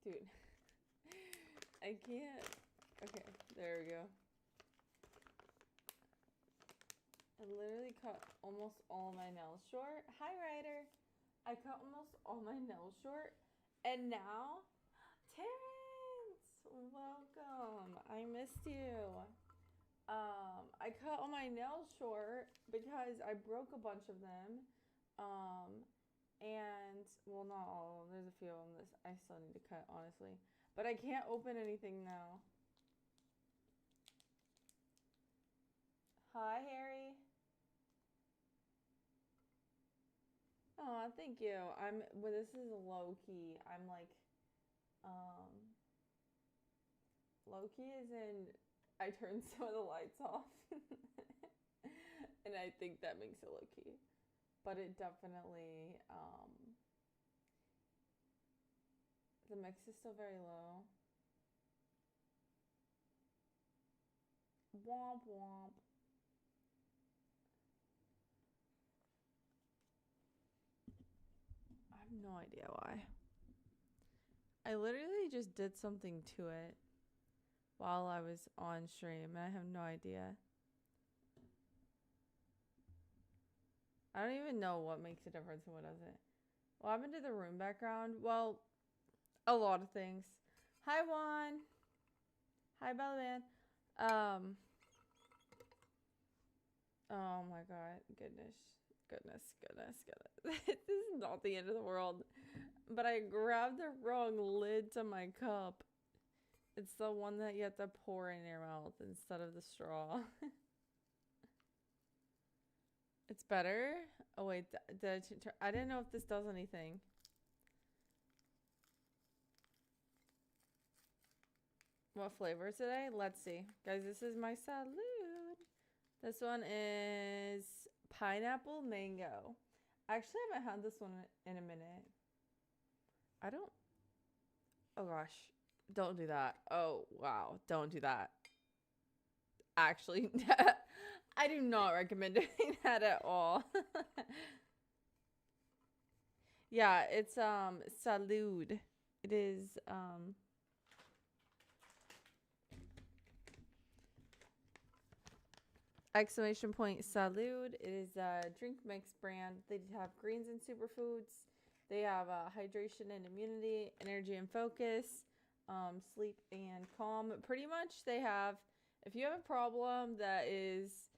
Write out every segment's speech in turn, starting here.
Dude, I can't. Okay, there we go. I literally cut almost all my nails short. Hi, Ryder. I cut almost all my nails short. And now, Terrence, welcome. I missed you. I cut all my nails short because I broke a bunch of them. And, well, not all of them. There's a few of them that I still need to cut, honestly. But I can't open anything now. Hi, Harry. Oh, thank you. Well, this is low key. I'm like, low key is in, I turned some of the lights off. And I think that makes it low key. But it definitely, the mix is still very low. Womp womp. I have no idea why. I literally just did something to it while I was on stream, and I have no idea. I don't even know what makes a difference and what doesn't. What happened to the room background? Well, a lot of things. Hi, Juan. Hi, Bellaman. Oh my god. Goodness. This is not the end of the world. But I grabbed the wrong lid to my cup. It's the one that you have to pour in your mouth instead of the straw. It's better? Oh wait, I didn't know if this does anything. What flavor is today? Let's see. Guys, this is my salad. This one is pineapple mango. I actually haven't had this one in a minute. I don't... Oh gosh. Don't do that. Oh, wow. Don't do that. Actually, I do not recommend doing that at all. Yeah, it's salud. It is exclamation point salud. It is a drink mix brand. They have greens and superfoods. They have hydration and immunity, energy and focus, sleep and calm. Pretty much they have, if you have a problem that is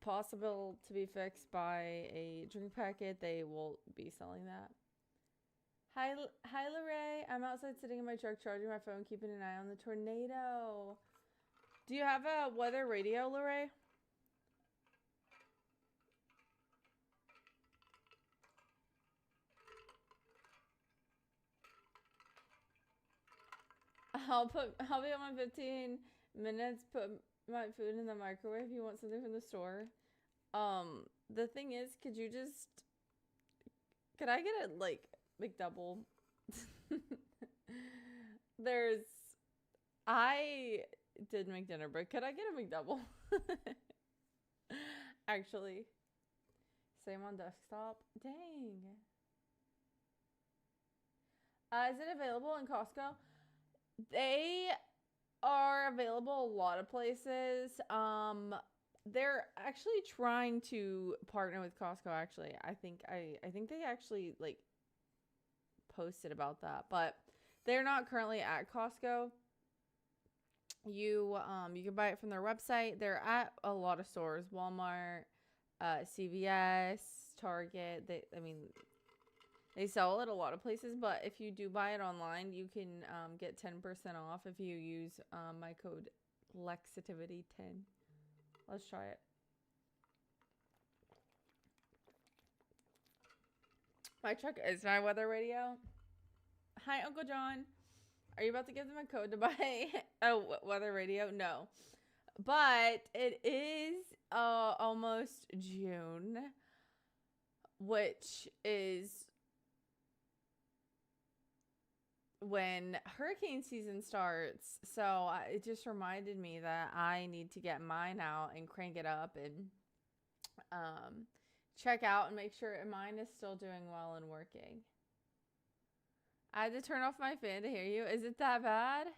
possible to be fixed by a drink packet, they will be selling that. Hi, Lorraine. I'm outside sitting in my truck charging my phone, keeping an eye on the tornado. Do you have a weather radio, Lorraine? I'll be on my 15 minutes, put my food in the microwave. You want something from the store? The thing is, could I get it like McDouble? I did make dinner, but could I get a McDouble? Actually. Same on desktop. Dang. Is it available in Costco? They are available a lot of places. They're actually trying to partner with Costco, actually. I think they actually like posted about that, but they're not currently at Costco. You can buy it from their website. They're at a lot of stores, Walmart, CVS, Target. They sell it at a lot of places, but if you do buy it online, you can get 10% off if you use my code Lexitivity10. Let's try it. My truck is my weather radio. Hi, Uncle John. Are you about to give them a code to buy a weather radio? No. But it is almost June, which is when hurricane season starts. So it just reminded me that I need to get mine out and crank it up and check out and make sure mine is still doing well and working. I had to turn off my fan to hear you. Is it that bad?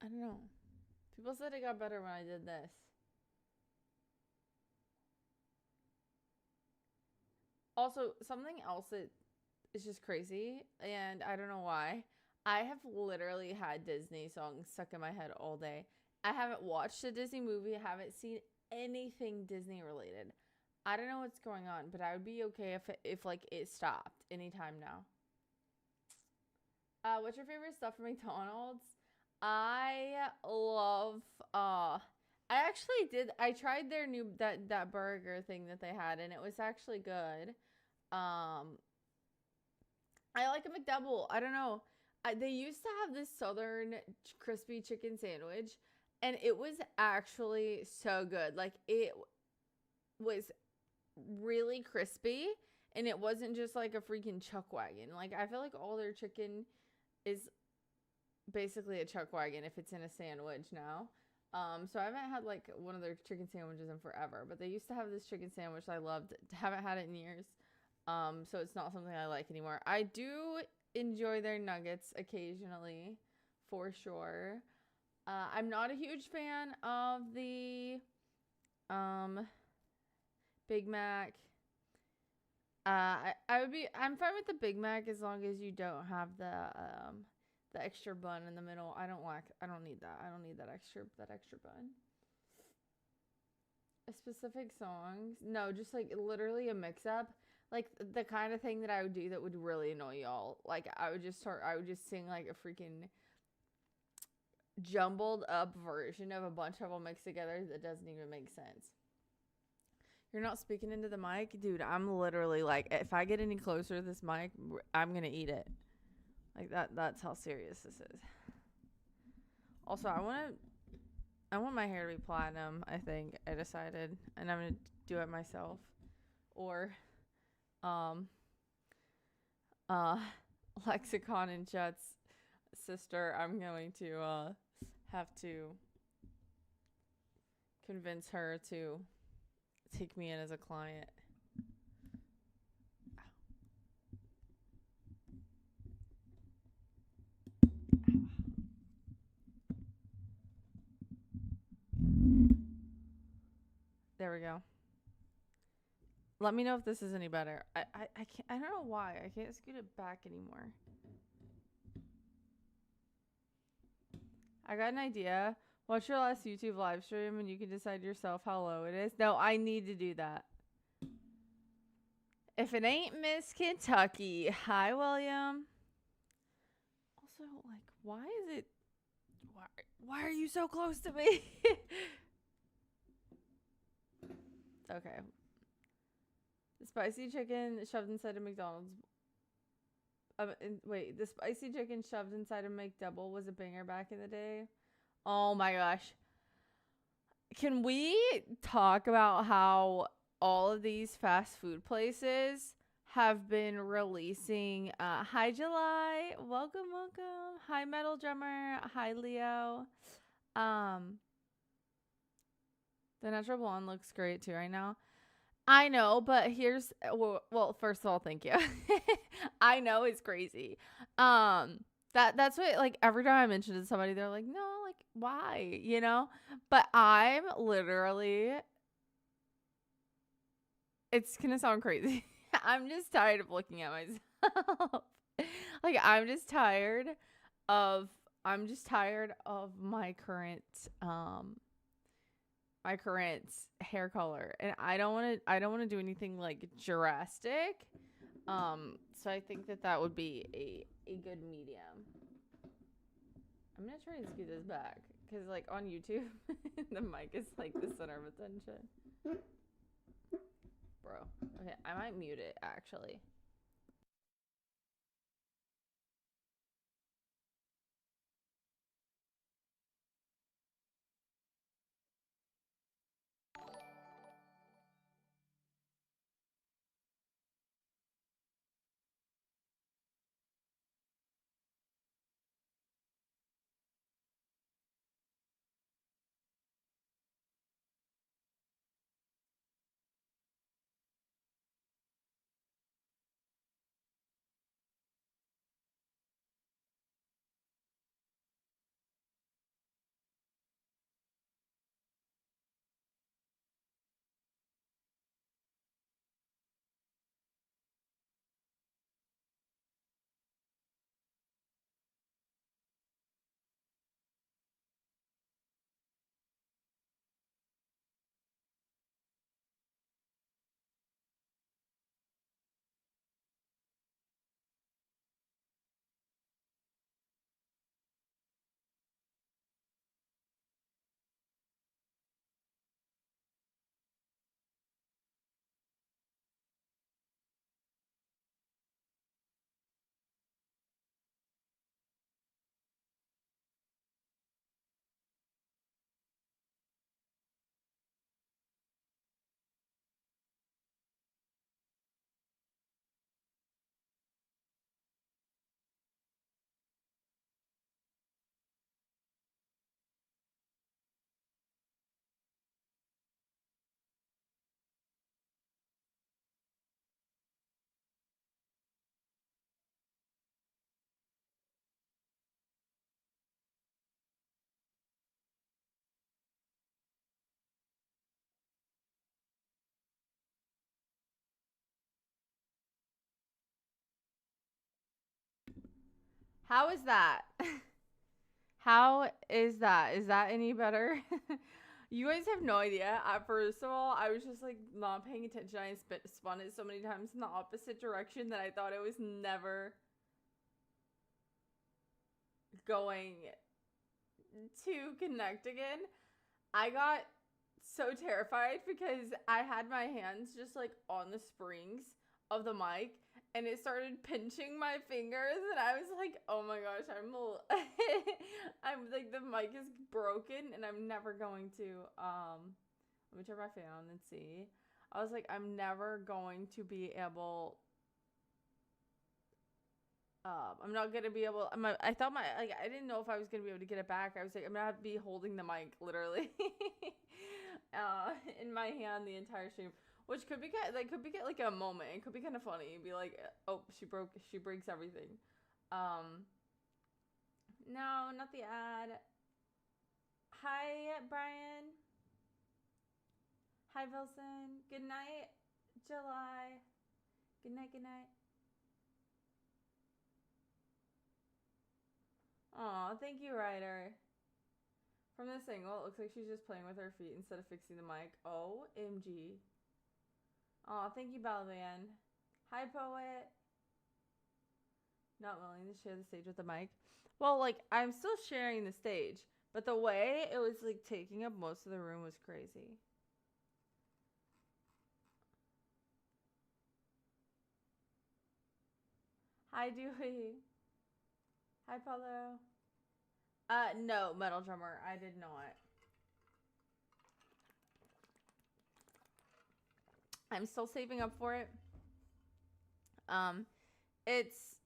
I don't know. People said it got better when I did this. Also, something else that is just crazy, and I don't know why. I have literally had Disney songs stuck in my head all day. I haven't watched a Disney movie, I haven't seen anything Disney related. I don't know what's going on, but I would be okay if like it stopped anytime now. What's your favorite stuff from McDonald's? I love I actually did I tried their new that burger thing that they had and it was actually good. I like a McDouble. I don't know. They used to have this southern crispy chicken sandwich and it was actually so good. Like it was really crispy and it wasn't just like a freaking chuck wagon. Like I feel like all their chicken is basically a chuck wagon if it's in a sandwich now. So I haven't had like one of their chicken sandwiches in forever, but they used to have this chicken sandwich I loved. Haven't had it in years. So it's not something I like anymore. I do enjoy their nuggets occasionally, for sure. I'm not a huge fan of the Big Mac. I'm fine with the Big Mac as long as you don't have the extra bun in the middle. I don't need that. I don't need that extra bun. A specific songs? No, just like literally a mix up. Like the kind of thing that I would do that would really annoy y'all. Like I would just sing like a freaking jumbled up version of a bunch of them mixed together that doesn't even make sense. You're not speaking into the mic? Dude, I'm literally like, if I get any closer to this mic, I'm going to eat it. Like that's how serious this is. Also, I want my hair to be platinum, I think. I decided, and I'm going to do it myself. Or Lexicon and Jet's sister, I'm going to have to convince her to take me in as a client. There we go. Let me know if this is any better. I can't. I don't know why I can't scoot it back anymore. I got an idea. Watch your last YouTube live stream and you can decide yourself how low it is. No, I need to do that. If it ain't Miss Kentucky. Hi, William. Also, like, why is it... Why are you so close to me? Okay. The spicy chicken shoved inside a McDonald's... wait, the spicy chicken shoved inside a McDouble was a banger back in the day. Oh my gosh. Can we talk about how all of these fast food places have been releasing hi July, welcome. Hi Metal Drummer, hi Leo. The natural blonde looks great too right now. I know, but here's well, first of all, thank you. I know it's crazy. That's what, like, every time I mention it to somebody, they're like, no, like, why? You know? But I'm literally, it's gonna sound crazy. I'm just tired of looking at myself. Like, I'm just tired of my current hair color, and I don't want to do anything like drastic. So I think that would be a good medium. I'm gonna try and scoot this back because, like, on YouTube, the mic is like the center of attention. Bro, okay, I might mute it actually. How is that? How is that? Is that any better? You guys have no idea. First of all, I was just like not paying attention. I spun it so many times in the opposite direction that I thought it was never going to connect again. I got so terrified because I had my hands just like on the springs of the mic and it started pinching my fingers and I was like, oh my gosh, I'm like the mic is broken and I'm never going to let me turn my fan on and see. I was like, I'm never going to be able I'm not gonna be able. I thought I didn't know if I was gonna be able to get it back. I was like, I'm gonna have to be holding the mic literally, in my hand the entire stream, which could be like a moment. It could be kind of funny. It'd be like, oh, she breaks everything. No, not the ad. Hi, Brian. Hi, Wilson. Good night, July. Good night. Good night. Aw, thank you, Ryder. From this angle, it looks like she's just playing with her feet instead of fixing the mic. OMG. Aw, thank you, Balavan. Hi, Poet. Not willing to share the stage with the mic. Well, like, I'm still sharing the stage, but the way it was, like, taking up most of the room was crazy. Hi, Dewey. Hi, Paulo. No, Metal Drummer. I did not. I'm still saving up for it. It's,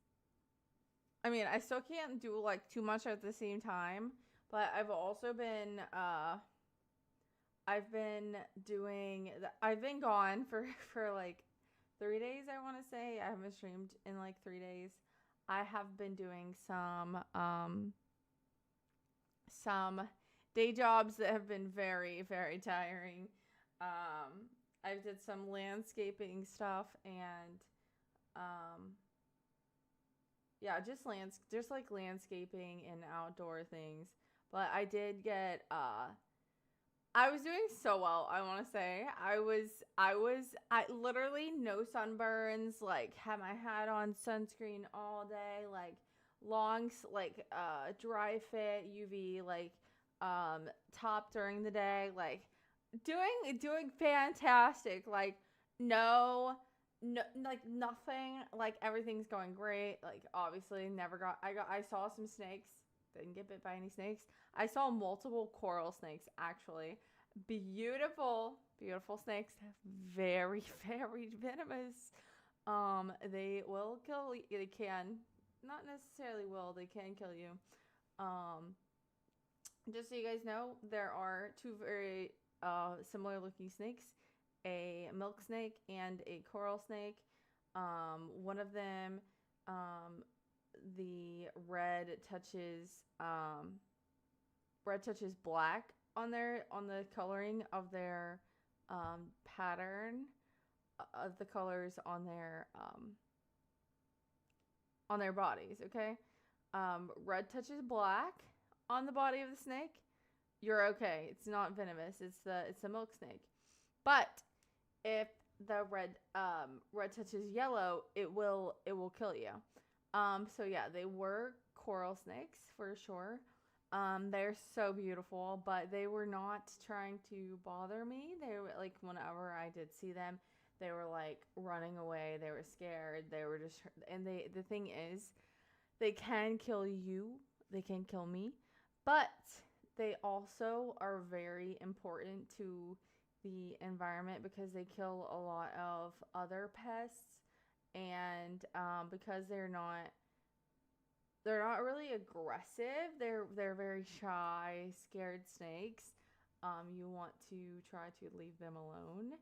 I mean, I still can't do like too much at the same time, but I've also been, I've been doing, I've been gone for like 3 days, I want to say. I haven't streamed in like 3 days. I have been doing some day jobs that have been very, very tiring. I did some landscaping stuff and yeah, just like landscaping and outdoor things. But I did get I was doing so well, I want to say. I literally no sunburns, like had my hat on, sunscreen all day, like dry fit UV, like top during the day, like doing fantastic. Like no like nothing, like everything's going great. Like obviously I saw some snakes, didn't get bit by any snakes. I saw multiple coral snakes actually. Beautiful, beautiful snakes. Very, very venomous. They will kill. They can, not necessarily will. They can kill you. Um, just so you guys know, there are two very similar looking snakes: a milk snake and a coral snake. One of them, um, the red touches black on the coloring of their pattern of the colors on their bodies. Okay, red touches black on the body of the snake. You're okay. It's not venomous. It's the milk snake. But if the red touches yellow, it will kill you. So yeah, they were coral snakes for sure. They're so beautiful, but they were not trying to bother me. They were like, whenever I did see them, they were like running away. They were scared. They were just, and the thing is, they can kill you. They can kill me, but they also are very important to the environment because they kill a lot of other pests, and because they're not really aggressive. They're very shy, scared snakes. You want to try to leave them alone,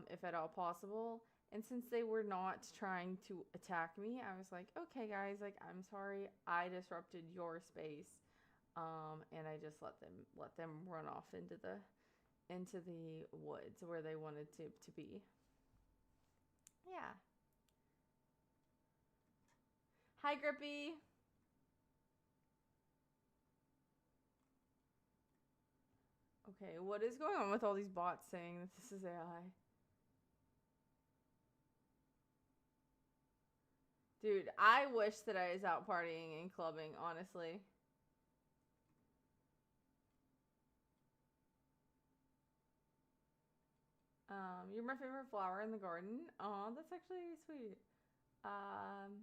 if at all possible. And since they were not trying to attack me, I was like, okay, guys, like I'm sorry, I disrupted your space, and I just let them run off into the woods where they wanted to be. Yeah. Hi, Grippy. Okay, what is going on with all these bots saying that this is AI? Dude, I wish that I was out partying and clubbing, honestly. You're my favorite flower in the garden. Oh, that's actually sweet. Um,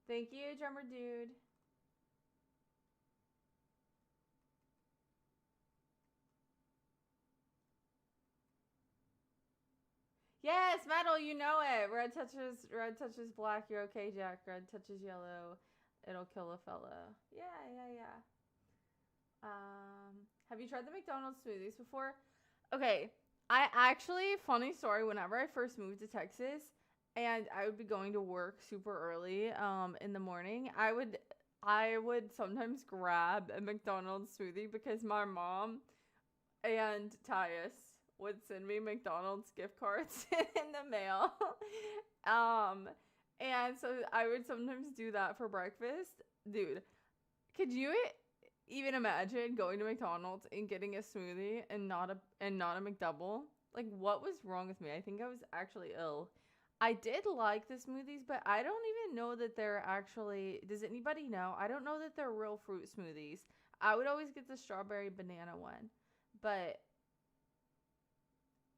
Thank you, drummer dude. Yes, metal, you know it. Red touches black, you're okay, Jack. Red touches yellow, it'll kill a fella. Yeah. Have you tried the McDonald's smoothies before? Okay, I actually, funny story, whenever I first moved to Texas and I would be going to work super early in the morning, I would sometimes grab a McDonald's smoothie because my mom and Tyus would send me McDonald's gift cards in the mail. um and so I would sometimes do that for breakfast. Dude, could you even imagine going to McDonald's and getting a smoothie and not a McDouble? Like, what was wrong with me? I think I was actually ill. I did like the smoothies, but I don't even know that they're actually. Does anybody know? I don't know that they're real fruit smoothies. I would always get the strawberry banana one, but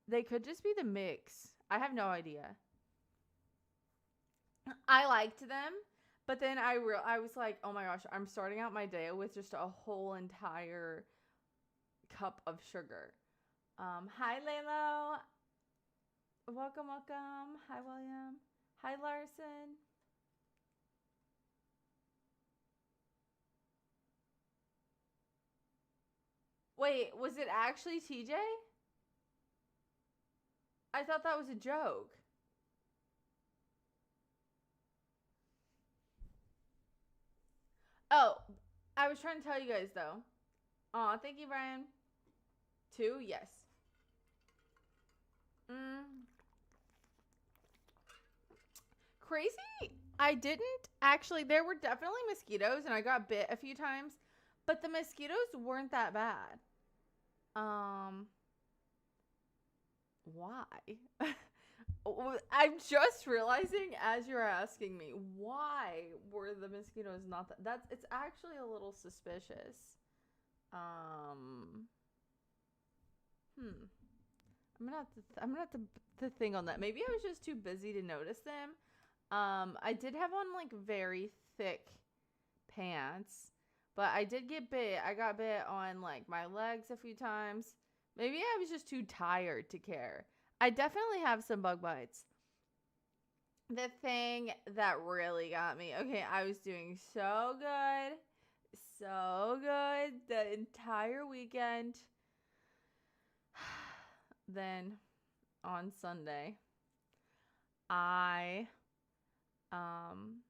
they could just be the mix. I have no idea. I liked them, but then I was like, oh my gosh, I'm starting out my day with just a whole entire cup of sugar. Hi Lalo, welcome. Hi William. Hi Larson. Wait, was it actually TJ? I thought that was a joke. Oh, I was trying to tell you guys though. Aw, thank you, Brian. Two, yes. Mm, crazy. I didn't actually. There were definitely mosquitoes, and I got bit a few times, but the mosquitoes weren't that bad. Um, why? I'm just realizing as you're asking me, why were the mosquitoes not that's it's actually a little suspicious. Um, hmm. I'm gonna have to think on that. Maybe I was just too busy to notice them. I did have on like very thick pants, but I did get bit. I got bit on like my legs a few times. Maybe I was just too tired to care. I definitely have some bug bites. The thing that really got me, okay, I was doing so good the entire weekend. Then on Sunday, I um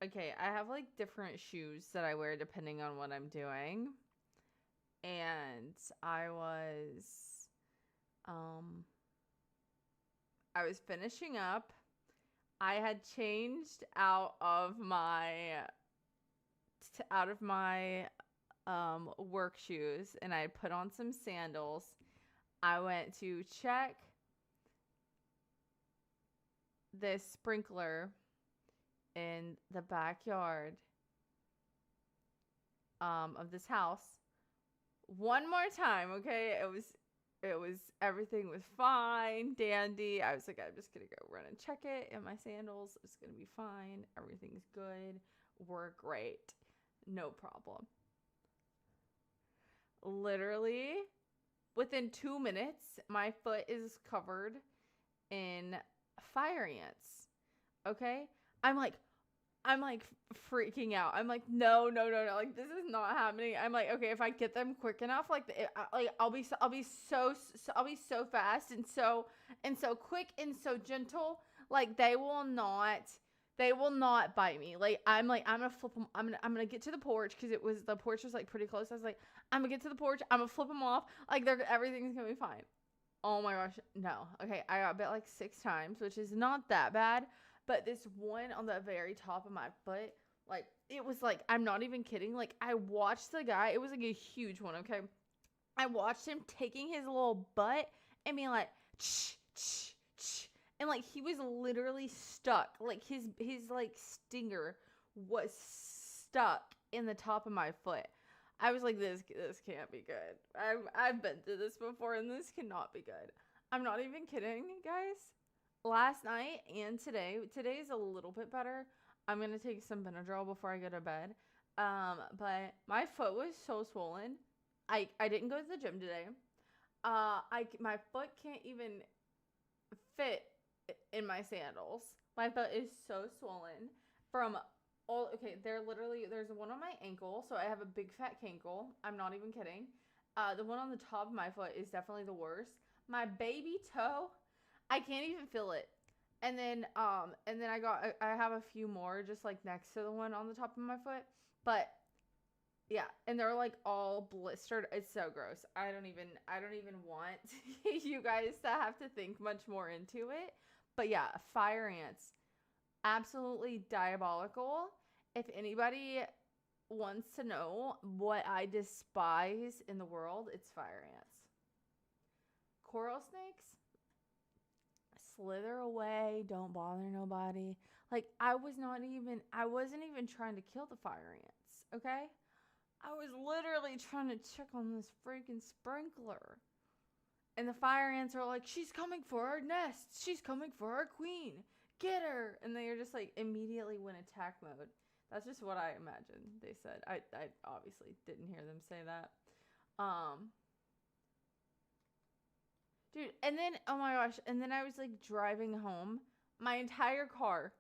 okay, I have like different shoes that I wear depending on what I'm doing. And I was um I was finishing up. I had changed out of my work shoes and I put on some sandals. I went to check this sprinkler in the backyard of this house one more time, okay? It was everything was fine, dandy. I was like, I'm just gonna go run and check it in my sandals. It's gonna be fine. Everything's good. We're great. No problem. Literally, within 2 minutes, my foot is covered in fire ants. Okay? I'm like, I'm like freaking out. I'm like, no. Like, this is not happening. I'm like, okay, if I get them quick enough, like, I'll be so fast and so quick and so gentle. Like, they will not bite me. Like, I'm gonna flip them. I'm gonna get to the porch because the porch was like pretty close. I was like, I'm gonna get to the porch. I'm gonna flip them off. Like, everything's gonna be fine. Oh my gosh, no. Okay, I got bit like 6 times, which is not that bad. But this one on the very top of my foot, Like, it was like, I'm not even kidding. Like, I watched the guy. It was like a huge one, okay? I watched him taking his little butt and being like, ch, ch, ch. And like, he was literally stuck. Like, his like stinger was stuck in the top of my foot. I was like, this can't be good. I've been through this before, and this cannot be good. I'm not even kidding, guys. Last night and today's a little bit better. I'm gonna take some Benadryl before I go to bed. But my foot was so swollen. I didn't go to the gym today. My foot can't even fit in my sandals. My foot is so swollen from all. Okay, there's one on my ankle, so I have a big fat cankle. I'm not even kidding. The one on the top of my foot is definitely the worst. My baby toe, I can't even feel it. And then I have a few more just like next to the one on the top of my foot. But yeah, and they're like all blistered. It's so gross. I don't even want you guys to have to think much more into it. But yeah, fire ants, absolutely diabolical. If anybody wants to know what I despise in the world, it's fire ants. Coral snakes, slither away, don't bother nobody. Like, I wasn't even trying to kill the fire ants, okay? I was literally trying to check on this freaking sprinkler. And the fire ants are like, she's coming for our nest. She's coming for our queen. Get her. And they are just like immediately went attack mode. That's just what I imagined they said. I obviously didn't hear them say that. Dude, and then, oh my gosh, and then I was like driving home. My entire car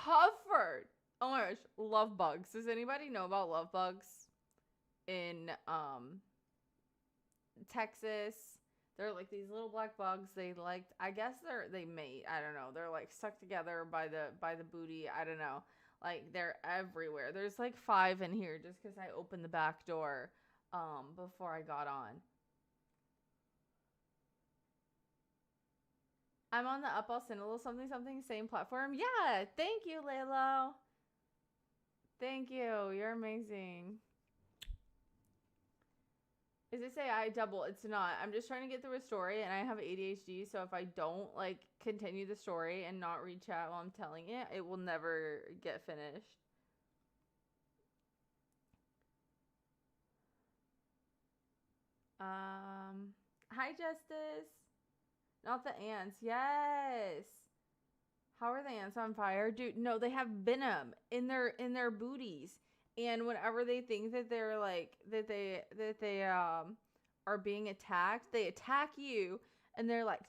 covered. Oh my gosh, love bugs. Does anybody know about love bugs in Texas? They're like these little black bugs. I guess they mate. I don't know. They're like stuck together by the booty. I don't know. Like, they're everywhere. There's like 5 in here just because I opened the back door before I got on. I'm on the Up All Sin a little something something same platform. Yeah, thank you, Laylo. Thank you. You're amazing. Is this AI double? It's not. I'm just trying to get through a story, and I have ADHD, so if I don't like continue the story and not read chat while I'm telling it, it will never get finished. Hi Justice. Not the ants. Yes. How are the ants on fire? Dude, no, they have venom in their booties. And whenever they think that they're like that they are being attacked, they attack you and they're like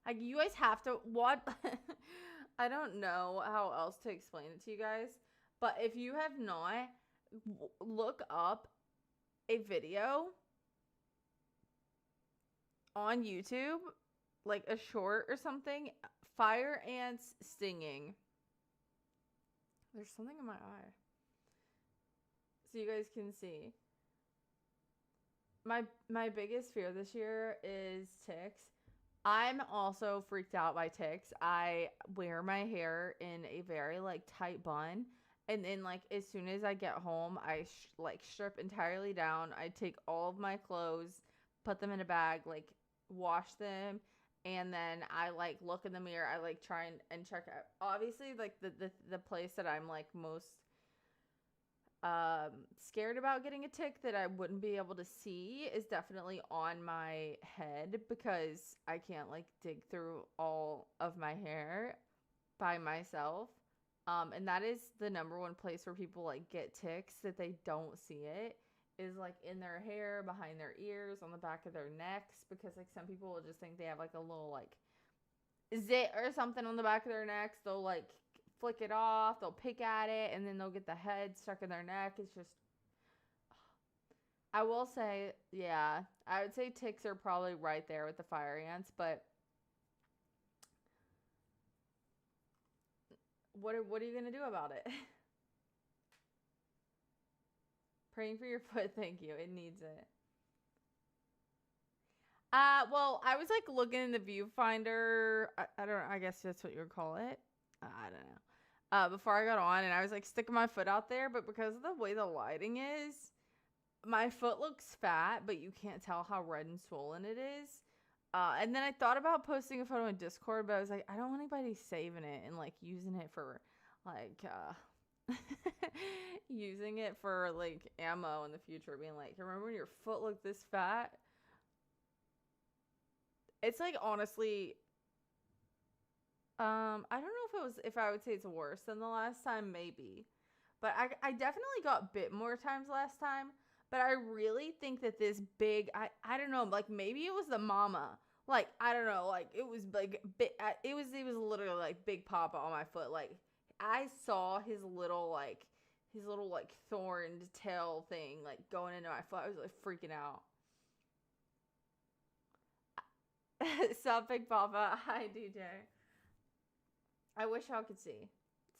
like, you guys have to what I don't know how else to explain it to you guys, but if you have not, look up a video on YouTube, like a short or something, fire ants stinging. There's something in my eye. So you guys can see. My biggest fear this year is ticks. I'm also freaked out by ticks. I wear my hair in a very like tight bun, and then like as soon as I get home, I like strip entirely down. I take all of my clothes, put them in a bag, like wash them, and then I like look in the mirror. I like try and check out. Obviously, like the place that I'm like most scared about getting a tick that I wouldn't be able to see is definitely on my head, because I can't like dig through all of my hair by myself. And that is the number one place where people like get ticks that they don't see it, is like in their hair, behind their ears, on the back of their necks, because like some people will just think they have like a little like zit or something on the back of their necks. They'll like flick it off, they'll pick at it, and then they'll get the head stuck in their neck. It's just, I will say, yeah, I would say ticks are probably right there with the fire ants, but what are you gonna do about it? Praying for your foot, thank you. It needs it. Well, I was like looking in the viewfinder. I don't know, I guess that's what you would call it. I don't know. before I got on, and I was like sticking my foot out there, but because of the way the lighting is, my foot looks fat, but you can't tell how red and swollen it is. And then I thought about posting a photo in Discord, but I was like, I don't want anybody saving it and like using it for like using it for like ammo in the future, being like, remember when your foot looked this fat? It's like honestly, I don't know if I would say it's worse than the last time, maybe. But I definitely got bit more times last time. But I really think that this big, I don't know, like maybe it was the mama. Like, I don't know, like it was like, it was literally like Big Papa on my foot. Like, I saw his little like thorned tail thing like going into my foot. I was like freaking out. Sup, Big Papa? Hi, DJ. I wish y'all could see.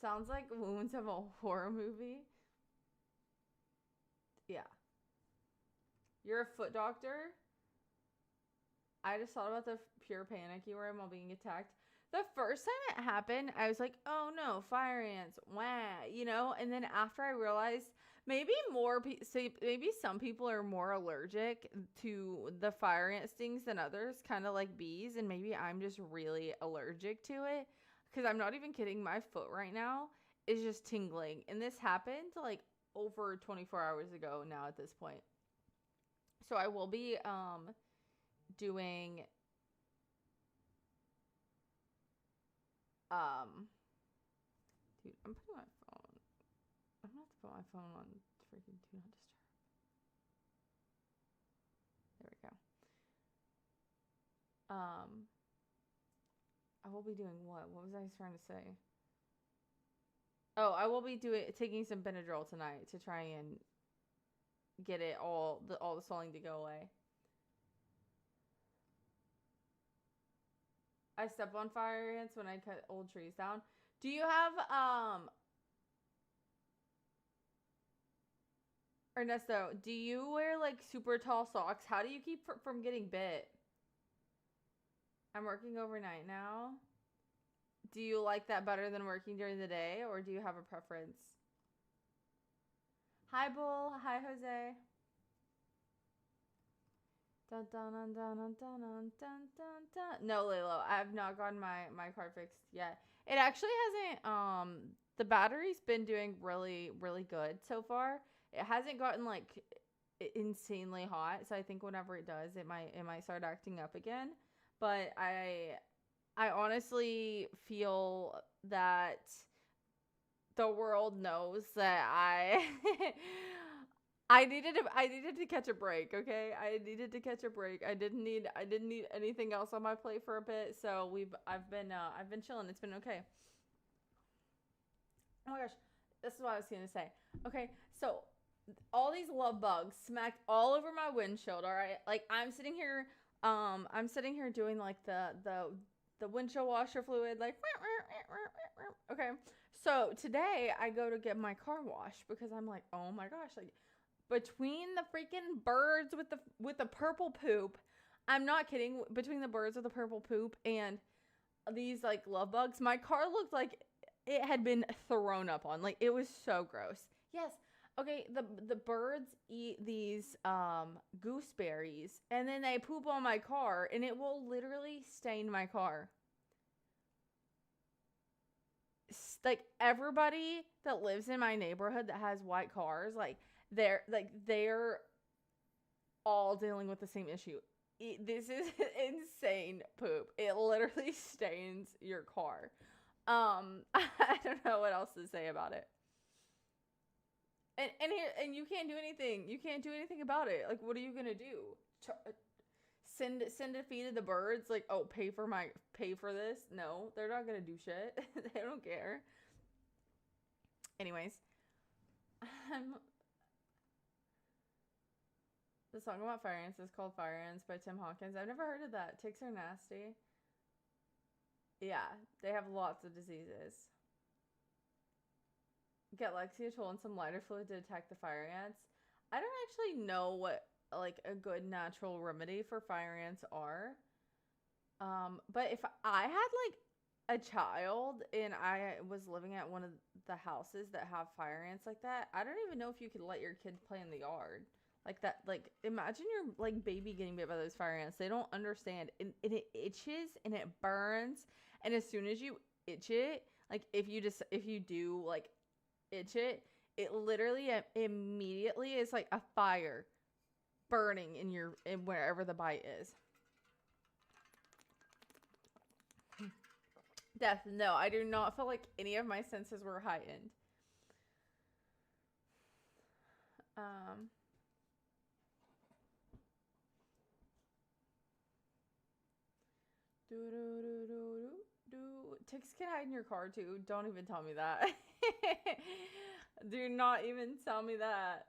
Sounds like wounds of a horror movie. Yeah. You're a foot doctor? I just thought about the pure panic you were in while being attacked. The first time it happened, I was like, oh no, fire ants, wah, you know? And then after I realized maybe maybe some people are more allergic to the fire ant stings than others, kind of like bees, and maybe I'm just really allergic to it. Because I'm not even kidding, my foot right now is just tingling. And this happened like over 24 hours ago now at this point. So I will be doing dude, I'm putting my phone. I'm gonna have to put my phone on freaking do not disturb. There we go. I will be doing what? What was I trying to say? Oh, I will be taking some Benadryl tonight to try and get it all the swelling to go away. I step on fire ants when I cut old trees down. Do you have Ernesto, do you wear like super tall socks? How do you keep from getting bit? I'm working overnight now. Do you like that better than working during the day, or do you have a preference? Hi, Bull. Hi, Jose. Dun, dun, dun, dun, dun, dun, dun, dun, dun. No, Lilo, I have not gotten my car fixed yet. It actually hasn't. The battery's been doing really, really good so far. It hasn't gotten like insanely hot, so I think whenever it does, it might start acting up again. But I honestly feel that the world knows that I needed to catch a break, okay? I needed to catch a break. I didn't need anything else on my plate for a bit, so I've been chilling. It's been okay. Oh my gosh, this is what I was gonna say. Okay, so all these love bugs smacked all over my windshield. All right, like I'm sitting here doing like the windshield washer fluid, like okay. So today I go to get my car washed because I'm like, oh my gosh, like between the freaking birds with the purple poop, I'm not kidding, between the birds with the purple poop and these like love bugs, my car looked like it had been thrown up on. Like it was so gross. Yes. Okay, the birds eat these gooseberries and then they poop on my car and it will literally stain my car. Like everybody that lives in my neighborhood that has white cars, like they're all dealing with the same issue. This is insane poop. It literally stains your car. I don't know what else to say about it. And you can't do anything. You can't do anything about it. Like, what are you gonna do? Send a fee to the birds? Like, oh, pay for this? No, they're not gonna do shit. They don't care. Anyways, the song about fire ants is called Fire Ants by Tim Hawkins. I've never heard of that. Ticks are nasty. Yeah, they have lots of diseases. Get Lexia and some lighter fluid to attack the fire ants. I don't actually know what like a good natural remedy for fire ants are. But if I had like a child and I was living at one of the houses that have fire ants like that, I don't even know if you could let your kid play in the yard. Like that, like imagine your like baby getting bit by those fire ants. They don't understand. And it itches and it burns. And as soon as you itch it, like if you do like itch it, it literally immediately is like a fire burning in wherever the bite is. Death. No, I do not feel like any of my senses were heightened. Um, do do do do do. Ticks can hide in your car too. Don't even tell me that. Do not even tell me that.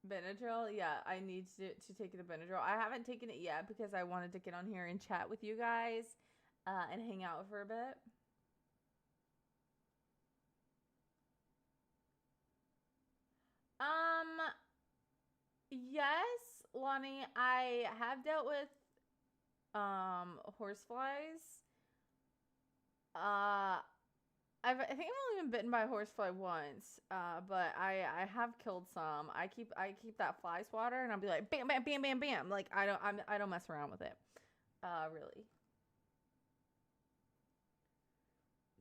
Benadryl? Yeah, I need to take the Benadryl. I haven't taken it yet because I wanted to get on here and chat with you guys and hang out for a bit. Yes, Lonnie, I have dealt with horseflies. I think I've only been bitten by a horsefly once, but I have killed some. I keep that fly swatter, and I'll be like bam bam bam bam bam. Like I don't mess around with it. Really.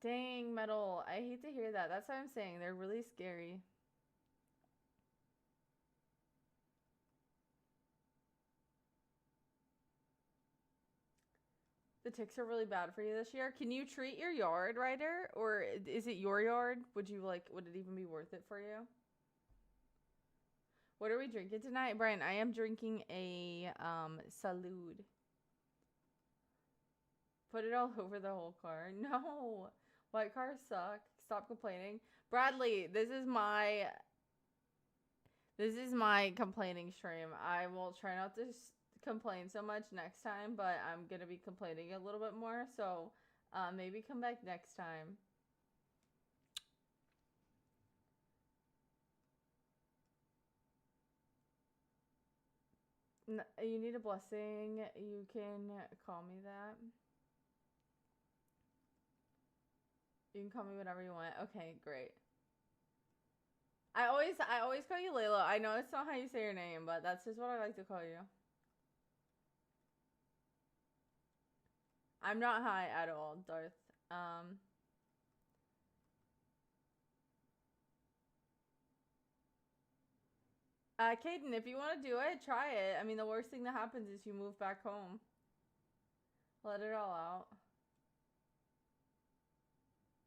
Dang, metal. I hate to hear that. That's what I'm saying. They're really scary. The ticks are really bad for you this year. Can you treat your yard, Ryder? Or is it your yard? Would it even be worth it for you? What are we drinking tonight? Brian, I am drinking a Salud. Put it all over the whole car. No. White cars suck. Stop complaining. Bradley, this is my complaining stream. I will try not to complain so much next time, but I'm going to be complaining a little bit more. So maybe come back next time. You need a blessing. You can call me that. You can call me whatever you want. Okay, great. I always call you Layla. I know it's not how you say your name, but that's just what I like to call you. I'm not high at all, Darth. Caden, if you want to do it, try it. I mean, the worst thing that happens is you move back home. Let it all out.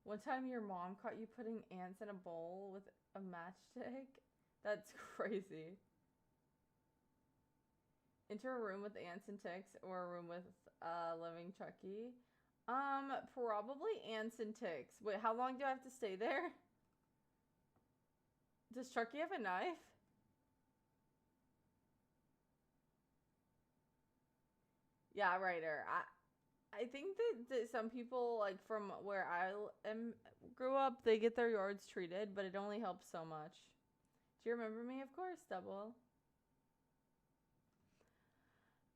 One time your mom caught you putting ants in a bowl with a matchstick? That's crazy. Enter a room with ants and ticks or a room with living Chucky. Probably ants and ticks. Wait, how long do I have to stay there? Does Chucky have a knife? Yeah, Ryder. I think that some people like from where I am grew up, they get their yards treated, but it only helps so much. Do you remember me? Of course, Double.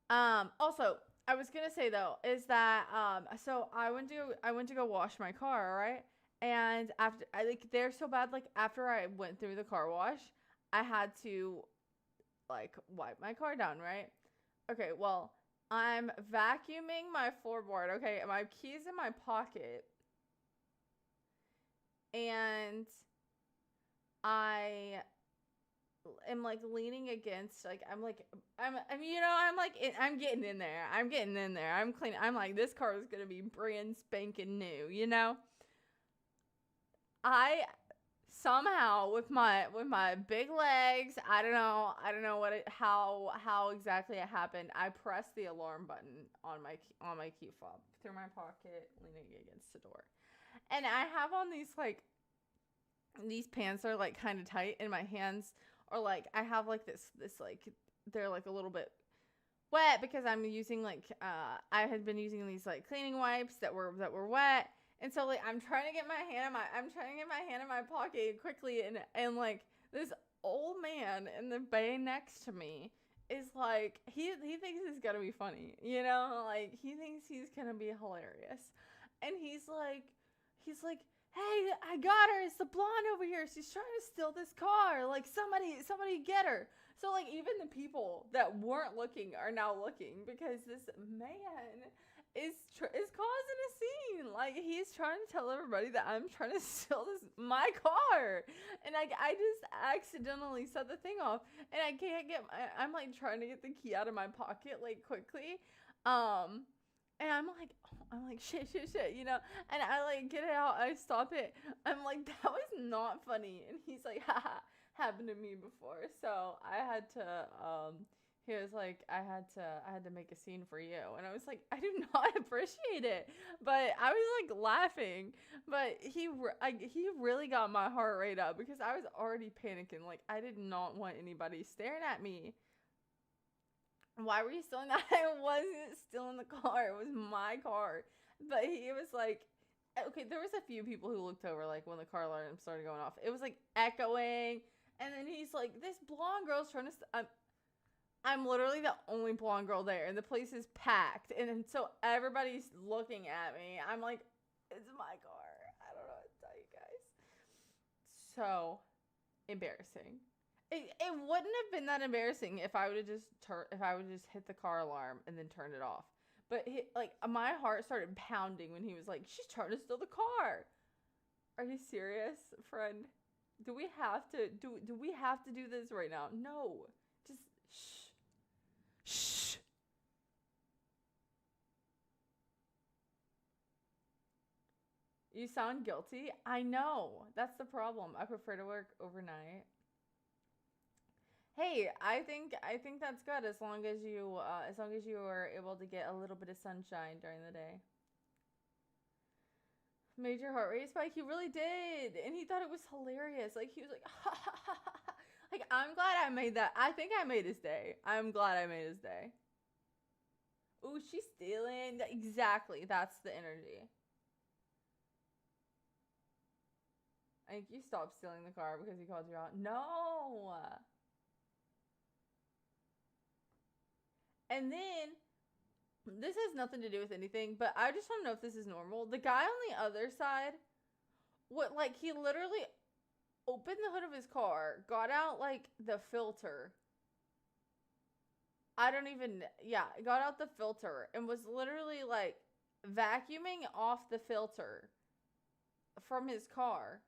Also, I was gonna say though, is that so I went to go wash my car, right? And after I like they're so bad, like after I went through the car wash, I had to like wipe my car down, right? Okay, well, I'm vacuuming my floorboard, okay? My keys in my pocket, and I am like leaning against like I'm you know I'm getting in there. I'm getting in there. I'm clean. I'm like this car is gonna be brand spanking new. You know. I somehow with my big legs. I don't know how exactly it happened. I pressed the alarm button on my key fob through my pocket, leaning against the door, and I have on these pants are like kind of tight, and my hands are like I have like this like they're like a little bit wet because I'm using like I had been using these like cleaning wipes that were wet, and so like I'm trying to get my hand in my pocket quickly, and like this old man in the bay next to me is like he thinks it's gonna be funny, you know, like he thinks he's gonna be hilarious. And he's like, hey, I got her. It's the blonde over here. She's trying to steal this car. Like, somebody get her. So, like, even the people that weren't looking are now looking because this man is causing a scene. Like, he's trying to tell everybody that I'm trying to steal my car, and I just accidentally set the thing off, and I can't get. I'm like trying to get the key out of my pocket like quickly, and I'm like shit, you know, and I like get it out. I stop it. I'm like, that was not funny, and he's like, haha, happened to me before. So I had to he was like, I had to make a scene for you. And I was like, I do not appreciate it. But I was like laughing. But he really got my heart rate up because I was already panicking. Like, I did not want anybody staring at me. Why were you stealing that? I wasn't stealing the car. It was my car. But he was like, okay, there was a few people who looked over like when the car alarm started going off. It was like echoing. And then he's like, this blonde girl's trying to... I'm literally the only blonde girl there, and the place is packed. And so everybody's looking at me. I'm like, it's my car. I don't know what to tell you guys. So embarrassing. It wouldn't have been that embarrassing if I would have just hit the car alarm and then turned it off. But like my heart started pounding when he was like, she's trying to steal the car. Are you serious, friend? Do we have to do this right now? No. Just shh. Shh. You sound guilty. I know. That's the problem. I prefer to work overnight. Hey, I think that's good as long as you are able to get a little bit of sunshine during the day. Made your heart rate spike. He really did, and he thought it was hilarious. Like he was like, ha, ha, ha, ha. Like, I'm glad I made that. I think I made his day. I'm glad I made his day. Ooh, she's stealing. Exactly. That's the energy. I think you stopped stealing the car because he called you out. No. And then, this has nothing to do with anything, but I just want to know if this is normal. The guy on the other side, he literally opened the hood of his car, got out, like, the filter. Got out the filter and was literally, like, vacuuming off the filter from his car.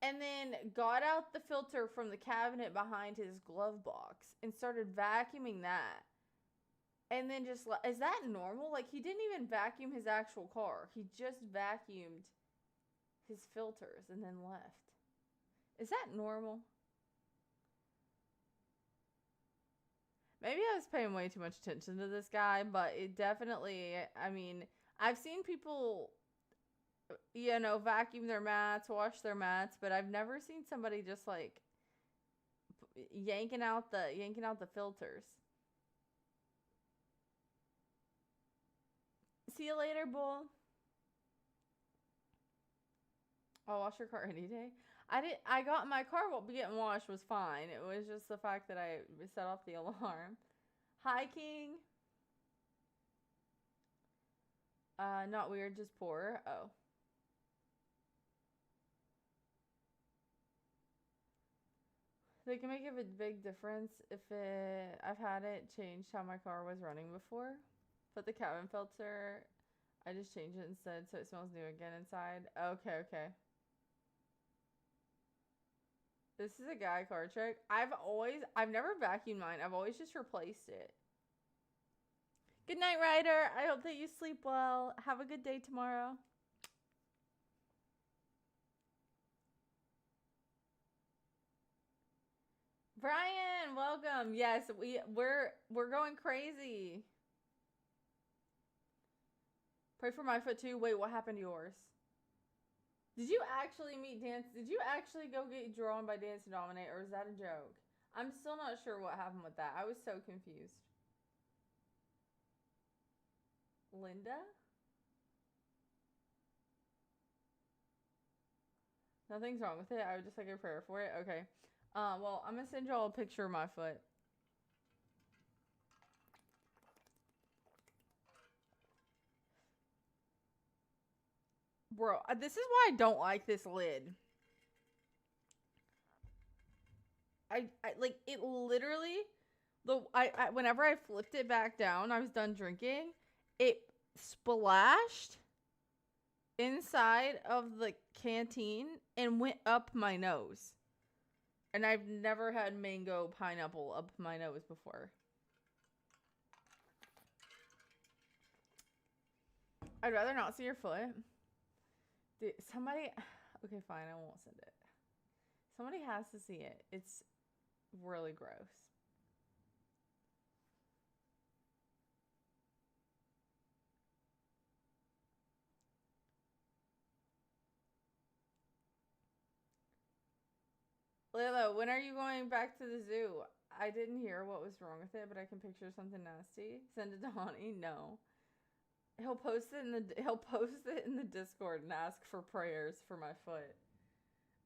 And then got out the filter from the cabinet behind his glove box and started vacuuming that. And then just, is that normal? Like, he didn't even vacuum his actual car. He just vacuumed his filters and then left. Is that normal? Maybe I was paying way too much attention to this guy, but it definitely, I mean, I've seen people, you know, vacuum their mats, wash their mats, but I've never seen somebody just like yanking out the filters. See you later, bull. I'll wash your car any day. I got my car getting washed was fine. It was just the fact that I set off the alarm. Hi, King. Not weird, just poor. Oh. They can make a big difference if I've had it change how my car was running before. But the cabin filter, I just changed it instead so it smells new again inside. Okay. This is a guy car trick. I've never vacuumed mine. I've always just replaced it. Good night, Ryder. I hope that you sleep well. Have a good day tomorrow. Brian, welcome. Yes, we're going crazy. Pray for my foot too. Wait, what happened to yours? Did you actually did you actually go get drawn by Dance to Dominate, or is that a joke? I'm still not sure what happened with that. I was so confused. Linda? Nothing's wrong with it. I would just like a prayer for it. Okay. Well, I'm gonna send y'all a picture of my foot. Bro, this is why I don't like this lid. I like it literally. Whenever I flipped it back down, I was done drinking. It splashed inside of the canteen and went up my nose. And I've never had mango pineapple up my nose before. I'd rather not see your foot. Dude, somebody... Okay, fine, I won't send it. Somebody has to see it. It's really gross. Lilo, when are you going back to the zoo? I didn't hear what was wrong with it, but I can picture something nasty. Send it to Honey. No. He'll post it in the Discord and ask for prayers for my foot.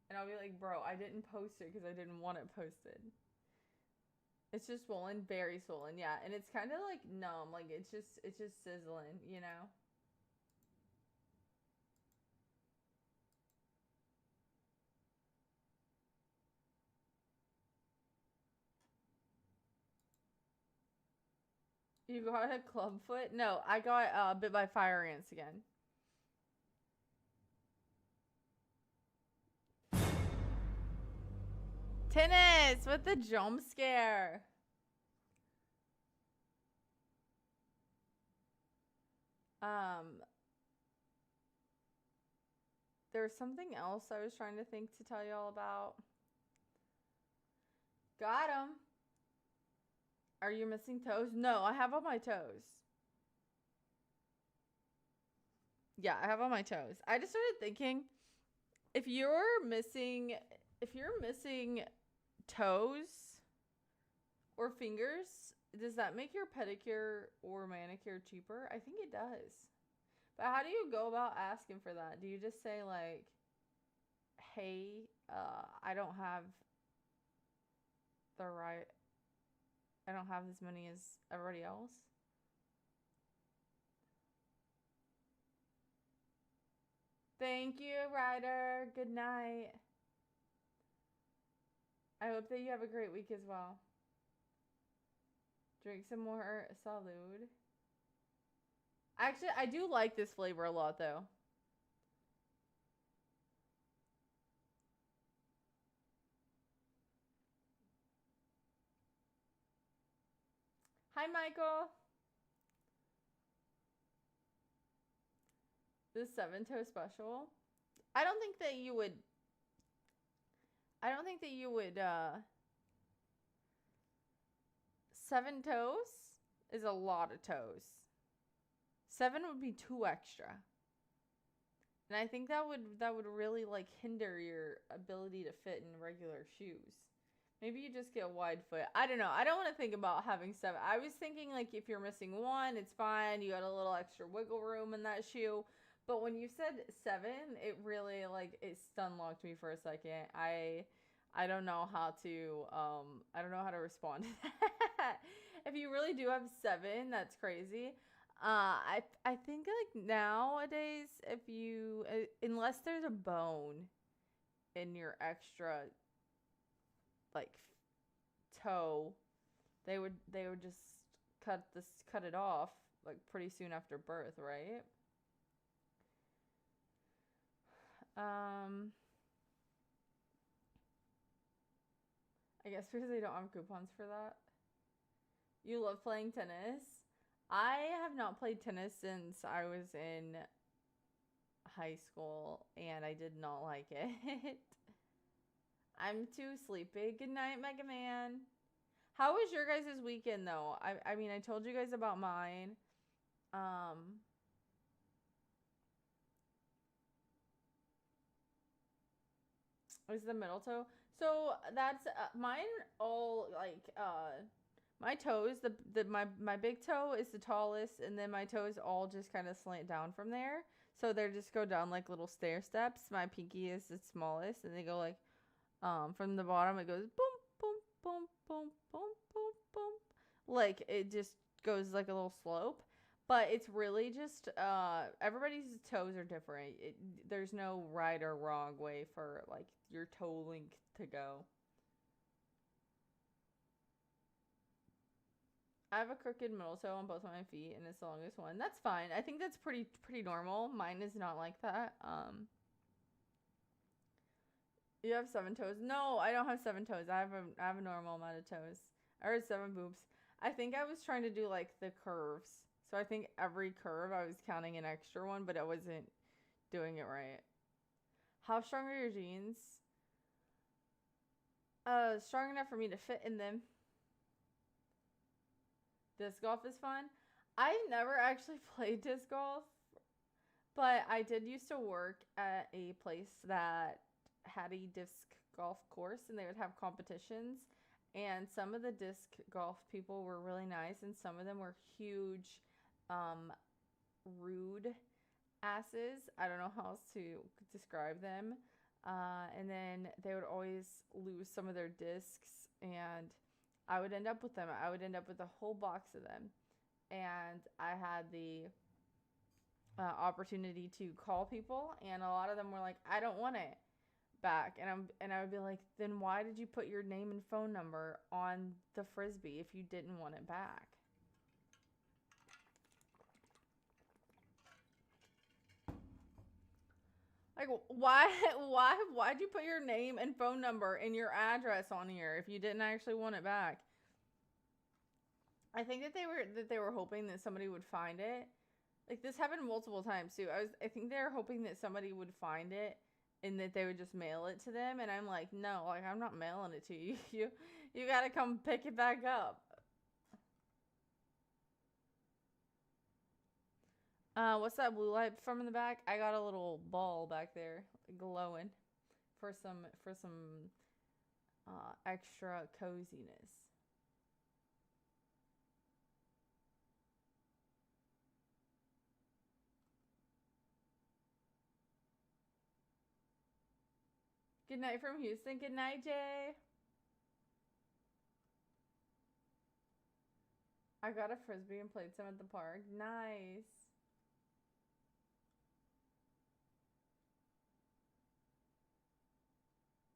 And I'll be like, bro, I didn't post it because I didn't want it posted. It's just swollen, very swollen, yeah. And it's kind of like numb, like it's just sizzling, you know? You got a clubfoot? No, I got bit by fire ants again. Tennis with the jump scare. There's something else I was trying to think to tell y'all about. Got him. Are you missing toes? No, I have all my toes. Yeah, I have all my toes. I just started thinking, if you're missing toes or fingers, does that make your pedicure or manicure cheaper? I think it does. But how do you go about asking for that? Do you just say like, hey, I don't have as many as everybody else? Thank you, Ryder. Good night. I hope that you have a great week as well. Drink some more Salud. Actually, I do like this flavor a lot, though. Hi, Michael. This 7-toe special. I don't think that you would. Seven toes is a lot of toes. 7 would be too extra. And I think that would really like hinder your ability to fit in regular shoes. Maybe you just get wide foot. I don't know. I don't want to think about having 7. I was thinking like if you're missing 1, it's fine. You got a little extra wiggle room in that shoe. But when you said 7, it really like it stun locked me for a second. I don't know how to respond to that. If you really do have 7, that's crazy. I think like nowadays, if you unless there's a bone in your extra like toe, they would just cut it off like pretty soon after birth, right? I guess because they don't have coupons for that. You love playing tennis. I have not played tennis since I was in high school, and I did not like it. I'm too sleepy. Good night, Mega Man. How was your guys' weekend, though? I mean, I told you guys about mine. Is the middle toe. So that's mine. All like my toes. My big toe is the tallest, and then my toes all just kind of slant down from there. So they just go down like little stair steps. My pinky is the smallest, and they go like from the bottom. It goes boom, boom, boom, boom, boom, boom, boom. Like it just goes like a little slope. But it's really just everybody's toes are different. There's no right or wrong way for like your toe length to go. I have a crooked middle toe on both of my feet, and it's the longest one. That's fine. I think that's pretty normal. Mine is not like that. You have 7 toes? No, I don't have 7 toes. I have a normal amount of toes. I heard 7 boobs. I think I was trying to do like the curves. So I think every curve I was counting an extra one, but I wasn't doing it right. How strong are your jeans? Strong enough for me to fit in them. Disc golf is fun. I never actually played disc golf, but I did used to work at a place that had a disc golf course and they would have competitions. And some of the disc golf people were really nice, and some of them were huge, rude asses. I don't know how else to describe them. And then they would always lose some of their discs, and I would end up with them. I would end up with a whole box of them. And I had the opportunity to call people, and a lot of them were like, I don't want it back. And I would be like, then why did you put your name and phone number on the frisbee if you didn't want it back? Like, why'd you put your name and phone number and your address on here if you didn't actually want it back? I think that they were hoping that somebody would find it. Like, this happened multiple times too. I think they were hoping that somebody would find it and that they would just mail it to them. And I'm like, no, like, I'm not mailing it to you. You gotta come pick it back up. What's that blue light from in the back? I got a little ball back there glowing for some extra coziness. Good night from Houston. Good night, Jay. I got a frisbee and played some at the park. Nice.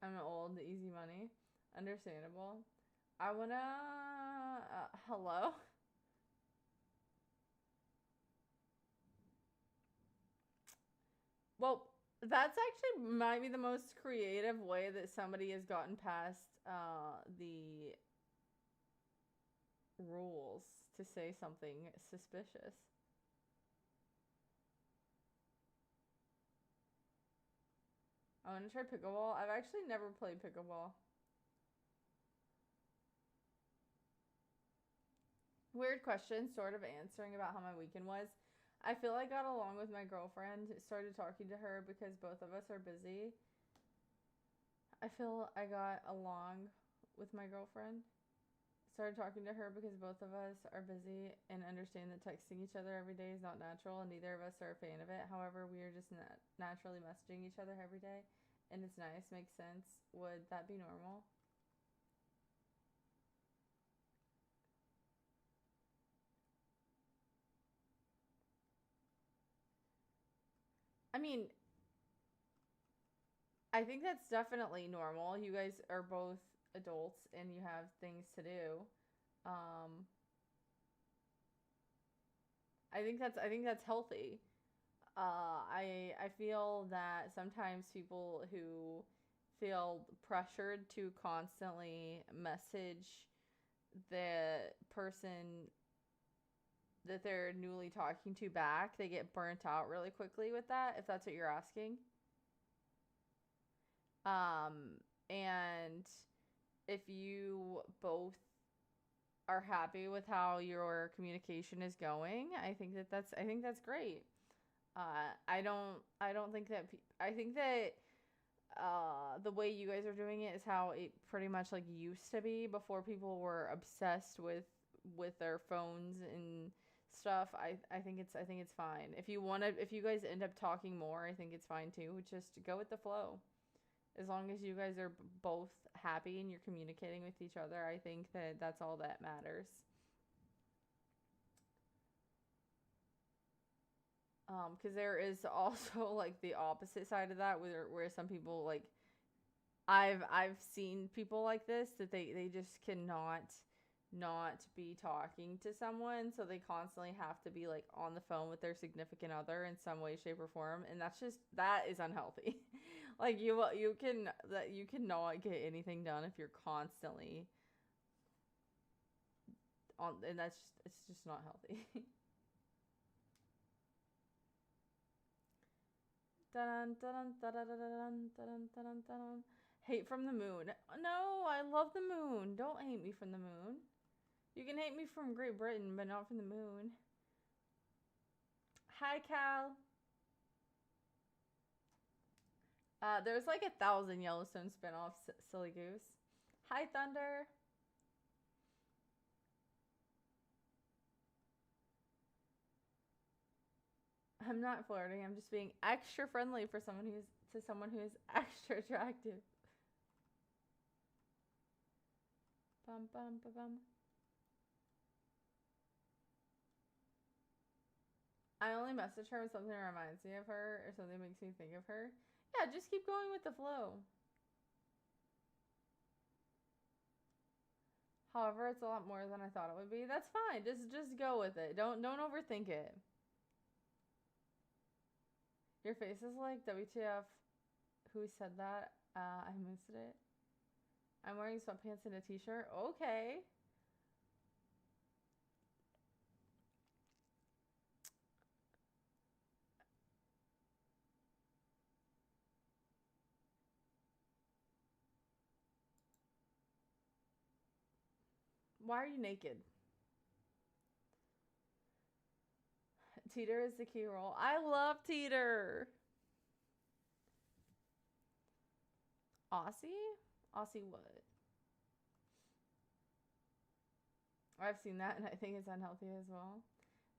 I'm old, easy money. Understandable. I wanna. Hello? Well, that's actually might be the most creative way that somebody has gotten past the rules to say something suspicious. I want to try pickleball. I've actually never played pickleball. Weird question, sort of answering about how my weekend was. I feel I got along with my girlfriend, started talking to her because both of us are busy. I feel I got along with my girlfriend. Started talking to her because both of us are busy and understand that texting each other every day is not natural, and neither of us are a fan of it. However, we are just naturally messaging each other every day, and it's nice, makes sense. Would that be normal? I mean, I think that's definitely normal. You guys are both adults and you have things to do. Um, I think that's healthy. I feel that sometimes people who feel pressured to constantly message the person that they're newly talking to back, they get burnt out really quickly with that, if that's what you're asking. Um, and if you both are happy with how your communication is going, I think that's great. I don't think that I think that the way you guys are doing it is how it pretty much like used to be before people were obsessed with their phones and stuff. I think it's fine. If you guys end up talking more, I think it's fine too. Just go with the flow. As long as you guys are both happy and you're communicating with each other, I think that that's all that matters. Because there is also like the opposite side of that, where some people like, I've seen people like this that they just cannot not be talking to someone, so they constantly have to be like on the phone with their significant other in some way, shape, or form, and that is unhealthy. Like you cannot get anything done if you're constantly on, and it's just not healthy. Dun, dun, dun, dun, dun, dun, dun, dun, dun. Hate from the moon. No, I love the moon. Don't hate me from the moon. You can hate me from Great Britain, but not from the moon. Hi, Cal. There's like 1,000 Yellowstone spinoffs, silly goose. Hi, Thunder. I'm not flirting. I'm just being extra friendly for someone who's extra attractive. Bum bum ba bum. I only message her when something reminds me of her or something makes me think of her. Yeah, just keep going with the flow. However, it's a lot more than I thought it would be. That's fine. Just go with it. Don't overthink it. Your face is like WTF. Who said that? I missed it. I'm wearing sweatpants and a t-shirt. Okay. Why are you naked? Teeter is the key role. I love Teeter. Aussie? Aussie what? I've seen that and I think it's unhealthy as well.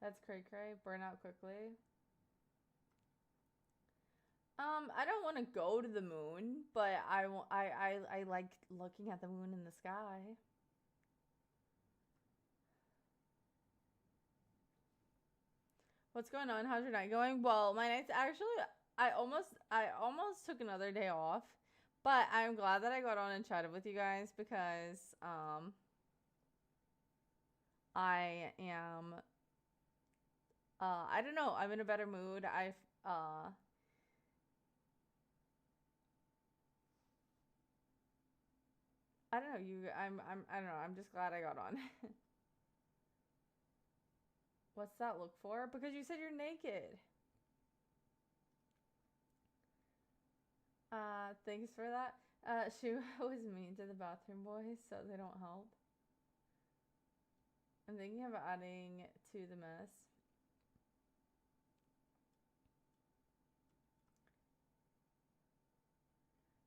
That's cray cray. Burn out quickly. I don't want to go to the moon, but I like looking at the moon in the sky. What's going on? How's your night going? Well, my night's actually I almost took another day off, but I'm glad that I got on and chatted with you guys because I am I don't know, I'm in a better mood. I don't know, I don't know, I'm just glad I got on. What's that look for? Because you said you're naked. Thanks for that. She was mean to the bathroom boys, so they don't help. I'm thinking of adding to the mess.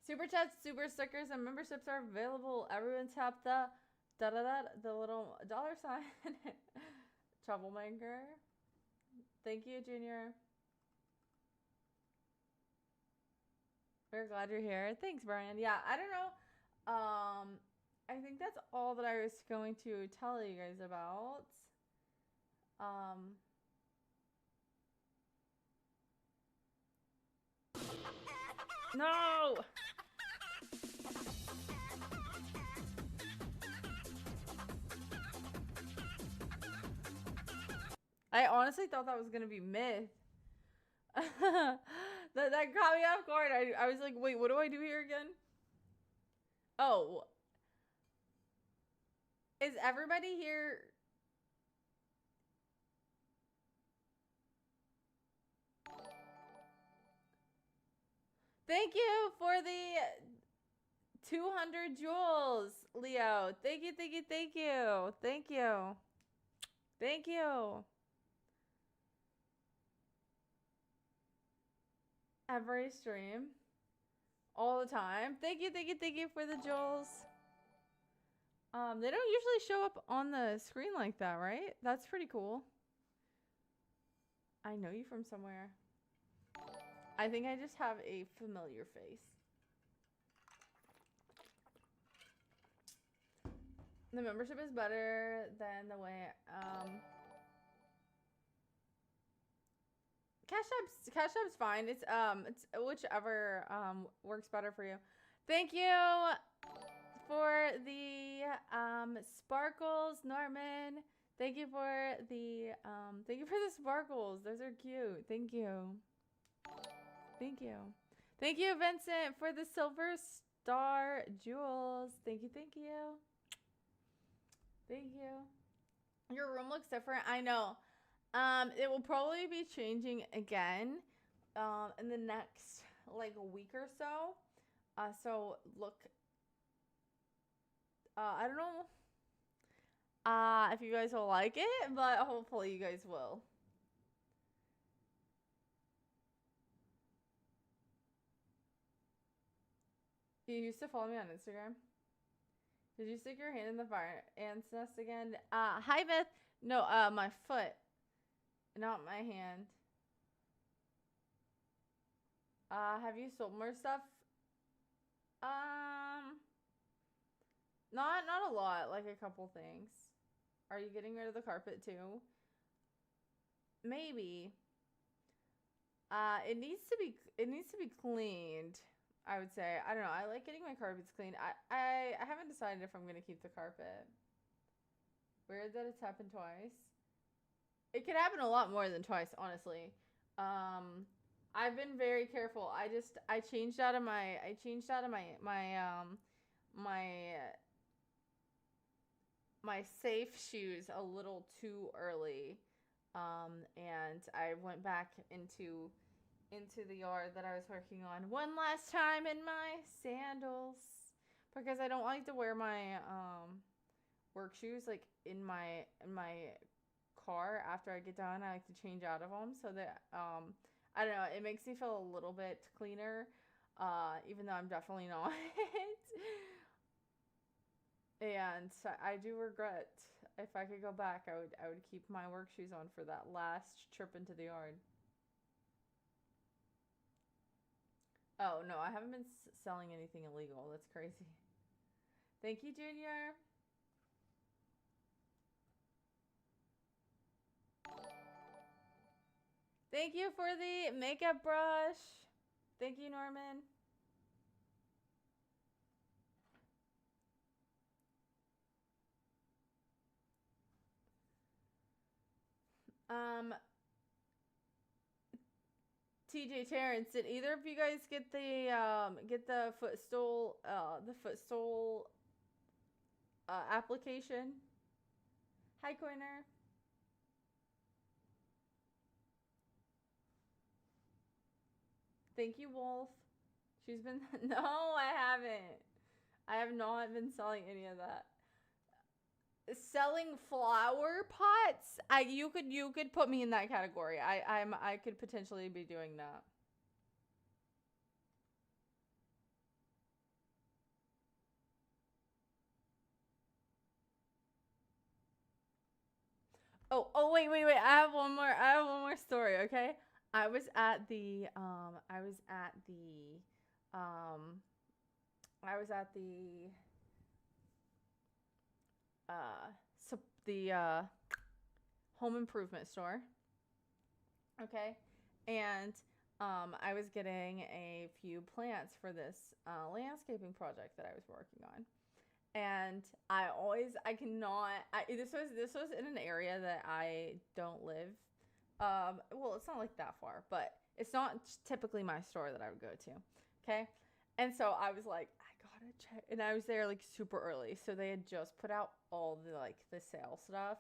Super chats, super stickers, and memberships are available. Everyone tap the the little dollar sign. Troublemaker. Thank you, Junior. We're glad you're here. Thanks, Brian. Yeah, I don't know. I think that's all that I was going to tell you guys about. No! I honestly thought that was gonna be myth. that caught me off guard. I was like, wait, what do I do here again? Oh. Is everybody here? Thank you for the 200 jewels, Leo. Thank you, thank you, thank you. Thank you. Thank you. Every stream. All the time. Thank you, thank you, thank you for the jewels. They don't usually show up on the screen like that, right? That's pretty cool. I know you from somewhere. I think I just have a familiar face. The membership is better than the way, Cash App's fine. It's whichever works better for you. Thank you for the sparkles, Norman. Thank you for the sparkles. Those are cute. Thank you. Thank you. Thank you, Vincent, for the silver star jewels. Thank you, thank you. Thank you. Your room looks different. I know. It will probably be changing again in the next like a week or so. So look, I don't know if you guys will like it, but hopefully you guys will. You used to follow me on Instagram. Did you stick your hand in the fire ant's nest again? Hi Beth. No, my foot, not my hand. Have you sold more stuff? Not a lot, like a couple things. Are you getting rid of the carpet too? Maybe. It needs to be cleaned, I would say. I don't know. I like getting my carpets cleaned. I haven't decided if I'm gonna keep the carpet. Weird that it's happened twice. It could happen a lot more than twice, honestly. I've been very careful. I changed out of my my safe shoes a little too early. And I went back into the yard that I was working on one last time in my sandals because I don't like to wear my work shoes like in my car after I get done. I like to change out of them so that I don't know, it makes me feel a little bit cleaner, even though I'm definitely not. And I do regret, if I could go back, I would keep my work shoes on for that last trip into the yard. Oh no, I haven't been selling anything illegal. That's crazy. Thank you, Junior. Thank you for the makeup brush. Thank you, Norman. TJ Terrence, did either of you guys get the footstool application? Hi, Coiner. Thank you, Wolf. She's been no, I haven't. I have not been selling any of that. Selling flower pots? You could put me in that category. I could potentially be doing that. Oh wait. I have one more story, okay? I was at the home improvement store. Okay? And I was getting a few plants for this landscaping project that I was working on. And this was in an area that I don't live. Well, it's not like that far, but it's not typically my store that I would go to. Okay? And so I was like, I gotta check. And I was there like super early. So they had just put out all the sale stuff.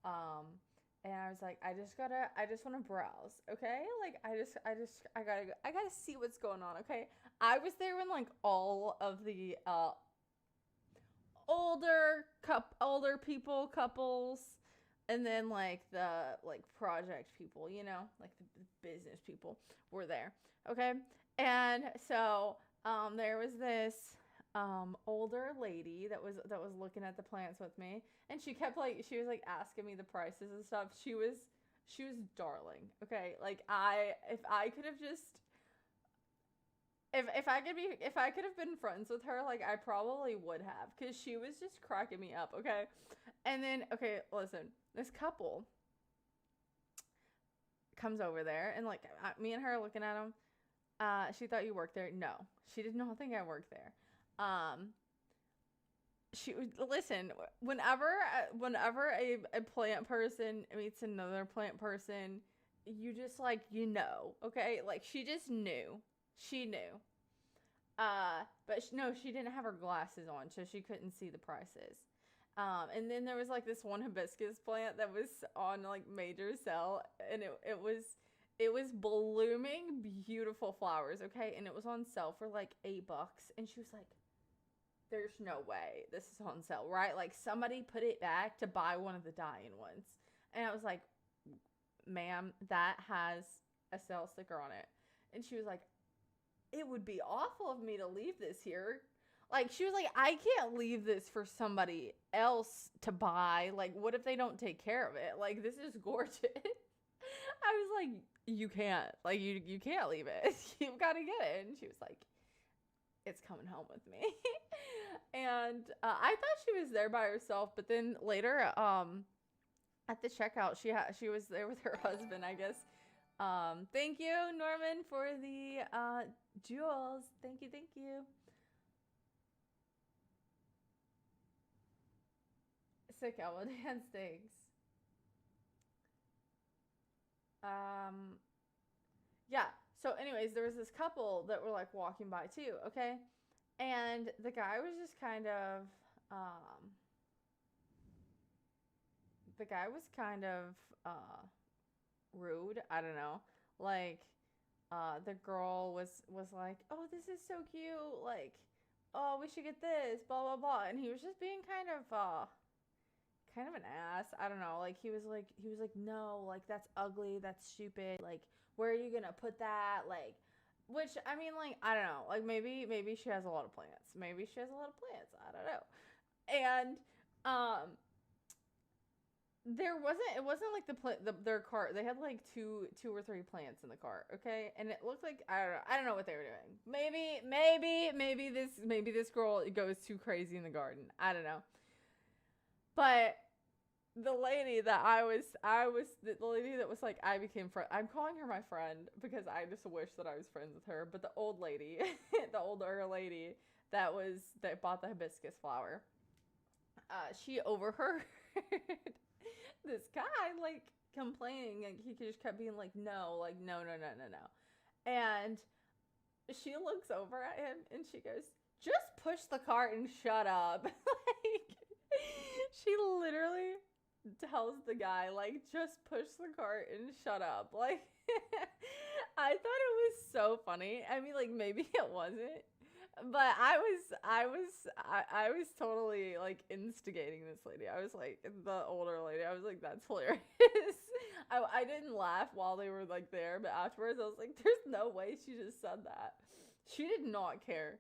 And I was like, I just want to browse, okay? Like, I gotta see what's going on, okay? I was there when like all of the older people, couples, and then like the project people, like the business people were there, okay? And so there was this older lady that was looking at the plants with me, and she was like asking me the prices and stuff. She was darling, okay? Like if I could have just if I could have been friends with her, like I probably would have, because she was just cracking me up, okay? And then, okay, listen, this couple comes over there, and like me and her are looking at him. She thought you worked there. No, she did not think I worked there. She listen. Whenever a plant person meets another plant person, you just like okay, like she just knew. She knew. But no, she didn't have her glasses on, so she couldn't see the prices. And then there was like this one hibiscus plant that was on like major sale, and it was blooming beautiful flowers, okay? And it was on sale for like $8, and she was like, "There's no way this is on sale, right? Like somebody put it back to buy one of the dying ones." And I was like, "Ma'am, that has a sale sticker on it." And she was like, "It would be awful of me to leave this here." Like, she was like, "I can't leave this for somebody else to buy. Like, what if they don't take care of it? Like, this is gorgeous." I was like, "You can't. Like, you can't leave it. You've got to get it." And she was like, "It's coming home with me." And I thought she was there by herself, but then later, at the checkout, she was there with her husband, I guess. Thank you, Norman, for the jewels. Thank you, thank you. Sick elbow dance, thanks. Um, yeah. So, anyways, there was this couple that were like walking by too. Okay, and the guy was just kind of, the guy was kind of rude. I don't know. Like, the girl was like, "Oh, this is so cute. Like, oh, we should get this. Blah blah blah." And he was just being kind of an ass. I don't know. Like he was like, "No, like that's ugly. That's stupid. Like, where are you gonna put that? Like." Which I mean, like I don't know, like maybe she has a lot of plants. Maybe she has a lot of plants. I don't know. And it wasn't like their cart. They had like two or three plants in the cart, okay? And it looked like I don't know what they were doing. Maybe this girl goes too crazy in the garden. I don't know. But the lady that the lady that was like I became friend. I'm calling her my friend because I just wish that I was friends with her. But the old lady, the older lady that bought the hibiscus flower, she overheard this guy like complaining, like he just kept being like, "No, like no, no, no, no, no," and she looks over at him and she goes, "Just push the cart and shut up." Like she literally tells the guy like, "Just push the cart and shut up." Like I thought it was so funny. I mean, like maybe it wasn't, but I was totally like instigating this lady. I was like the older lady. I was like, "That's hilarious." I didn't laugh while they were like there, but afterwards I was like, "There's no way she just said that." She did not care.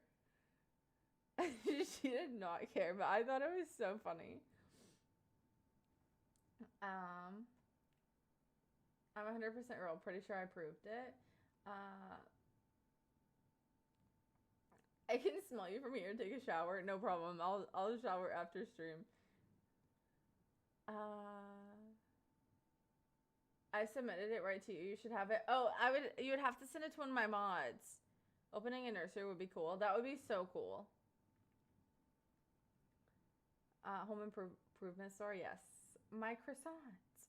She did not care, but I thought it was so funny. Um, I'm 100% real. Pretty sure I proved it. Uh, I can smell you from here. Take a shower. No problem. I'll shower after stream. I submitted it right to you. You should have it. Oh, you would have to send it to one of my mods. Opening a nursery would be cool. That would be so cool. Home improvement store. Yes. My croissants.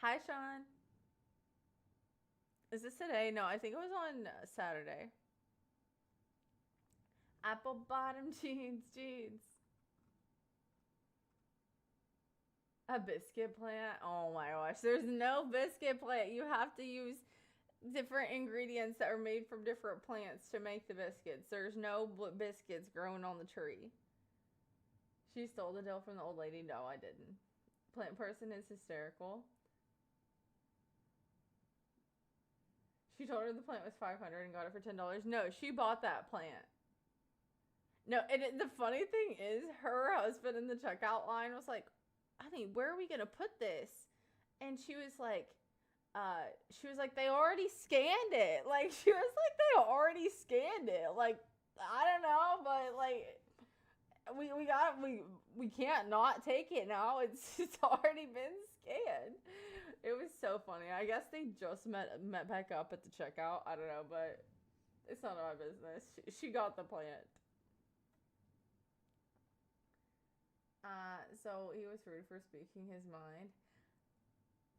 Hi, Sean. Is this today? No, I think it was on Saturday. Apple bottom jeans. A biscuit plant? Oh my gosh. There's no biscuit plant. You have to use different ingredients that are made from different plants to make the biscuits. There's no biscuits growing on the tree. She stole the deal from the old lady. No, I didn't. Plant person is hysterical. She told her the plant was $500 and got it for $10. No, she bought that plant. No, and the funny thing is, her husband in the checkout line was like, "Honey, where are we gonna put this?" And she was like, "They already scanned it." Like she was like, "They already scanned it." Like I don't know, but like we can't not take it now. It's already been scanned. It was so funny. I guess they just met back up at the checkout. I don't know, but it's none of my business. She got the plant. So he was rude for speaking his mind.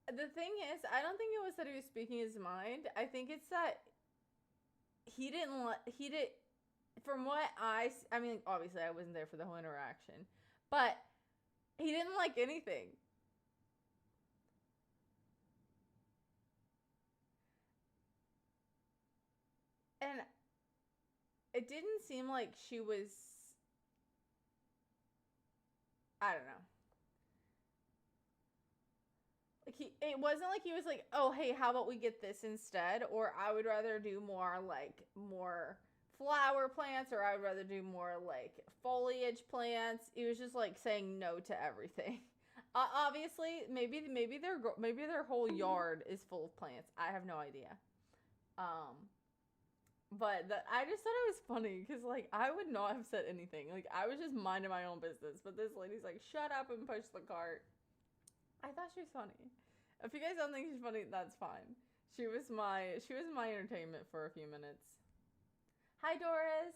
The thing is, I don't think it was that he was speaking his mind. I think it's that he did, from what I mean, obviously I wasn't there for the whole interaction, but he didn't like anything. And it didn't seem like she was, I don't know. Like it wasn't like he was like, oh, hey, how about we get this instead? Or I would rather do more flower plants, or I would rather do more like foliage plants. He was just like saying no to everything. Obviously, maybe their whole yard is full of plants. I have no idea. But I just thought it was funny because like I would not have said anything. Like I was just minding my own business, but this lady's like, shut up and push the cart. I thought she was funny. If you guys don't think she's funny, that's fine. She was my entertainment for a few minutes. Hi, Doris.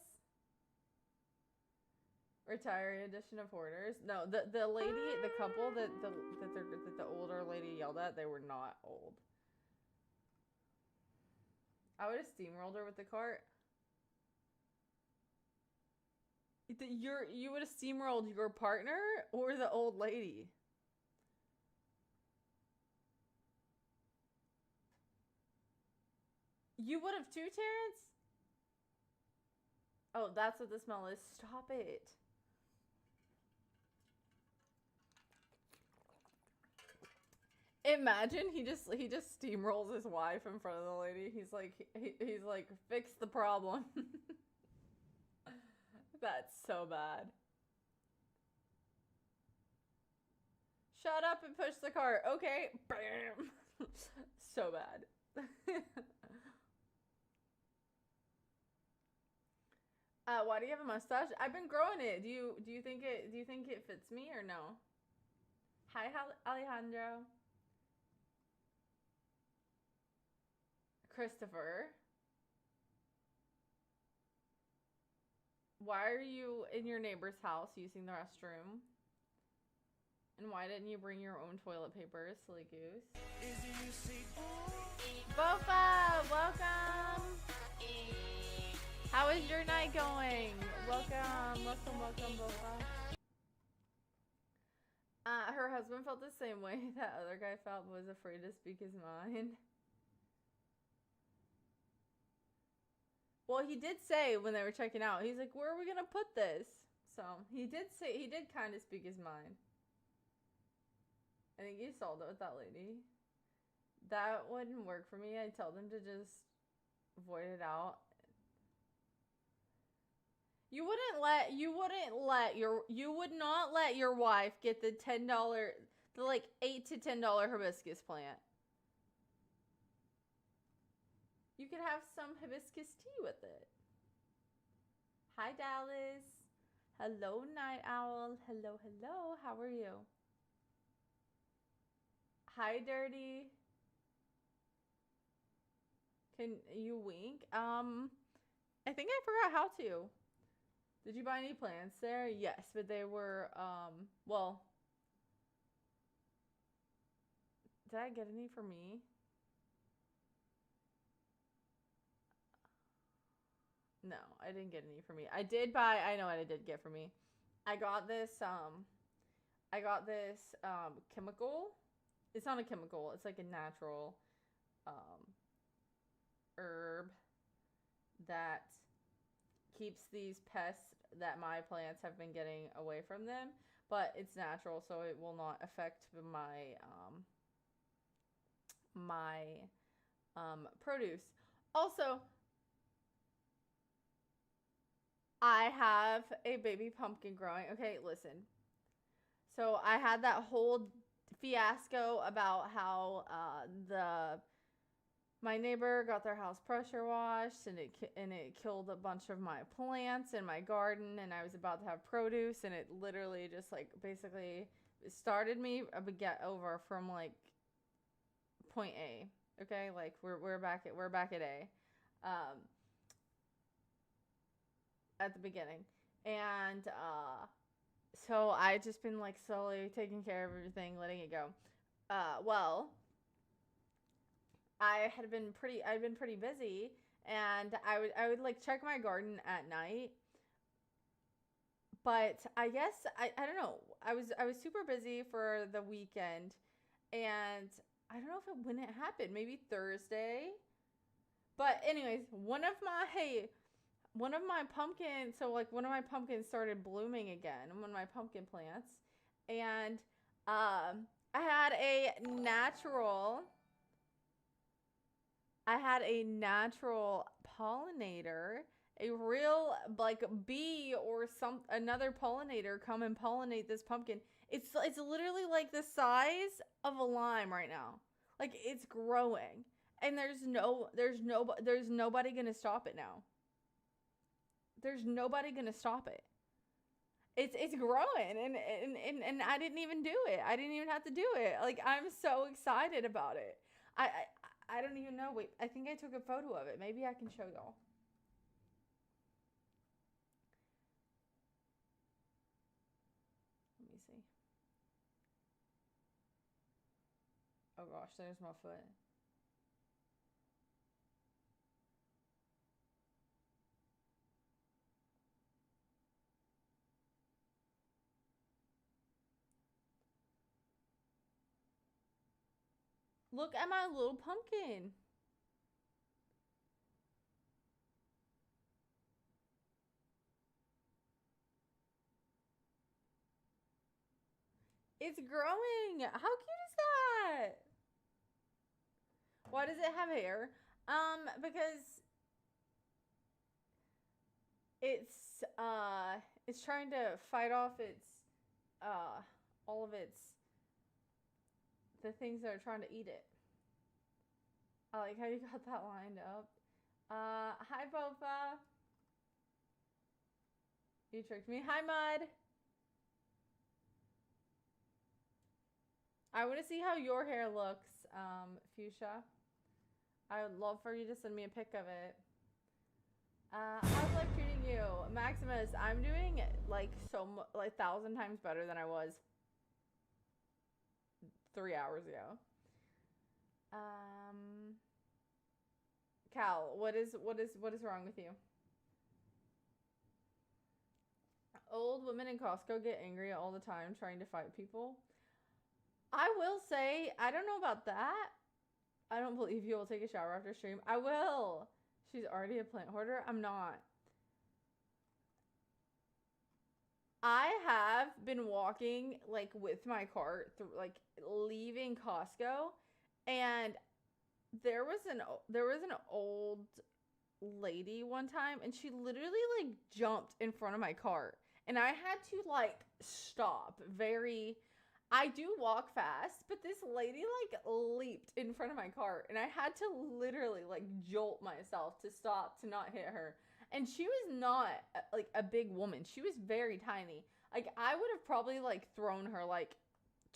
Retiree edition of Hoarders. No, the lady, the couple that the older lady yelled at, they were not old. I would have steamrolled her with the cart. You would have steamrolled your partner or the old lady? You would have too, Terrence? Oh, that's what the smell is. Stop it. Imagine he just steamrolls his wife in front of the lady. He's like fix the problem. That's so bad. Shut up and push the cart. Okay. Bam. So bad. Why do you have a mustache? I've been growing it. Do you think it fits me or no? Hi, Alejandro. Christopher. Why are you in your neighbor's house using the restroom? And why didn't you bring your own toilet paper, silly goose? Bofa, welcome! How is your night going? Welcome, Bofa. Her husband felt the same way that other guy felt, but was afraid to speak his mind. Well, he did say when they were checking out, he's like, where are we going to put this? So, he did kind of speak his mind. I think you sold it with that lady. That wouldn't work for me. I'd tell them to just void it out. You would not let your wife get the $10, the like $8 to $10 hibiscus plant. You could have some hibiscus tea with it. Hi, Dallas. Hello, Night Owl. Hello. How are you? Hi, Dirty. Can you wink? I think I forgot how to. Did you buy any plants there? Yes, but they were, well, did I get any for me? No, I didn't get any for me. I did buy, I know what I did get for me. I got this chemical. It's not a chemical. It's like a natural, herb that keeps these pests that my plants have been getting away from them, but it's natural, so it will not affect my produce. Also, I have a baby pumpkin growing. Okay, listen. So I had that whole fiasco about how My neighbor got their house pressure washed, and it killed a bunch of my plants in my garden, and I was about to have produce, and it literally just like basically started me a get over from like point A. Okay, like we're back at A, um, at the beginning, and so I just been like slowly taking care of everything, letting it go. Well, I'd been pretty busy, and I would like check my garden at night. But I guess I don't know. I was super busy for the weekend, and I don't know if when it happened, maybe Thursday. But anyways, one of my pumpkins, so like one of my pumpkins started blooming again, one of my pumpkin plants, and I had a natural I had a natural pollinator, a real like bee or some another pollinator come and pollinate this pumpkin. It's literally like the size of a lime right now. Like it's growing. And there's nobody going to stop it now. There's nobody going to stop it. It's growing, and I didn't even do it. I didn't even have to do it. Like I'm so excited about it. I don't even know. Wait, I think I took a photo of it. Maybe I can show y'all. Let me see. Oh gosh, there's my foot. Look at my little pumpkin. It's growing. How cute is that? Why does it have hair? Because it's trying to fight off its all of its the things that are trying to eat it. I like how you got that lined up. Hi Bofa. You tricked me. Hi Mud. I want to see how your hair looks, Fuchsia. I would love for you to send me a pic of it. How's life treating you? Maximus, I'm doing like like 1,000 times better than I was 3 hours ago. Cal, what is wrong with you? Old women in Costco get angry all the time trying to fight people. I will say, I don't know about that. I don't believe you will take a shower after stream. I will. She's already a plant hoarder. I'm not. I have been walking like with my cart through like leaving Costco, and there was an old lady one time, and she literally like jumped in front of my cart, and I had to like stop very. I do walk fast, but this lady like leaped in front of my cart, and I had to literally like jolt myself to stop to not hit her. And she was not like a big woman. She was very tiny. Like I would have probably like thrown her like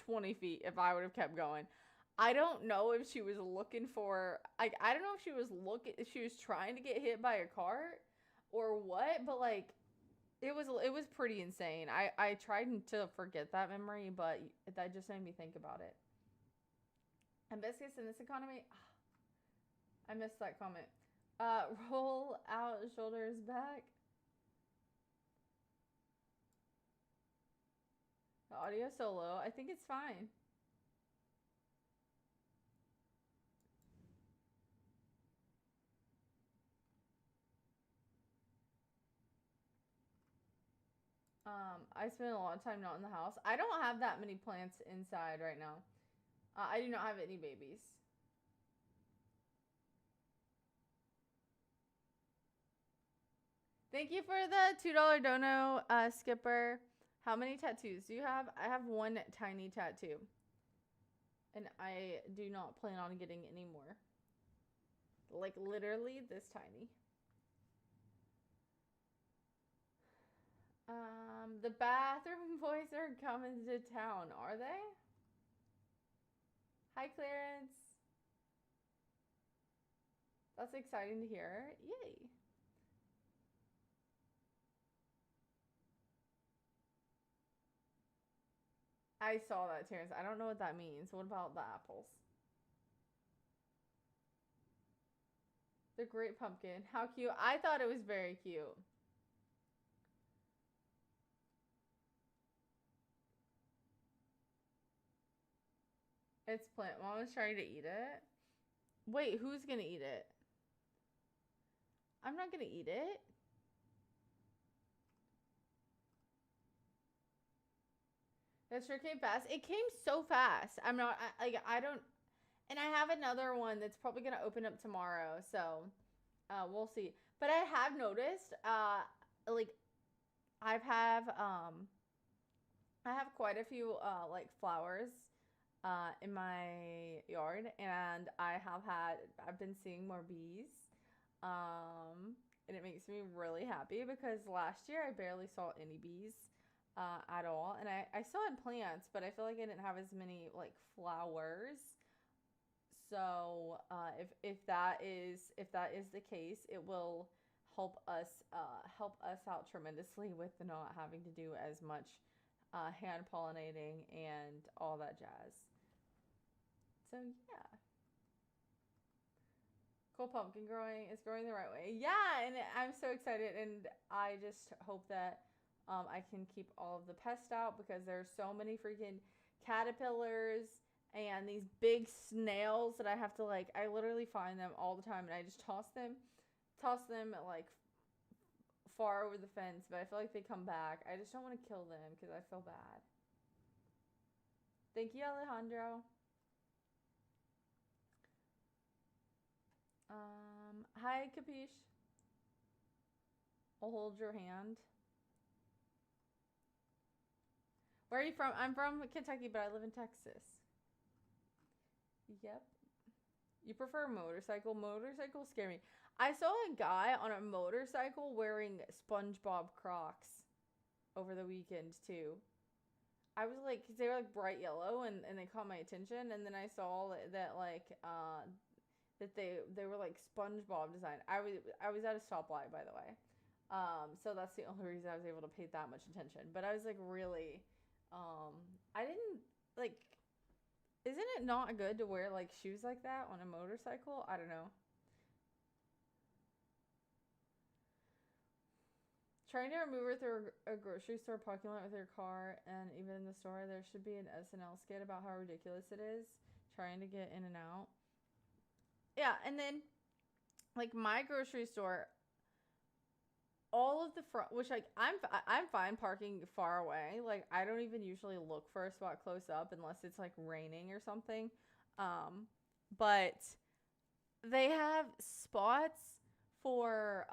20 feet if I would have kept going. I don't know if she was looking for like I don't know if if she was trying to get hit by a cart or what, but like it was pretty insane. I tried to forget that memory, but that just made me think about it. And biscuits in this economy, I missed that comment. Roll out, shoulders back. The audio so low. I think it's fine. I spend a lot of time not in the house. I don't have that many plants inside right now. I do not have any babies. Thank you for the $2 dono, Skipper. How many tattoos do you have? I have one tiny tattoo. And I do not plan on getting any more. Like literally this tiny. The bathroom boys are coming to town, are they? Hi, Clarence. That's exciting to hear. Yay. I saw that, Terrence. I don't know what that means. What about the apples? The Great Pumpkin. How cute. I thought it was very cute. It's plant. Mama's trying to eat it. Wait, who's gonna eat it? I'm not gonna eat it. That sure came fast. It came so fast. I'm not like I don't. And I have another one that's probably gonna open up tomorrow. So, we'll see. But I have noticed, like I have quite a few like flowers in my yard, and I've been seeing more bees, and it makes me really happy because last year I barely saw any bees at all, and I still had plants, but I feel like I didn't have as many like flowers. So if that is the case, it will help us out tremendously with not having to do as much hand pollinating and all that jazz. So yeah, cool pumpkin growing is growing the right way. Yeah, and I'm so excited, and I just hope that I can keep all of the pests out because there's so many freaking caterpillars and these big snails that I have to like. I literally find them all the time, and I just toss them like far over the fence. But I feel like they come back. I just don't want to kill them because I feel bad. Thank you, Alejandro. Hi, Capiche. I'll hold your hand. Where are you from? I'm from Kentucky, but I live in Texas. Yep. You prefer a motorcycle? Motorcycles scare me. I saw a guy on a motorcycle wearing SpongeBob Crocs over the weekend too. I was like, 'cause they were like bright yellow and they caught my attention, and then I saw that like that they were like SpongeBob design. I was at a stoplight, by the way. So that's the only reason I was able to pay that much attention. But I was like really I didn't like isn't it not good to wear like shoes like that on a motorcycle? I don't know. Trying to remove her through a grocery store parking lot with her car, and even in the store, there should be an SNL skit about how ridiculous it is trying to get in and out. Yeah, and then like my grocery store, all of the front, which like I'm fine parking far away. Like I don't even usually look for a spot close up unless it's like raining or something. But they have spots for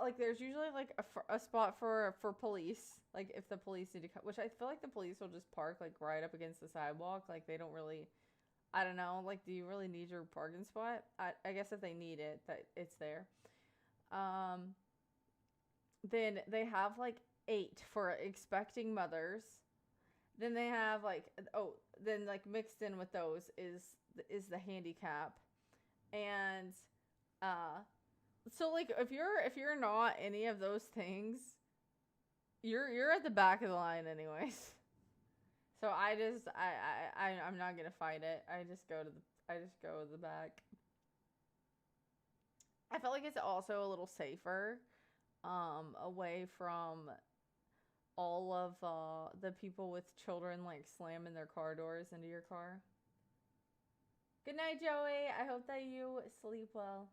like there's usually like a spot for police, like if the police need to come, which I feel like the police will just park like right up against the sidewalk, like they don't really, I don't know, like do you really need your parking spot? I guess if they need it, that it's there. um then they have like 8 for expecting mothers. Then they have like, oh, then like mixed in with those is the handicap. And uh so like if you're not any of those things, you're at the back of the line anyways. So I'm not gonna fight it. I just go to the back. I felt like it's also a little safer, away from all of the people with children like slamming their car doors into your car. Good night, Joey. I hope that you sleep well.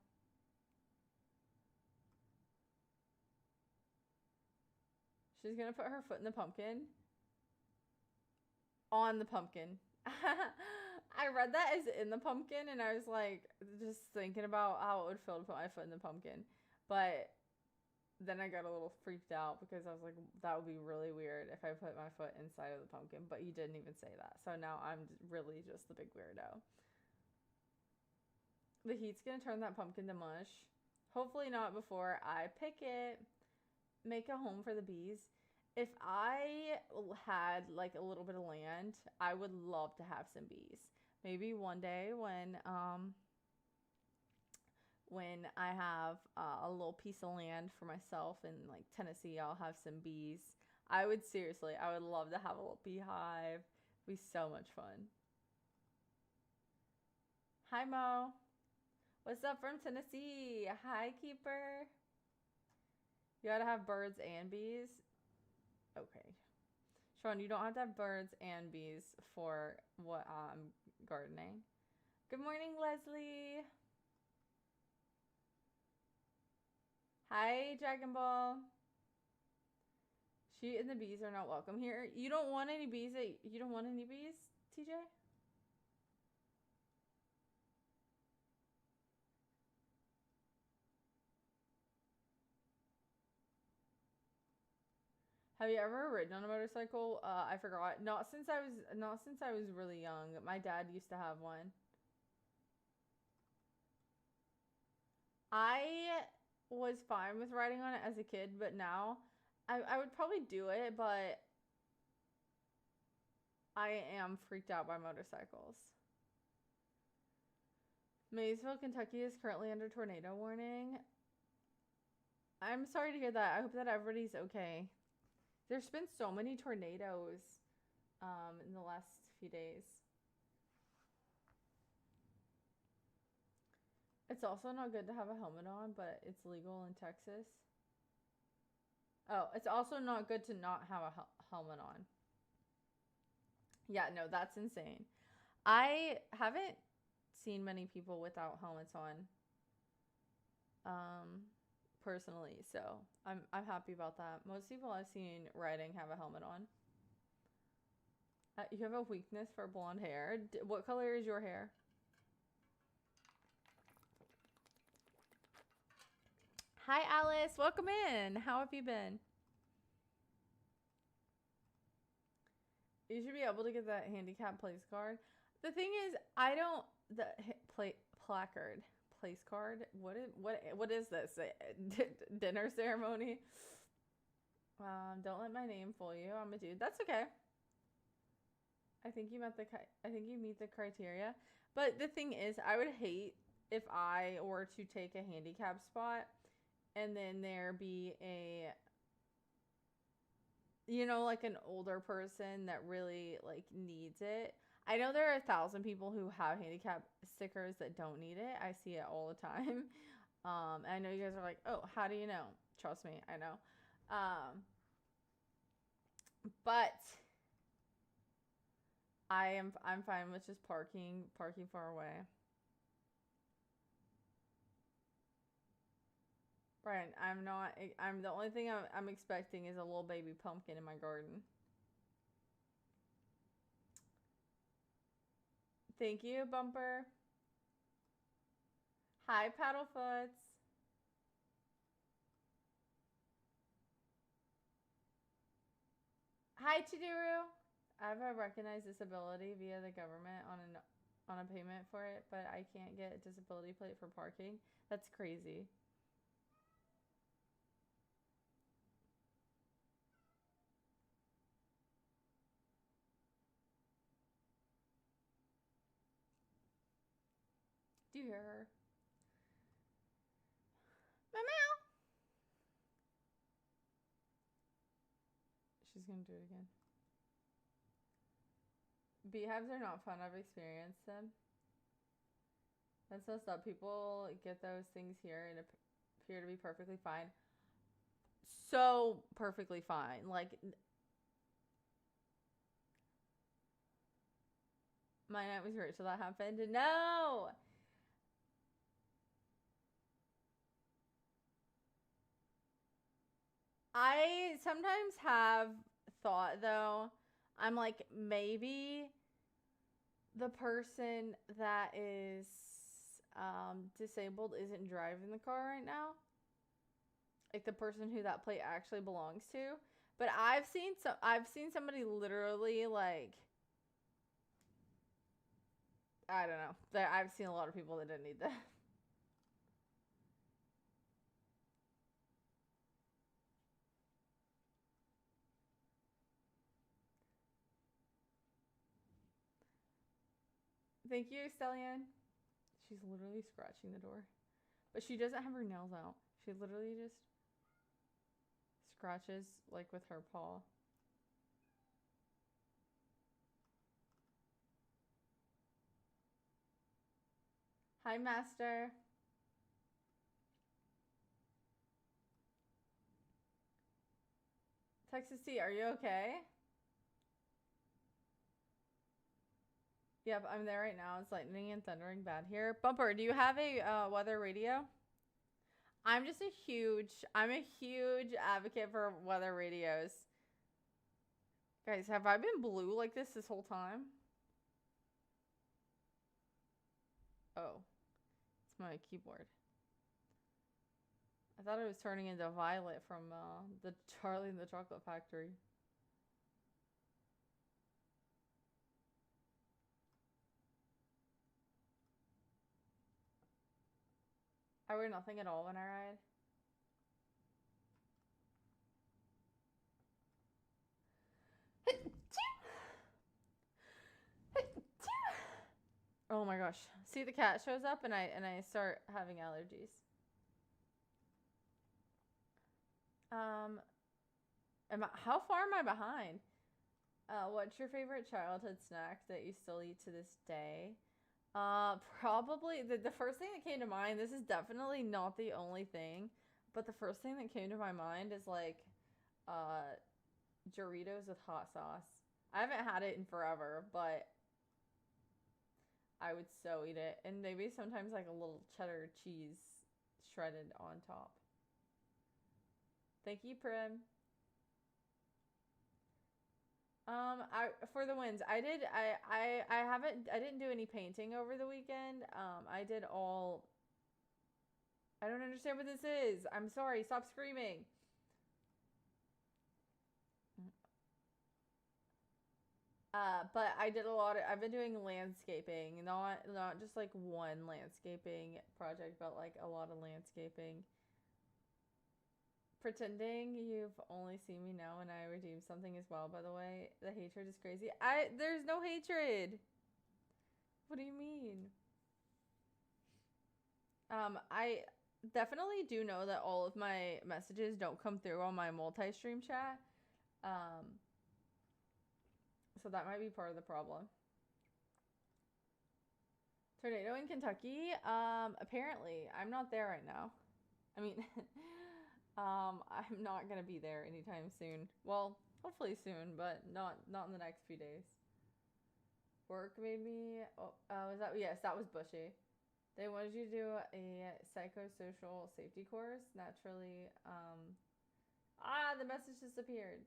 She's gonna put her foot in the pumpkin. On the pumpkin. I read that as in the pumpkin, and I was like, just thinking about how it would feel to put my foot in the pumpkin. But then I got a little freaked out because I was like, that would be really weird if I put my foot inside of the pumpkin. But you didn't even say that. So now I'm really just the big weirdo. The heat's gonna turn that pumpkin to mush. Hopefully not before I pick it. Make a home for the bees. If I had like a little bit of land, I would love to have some bees. Maybe one day when I have a little piece of land for myself in like Tennessee, I'll have some bees. I would love to have a little beehive. It'd be so much fun. Hi Mo. What's up from Tennessee? Hi Keeper. You gotta have birds and bees. Okay. Sean, you don't have to have birds and bees for what I'm gardening. Good morning, Leslie. Hi, Dragon Ball. She and the bees are not welcome here. You don't want any bees? You don't want any bees, TJ? Have you ever ridden on a motorcycle? I forgot. Not since I was really young. My dad used to have one. I was fine with riding on it as a kid, but now I would probably do it, but I am freaked out by motorcycles. Maysville, Kentucky is currently under tornado warning. I'm sorry to hear that. I hope that everybody's okay. There's been so many tornadoes in the last few days. It's also not good to have a helmet on, but it's legal in Texas. Oh, it's also not good to not have a helmet on. Yeah, no, that's insane. I haven't seen many people without helmets on personally, so I'm happy about that. Most people I've seen riding have a helmet on. You have a weakness for blonde hair. What color is your hair? Hi, Alice. Welcome in. How have you been? You should be able to get that handicap place card. The thing is, I don't placard place card. What is this? Dinner ceremony? Don't let my name fool you. I'm a dude. That's okay. I think you meet the criteria. But the thing is, I would hate if I were to take a handicap spot and then there be a, you know, like an older person that really like needs it. I know there are 1,000 people who have handicap stickers that don't need it. I see it all the time. I know you guys are like, oh, how do you know? Trust me, I know. But I'm fine with just parking far away. Brian, I'm the only thing I'm expecting is a little baby pumpkin in my garden. Thank you, Bumper. Hi, Paddlefoots. Hi, Chiduru. I have a recognized disability via the government on a payment for it, but I can't get a disability plate for parking. That's crazy. Do you hear her? Meow. She's gonna do it again. Beehives are not fun. I've experienced them. That's messed up. People get those things here and appear to be perfectly fine. So perfectly fine. Like, my night was great till that happened. No! I sometimes have thought, though, I'm like, maybe the person that is disabled isn't driving the car right now. Like the person who that plate actually belongs to. But I've seen somebody literally like, I don't know. I've seen a lot of people that didn't need that. Thank you, Stellian. She's literally scratching the door. But she doesn't have her nails out. She literally just scratches like with her paw. Hi, Master. Texas T, are you okay? Yep, I'm there right now. It's lightning and thundering bad here. Bumper, do you have a weather radio? I'm a huge advocate for weather radios. Guys, have I been blue like this whole time? Oh, it's my keyboard. I thought it was turning into Violet from the Charlie and the Chocolate Factory. I wear nothing at all when I ride. Oh my gosh. See, the cat shows up and I start having allergies. How far am I behind? What's your favorite childhood snack that you still eat to this day? Probably the first thing that came to mind, this is definitely not the only thing, but the first thing that came to my mind is like Doritos with hot sauce. I haven't had it in forever, but I would so eat it. And maybe sometimes like a little cheddar cheese shredded on top. Thank you, Prim. For the wins, I didn't do any painting over the weekend. I did all. I don't understand what this is. I'm sorry. Stop screaming. But I did a lot of. I've been doing landscaping, not just like one landscaping project, but like a lot of landscaping. Pretending you've only seen me now when I redeem something as well, by the way. The hatred is crazy. There's no hatred. What do you mean? I definitely do know that all of my messages don't come through on my multi-stream chat. So that might be part of the problem. Tornado in Kentucky? Apparently. I'm not there right now. I mean, I'm not gonna be there anytime soon. Well, hopefully soon, but not in the next few days. Work made me. Oh, was that? Yes, that was Bushy. They wanted you to do a psychosocial safety course. Naturally, the message disappeared.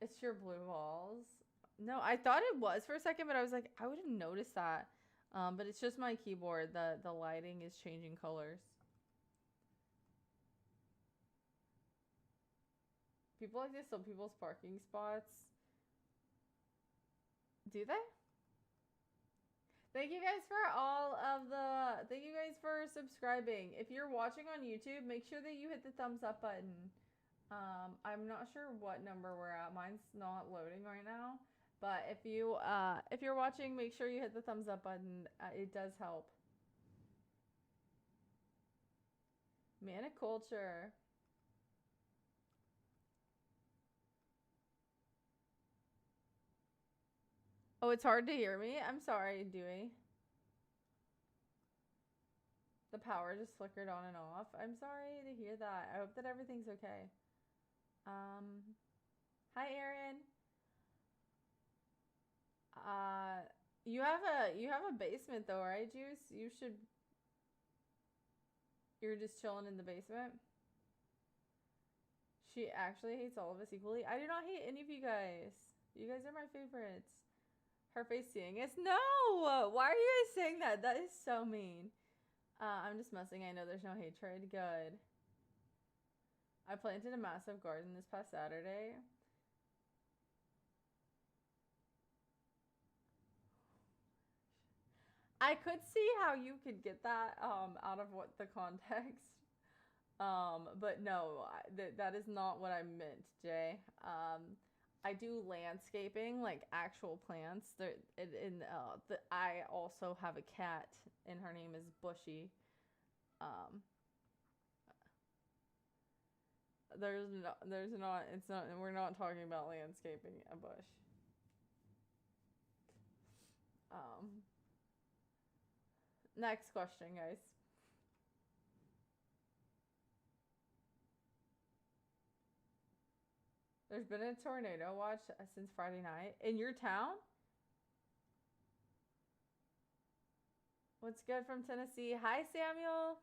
It's your blue balls. No, I thought it was for a second, but I was like, I would have noticed that. But it's just my keyboard. The lighting is changing colors. People like to steal people's parking spots. Do they? Thank you guys for thank you guys for subscribing. If you're watching on YouTube, make sure that you hit the thumbs up button. I'm not sure what number we're at. Mine's not loading right now. But if you're watching, make sure you hit the thumbs up button. It does help. Maniculture. Oh, it's hard to hear me? I'm sorry, Dewey. The power just flickered on and off. I'm sorry to hear that. I hope that everything's okay. Hi, Aaron. You have a basement though, right, Juice? You're just chilling in the basement? She actually hates all of us equally. I do not hate any of you guys. You guys are my favorites. Her face seeing us. No! Why are you guys saying that? That is so mean. I'm just messing. I know there's no hatred. Good. I planted a massive garden this past Saturday. I could see how you could get that out of what the context. But no, that is not what I meant, Jay. I do landscaping, like actual plants. There, I also have a cat, and her name is Bushy. Um, there's not, it's not, we're not talking about landscaping a bush. Um, Next question, guys. There's been a tornado watch since Friday night in your town. What's good from Tennessee? Hi, Samuel.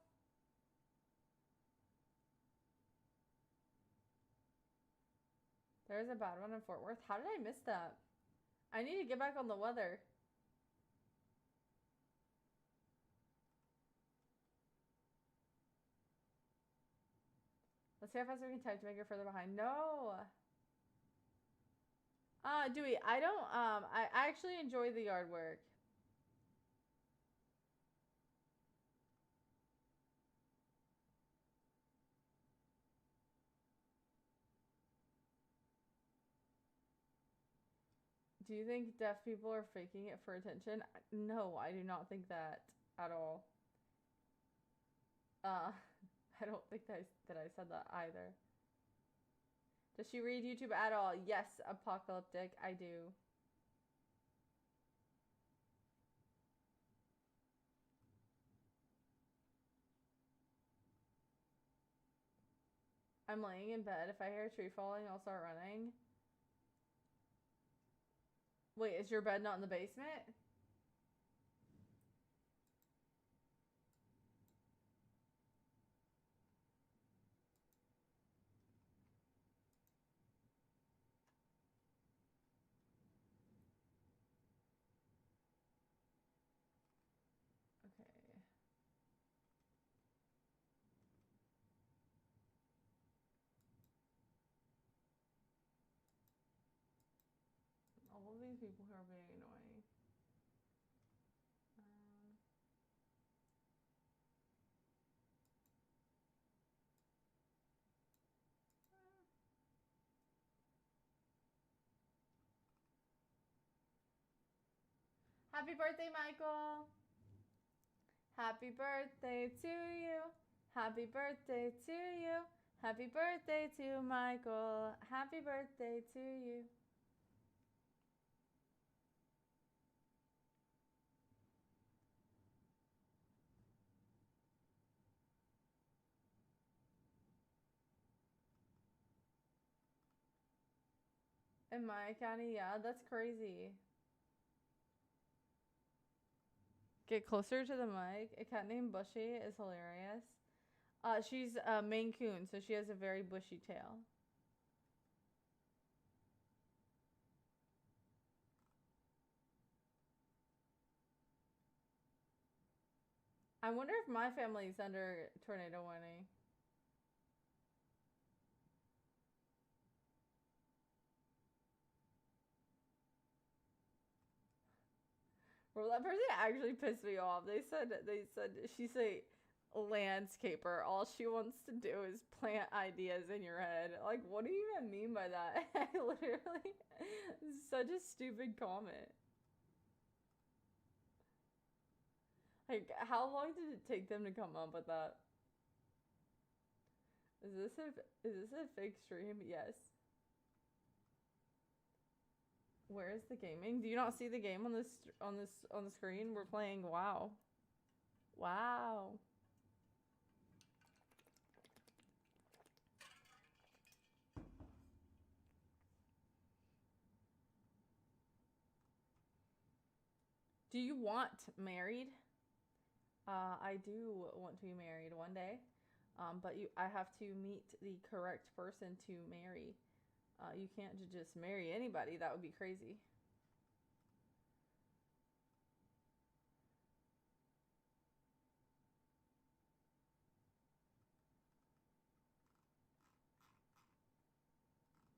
There's a bad one in Fort Worth. How did I miss that? I need to get back on the weather. Let's see how fast we can type to make it further behind. No. Dewey, I don't, I actually enjoy the yard work. Do you think deaf people are faking it for attention? No, I do not think that at all. I don't think that I said that either. Does she read YouTube at all? Yes, Apocalyptic, I do. I'm laying in bed. If I hear a tree falling, I'll start running. Wait, is your bed not in the basement? Okay. All of these people who are being annoying. Um, Happy birthday, Michael! Happy birthday to you! Happy birthday to you! Happy birthday to Michael! Happy birthday to you! In my county, yeah, that's crazy. Get closer to the mic. A cat named Bushy is hilarious. She's a Maine Coon, so she has a very bushy tail. I wonder if my family's under tornado warning. Well, that person actually pissed me off. She's a landscaper. All she wants to do is plant ideas in your head. Like, what do you even mean by that? I literally, such a stupid comment. Like, how long did it take them to come up with that? Is this a fake stream? Yes. Where is the gaming? Do you not see the game on the screen? We're playing WoW. Wow. Do you want married? I do want to be married one day. But I have to meet the correct person to marry. You can't just marry anybody. That would be crazy.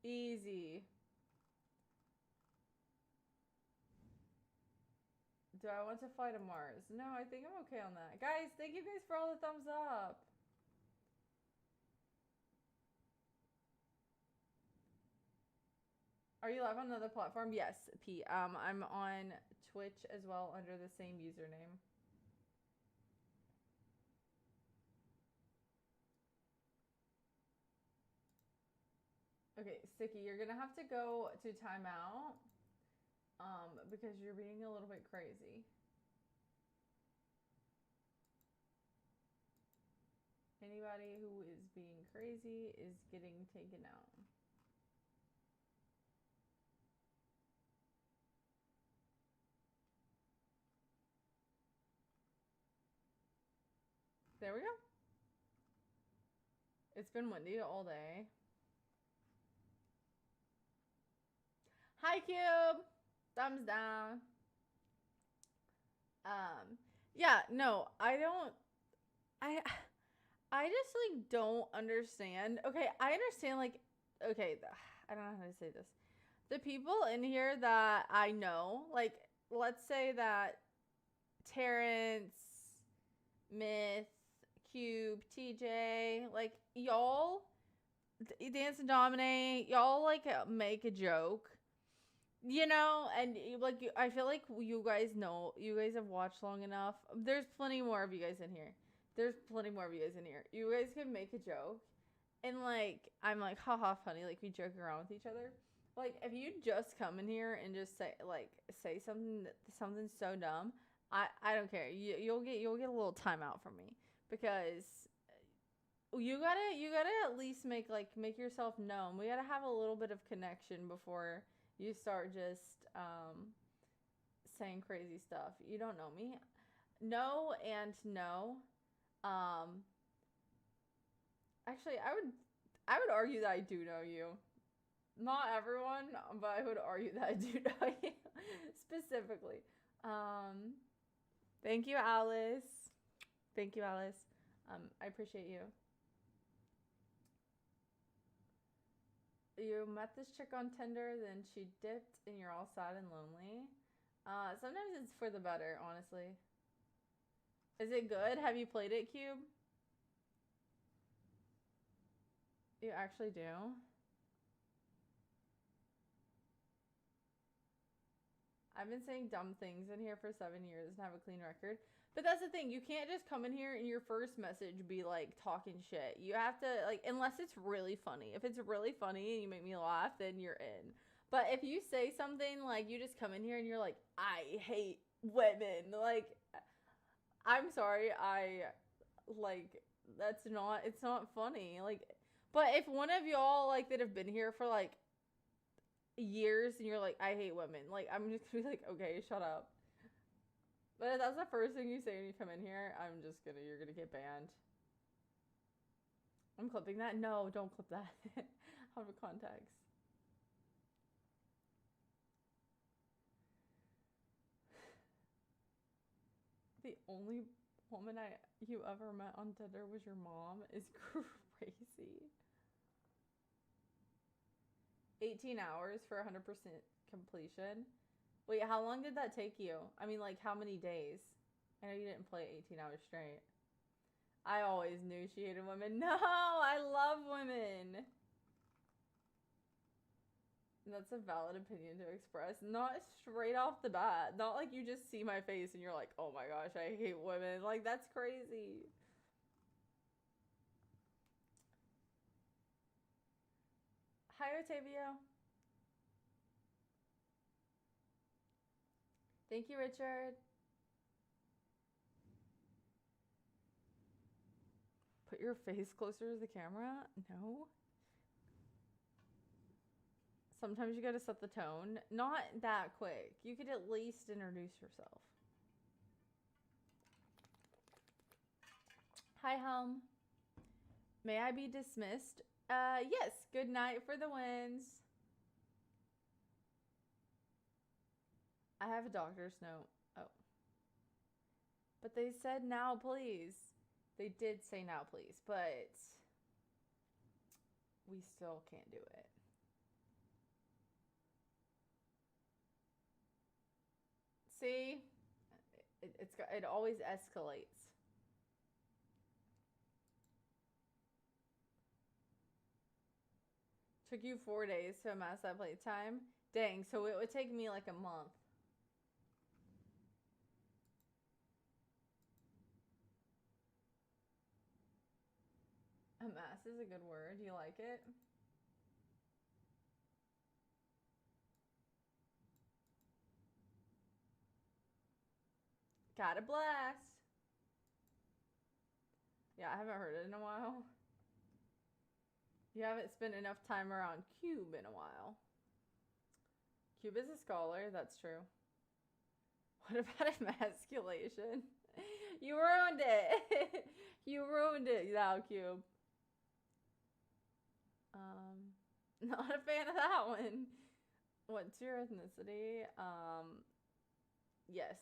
Easy. Do I want to fly to Mars? No, I think I'm okay on that. Guys, thank you guys for all the thumbs up. Are you live on another platform? Yes, Pete. I'm on Twitch as well under the same username. Okay, Sticky, you're gonna have to go to timeout. Because you're being a little bit crazy. Anybody who is being crazy is getting taken out. There we go. It's been windy all day. Hi, Cube. Thumbs down. Yeah, no, I just like don't understand. Okay, I understand like okay, I don't know how to say this. The people in here that I know, like let's say that Terrence, Myth, Cube, TJ, like y'all Dance and Dominate, y'all like make a joke. You know, and like I feel like you guys know, you guys have watched long enough. There's plenty more of you guys in here. There's plenty more of you guys in here. You guys can make a joke, and like I'm like, haha, funny. Like we joke around with each other. Like if you just come in here and just say something so dumb, I don't care. You'll get a little timeout from me because you gotta at least make yourself known. We gotta have a little bit of connection before you start just saying crazy stuff. You don't know me. No and no. Actually, I would argue that I do know you. Not everyone, but I would argue that I do know you specifically. Thank you, Alice. Thank you, Alice. I appreciate you. You met this chick on Tinder, then she dipped, and you're all sad and lonely. Sometimes it's for the better, honestly. Is it good? Have you played it, Cube? You actually do? I've been saying dumb things in here for 7 years and have a clean record. But that's the thing, you can't just come in here and your first message be like talking shit. You have to like, unless it's really funny. If it's really funny and you make me laugh, then you're in. But if you say something like you just come in here and you're like, I hate women, like I'm sorry, it's not funny. Like, but if one of y'all like that have been here for like years and you're like, I hate women, like I'm just gonna be like, okay, shut up. But if that's the first thing you say when you come in here, you're gonna get banned. I'm clipping that. No, don't clip that. Out of context. The only woman you ever met on Tinder was your mom is crazy. 18 hours for 100% completion. Wait, how long did that take you? I mean, like, how many days? I know you didn't play 18 hours straight. I always knew she hated women. No, I love women. That's a valid opinion to express. Not straight off the bat. Not like you just see my face and you're like, oh my gosh, I hate women. Like, that's crazy. Hi, Otavio. Thank you, Richard. Put your face closer to the camera? No. Sometimes you gotta set the tone. Not that quick. You could at least introduce yourself. Hi, Helm. May I be dismissed? Yes. Good night for the wins. I have a doctor's note. Oh. But they said now, please. They did say now, please, but we still can't do it. See? It always escalates. Took you 4 days to amass that playtime? Dang, so it would take me like a month. Amass is a good word. You like it? Got a blast. Yeah, I haven't heard it in a while. You haven't spent enough time around Cube in a while. Cube is a scholar, that's true. What about emasculation? You ruined it. You ruined it, thou Cube. Not a fan of that one. What's your ethnicity? Yes.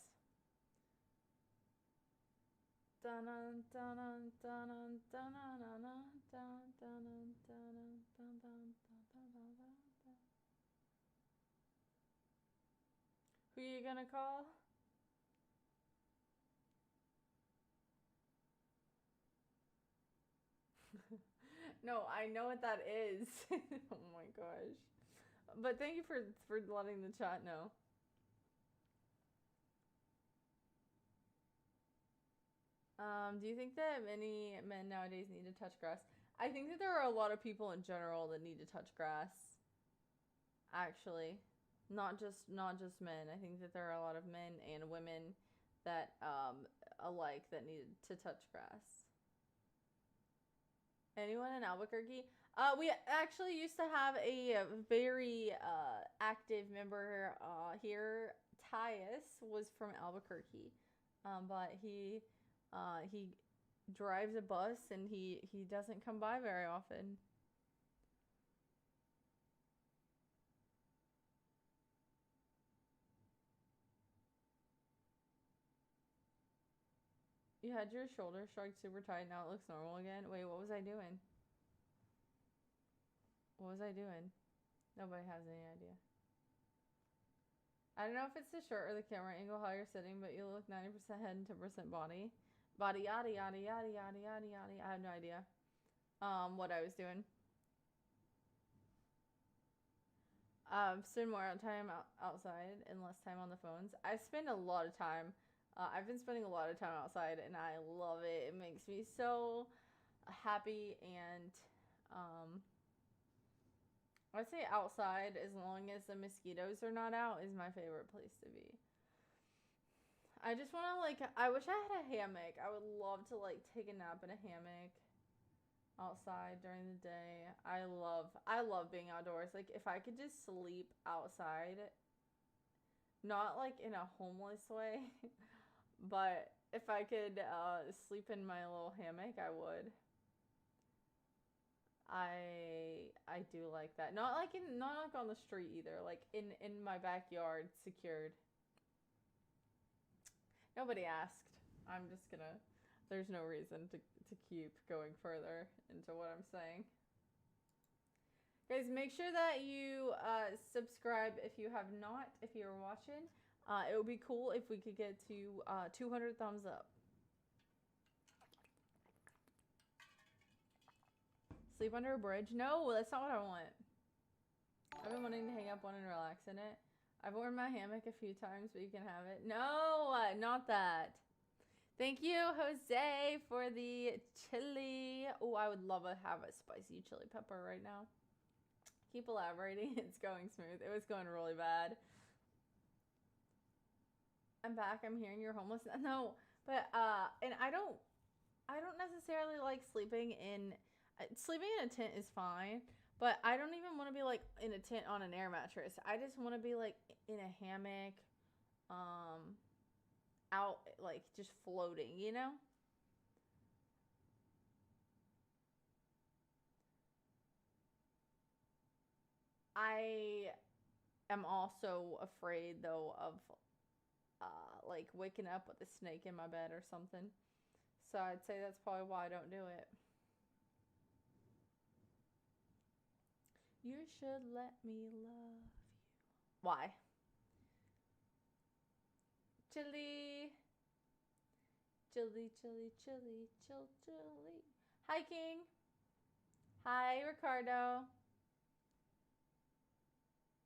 Who are you gonna call? No, I know what that is. Oh my gosh. But thank you for letting the chat know. Do you think that many men nowadays need to touch grass? I think that there are a lot of people in general that need to touch grass. Actually, not just men. I think that there are a lot of men and women that alike that need to touch grass. Anyone in Albuquerque? We actually used to have a very active member here. Tyus was from Albuquerque, but he drives a bus and he doesn't come by very often. You had your shoulder shrugged super tight. Now it looks normal again. Wait, what was I doing? What was I doing? Nobody has any idea. I don't know if it's the shirt or the camera angle how you're sitting, but you look 90% head and 10% body. Body yada yada yada yada yada yada. I have no idea what I was doing. Spend more time outside and less time on the phones. I spend a lot of time. I've been spending a lot of time outside and I love it. It makes me so happy and I'd say outside as long as the mosquitoes are not out is my favorite place to be. I just want to I wish I had a hammock. I would love to take a nap in a hammock outside during the day. I love being outdoors. If I could just sleep outside, not in a homeless way, but if I could sleep in my little hammock, I would. I do like that. Not not on the street either. In my backyard, secured. Nobody asked. I'm just gonna. There's no reason to keep going further into what I'm saying. Guys, make sure that you subscribe if you have not. If you're watching. It would be cool if we could get to 200 thumbs up. Sleep under a bridge? No, that's not what I want. I've been wanting to hang up one and relax in it. I've worn my hammock a few times, but you can have it. No, not that. Thank you, Jose, for the chili. Oh, I would love to have a spicy chili pepper right now. Keep elaborating. It's going smooth. It was going really bad. I'm back. I'm hearing you're homeless. No, but and I don't necessarily like sleeping in a tent is fine, but I don't even want to be in a tent on an air mattress. I just want to be in a hammock, out just floating, you know? I am also afraid though of waking up with a snake in my bed or something. So I'd say that's probably why I don't do it. You should let me love you. Why? Chili. Chili, chili, chili, chili. Hi, King. Hi, Ricardo.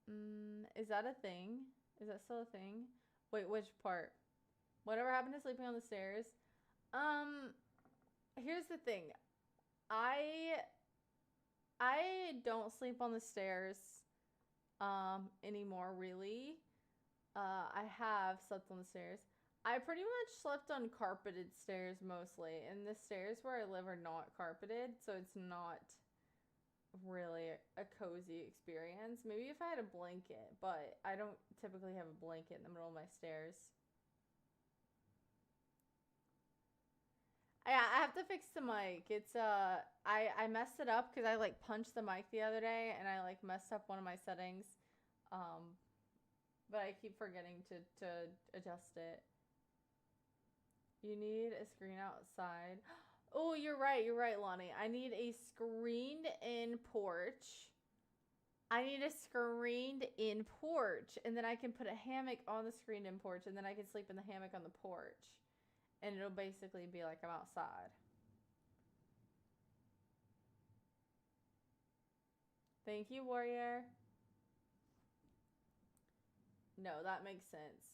Is that a thing? Is that still a thing? Wait, which part? Whatever happened to sleeping on the stairs? Here's the thing. I don't sleep on the stairs anymore really. I have slept on the stairs. I pretty much slept on carpeted stairs mostly, and the stairs where I live are not carpeted, so it's not really a cozy experience. Maybe if I had a blanket, but I don't typically have a blanket in the middle of my stairs. I have to fix the mic. It's I messed it up because I like punched the mic the other day and I like messed up one of my settings. Um, but I keep forgetting to adjust it. You need a screen outside. Oh, you're right, Lonnie. I need a screened in porch. I need a screened in porch, and then I can put a hammock on the screened in porch, and then I can sleep in the hammock on the porch. And it'll basically be like I'm outside. Thank you, Warrior. No, that makes sense.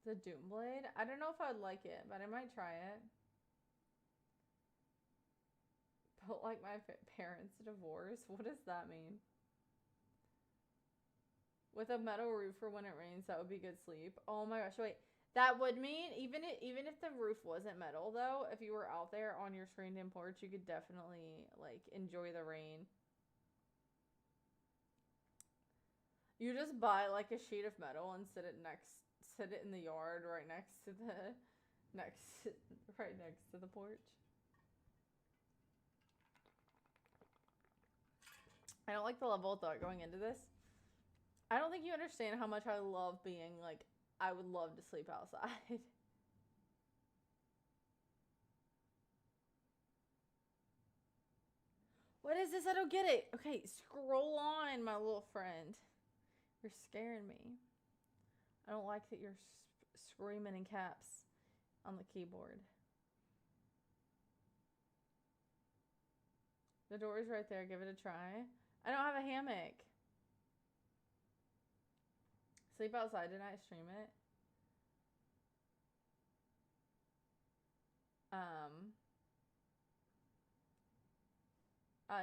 The Doomblade? I don't know if I would like it, but I might try it. But like my parents' divorce? What does that mean? With a metal roof for when it rains, that would be good sleep. Oh my gosh, wait. That would mean even if the roof wasn't metal though, if you were out there on your screened in porch, you could definitely like enjoy the rain. You just buy like a sheet of metal and sit it in the yard right next to the next right next to the porch. I don't like the level of thought going into this. I don't think you understand how much I love being like I would love to sleep outside. What is this? I don't get it. Okay, scroll on, my little friend. You're scaring me. I don't like that you're screaming in caps on the keyboard. The door is right there. Give it a try. I don't have a hammock. Sleep outside. Did I stream it?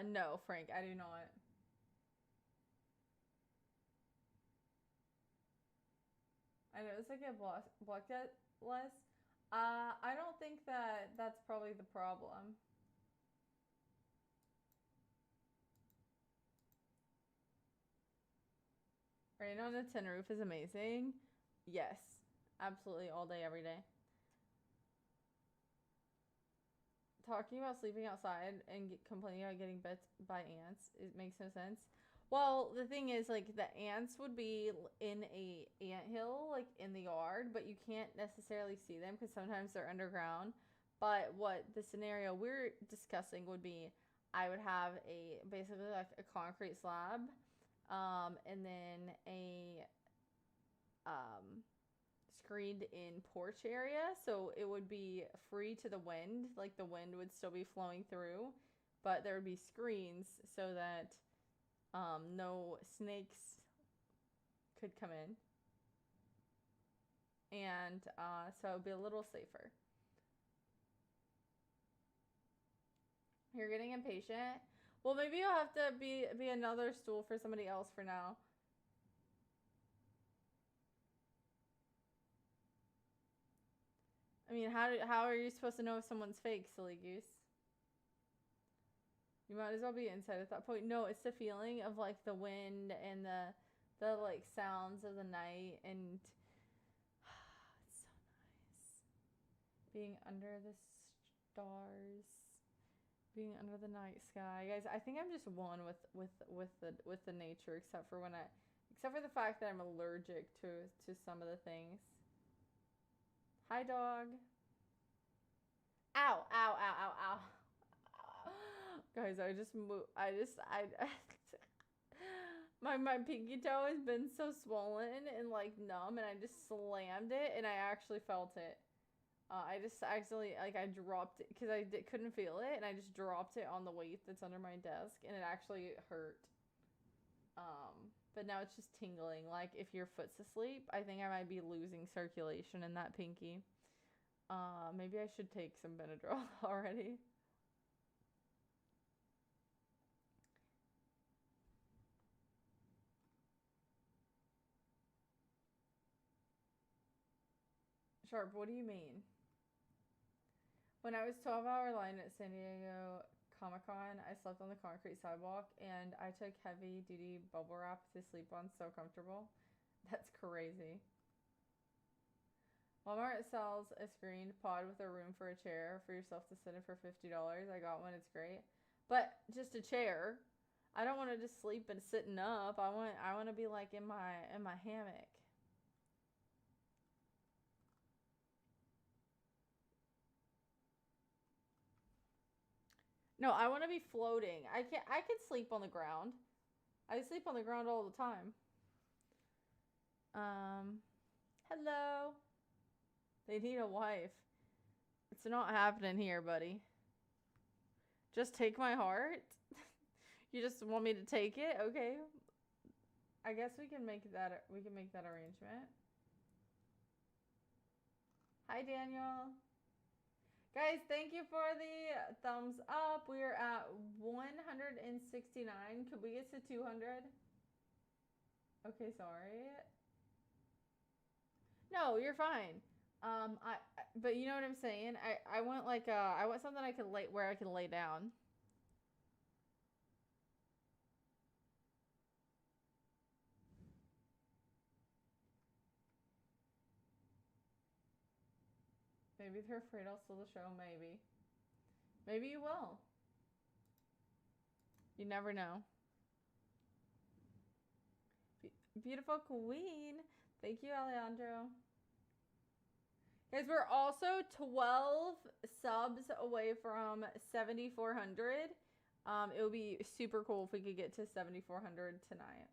No, Frank, I do not. I know it's like a block that less. I don't think that that's probably the problem. Rain on a tin roof is amazing. Yes, absolutely, all day, every day. Talking about sleeping outside and complaining about getting bit by ants, it makes no sense. Well, the thing is, like, the ants would be in a ant hill, like, in the yard, but you can't necessarily see them because sometimes they're underground. But what the scenario we're discussing would be, I would have basically like a concrete slab, and then a, um, screened in porch area, so it would be free to the wind, like the wind would still be flowing through, but there would be screens so that no snakes could come in, and so it would be a little safer. You're getting impatient. Well, maybe you'll have to be another stool for somebody else for now. I mean, how are you supposed to know if someone's fake, silly goose? You might as well be inside at that point. No, it's the feeling of like the wind and the like sounds of the night, and it's so nice being under the stars, being under the night sky. Guys, I think I'm just one with the nature, except for the fact that I'm allergic to some of the things. Hi, dog. Ow, ow, ow, ow, ow. Guys, I just moved. I my pinky toe has been so swollen and like numb, and I just slammed it, and I actually felt it. I just accidentally like I dropped it because couldn't feel it, and I just dropped it on the weight that's under my desk, and it actually hurt. But now it's just tingling. Like if your foot's asleep, I think I might be losing circulation in that pinky. Maybe I should take some Benadryl already. Sharp, what do you mean? When I was 12-hour line at San Diego Comic Con, I slept on the concrete sidewalk and I took heavy duty bubble wrap to sleep on. So comfortable. That's crazy. Walmart sells a screened pod with a room for a chair for yourself to sit in for $50. I got one. It's great, but just a chair. I don't want to just sleep and sitting up. I want to be like in my hammock. No, I want to be floating. I could sleep on the ground. I sleep on the ground all the time. Hello. They need a wife. It's not happening here, buddy. Just take my heart? You just want me to take it? Okay. I guess we can make that arrangement. Hi, Daniel. Guys, thank you for the thumbs up. We are at 169. Could we get to 200? Okay, sorry. No, you're fine. But you know what I'm saying? I want like I want something I can where I can lay down. Maybe they're afraid I'll steal the show. Maybe. Maybe you will. You never know. Beautiful queen. Thank you, Alejandro. Guys, we're also 12 subs away from 7,400. It would be super cool if we could get to 7,400 tonight.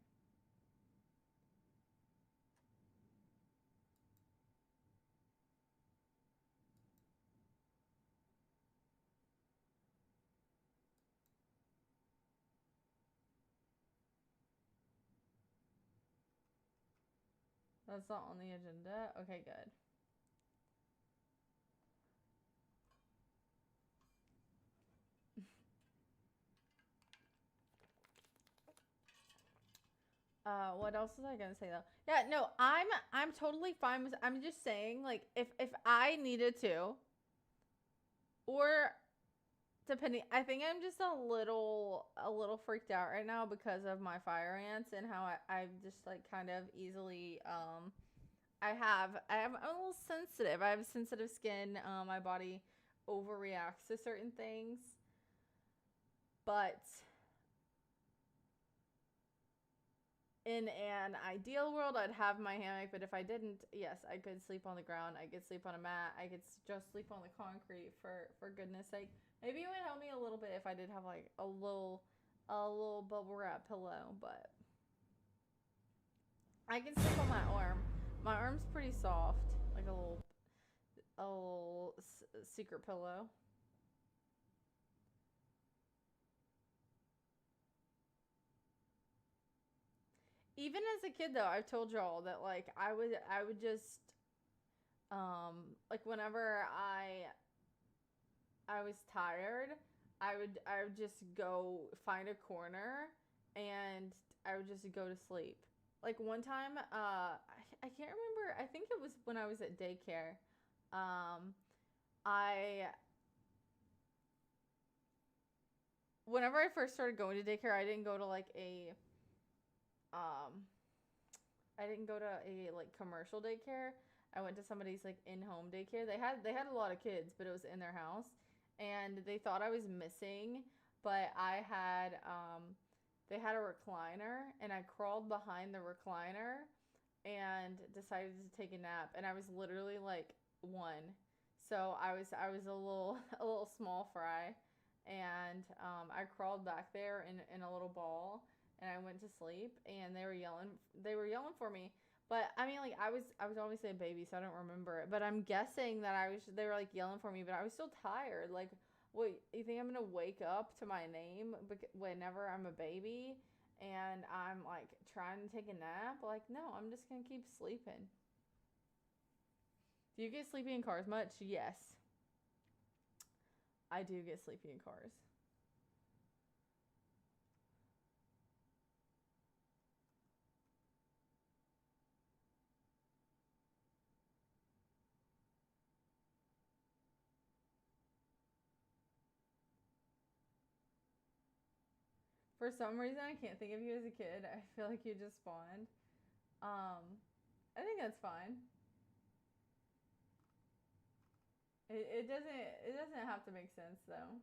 That's not on the agenda. Okay, good. What else was I gonna say though? Yeah, no, I'm totally fine with. I'm just saying, like, if I needed to, or depending, I think I'm just a little freaked out right now because of my fire ants and how I'm just like kind of easily I'm a little sensitive. I have sensitive skin. My body overreacts to certain things, but in an ideal world, I'd have my hammock, but if I didn't, yes, I could sleep on the ground. I could sleep on a mat. I could just sleep on the concrete for goodness sake. Maybe it would help me a little bit if I did have like a little bubble wrap pillow, but I can sleep on my arm. My arm's pretty soft, like a little secret pillow. Even as a kid though, I've told y'all that like I would just like whenever I was tired, I would just go find a corner and I would just go to sleep. Like one time, I can't remember. I think it was when I was at daycare. I whenever I first started going to daycare, I didn't go to like a I didn't go to a like commercial daycare. I went to somebody's like in-home daycare. They had a lot of kids, but it was in their house, and they thought I was missing, but I had they had a recliner, and I crawled behind the recliner and decided to take a nap, and I was literally like one. So I was a little a little small fry, and I crawled back there in a little ball, and I went to sleep, and they were yelling. They were yelling for me. But I mean, like I was obviously a baby, so I don't remember it. But I'm guessing that they were like yelling for me, but I was still tired. Like, wait, you think I'm gonna wake up to my name whenever I'm a baby, and I'm like trying to take a nap? Like, no, I'm just gonna keep sleeping. Do you get sleepy in cars much? Yes, I do get sleepy in cars. For some reason, I can't think of you as a kid. I feel like you just spawned. Um, I think that's fine. It doesn't have to make sense though.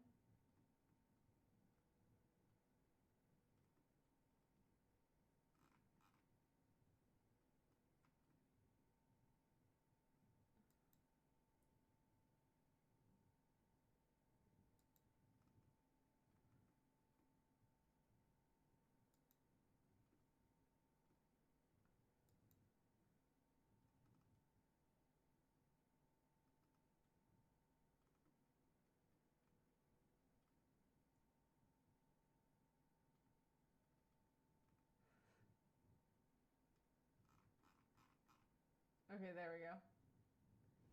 Okay, there we go.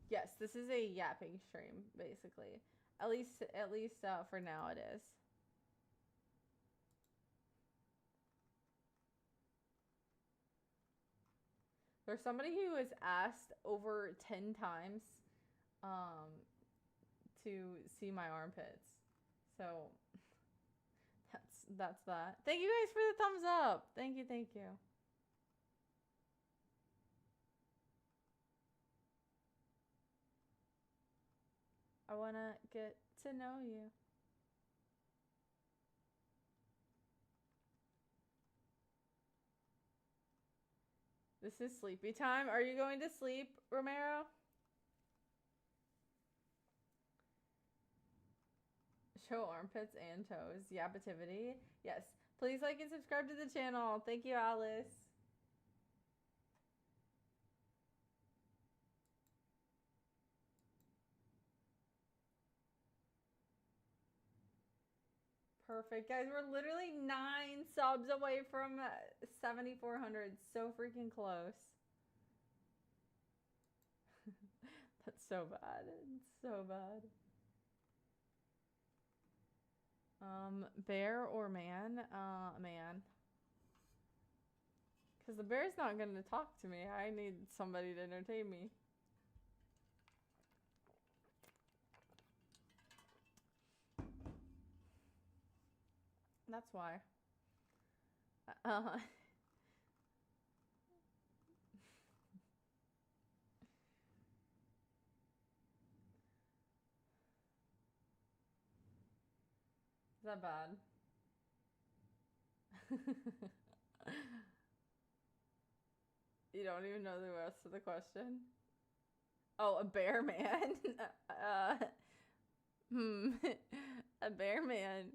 Yes, this is a yapping stream, basically. At least for now it is. There's somebody who has asked over 10 times um, to see my armpits. So that's that. Thank you guys for the thumbs up. Thank you, thank you. I want to get to know you. This is sleepy time. Are you going to sleep, Romero? Show armpits and toes. Yapativity. Yes. Please like and subscribe to the channel. Thank you, Alice. Perfect. Guys, we're literally 9 subs away from 7,400. So freaking close. That's so bad. It's so bad. Bear or man? Man. Because the bear's not going to talk to me. I need somebody to entertain me. That's why. Is that bad? You don't even know the rest of the question? Oh, a bear man? A bear man.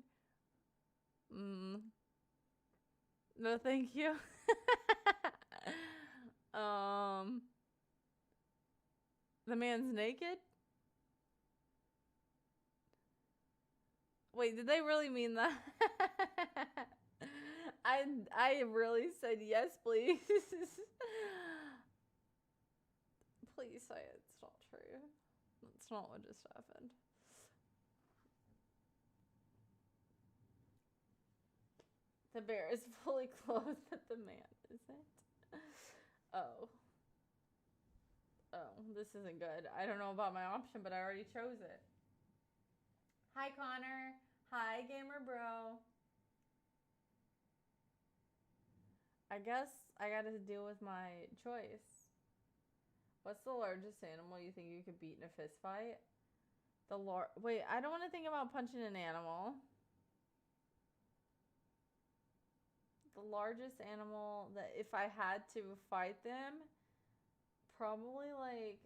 No, thank you. The man's naked? Wait, did they really mean that? I really said yes, please. Please say it's not true. That's not what just happened. The bear is fully clothed, but the man isn't. Oh. Oh, this isn't good. I don't know about my option, but I already chose it. Hi, Connor. Hi, Gamer Bro. I guess I gotta deal with my choice. What's the largest animal you think you could beat in a fist fight? Wait, I don't want to think about punching an animal. The largest animal that if I had to fight them, probably like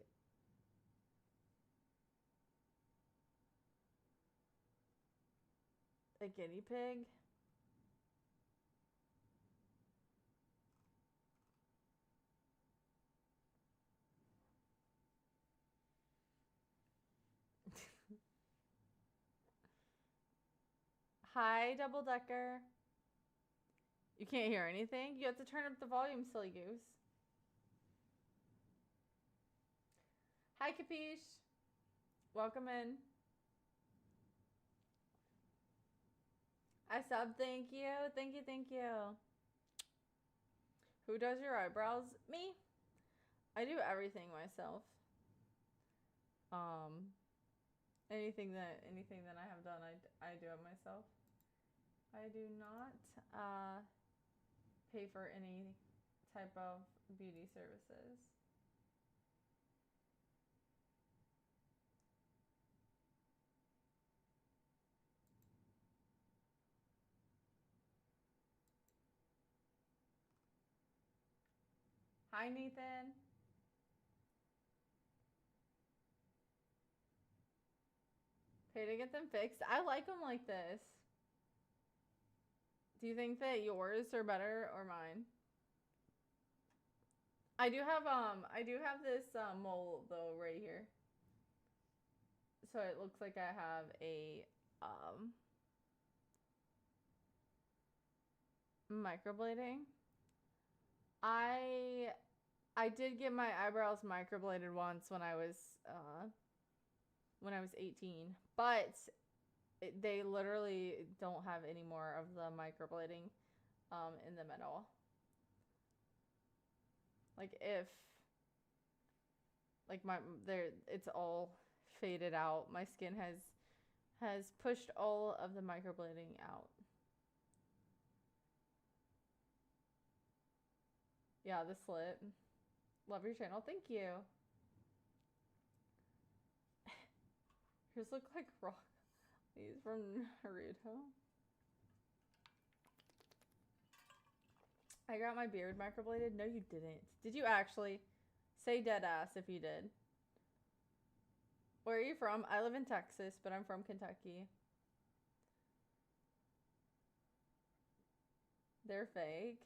A guinea pig? Hi, Double Decker. You can't hear anything? You have to turn up the volume, silly goose. Hi, Capiche. Welcome in. I sub, thank you. Thank you, thank you. Who does your eyebrows? Me. I do everything myself. Anything that I have done, I do it myself. I do not pay for any type of beauty services. Hi, Nathan. Pay to get them fixed. I like them like this. Do you think that yours are better or mine? I do have this mole though right here. So it looks like I have a microblading. I did get my eyebrows microbladed once when I was 18, but they literally don't have any more of the microblading in them at all. Like if like it's all faded out. My skin has pushed all of the microblading out. Yeah, the slit. Love your channel. Thank you. Yours look like rock. These from Naruto. I got my beard microbladed. No, you didn't. Did you actually? Say dead ass if you did. Where are you from? I live in Texas, but I'm from Kentucky. They're fake.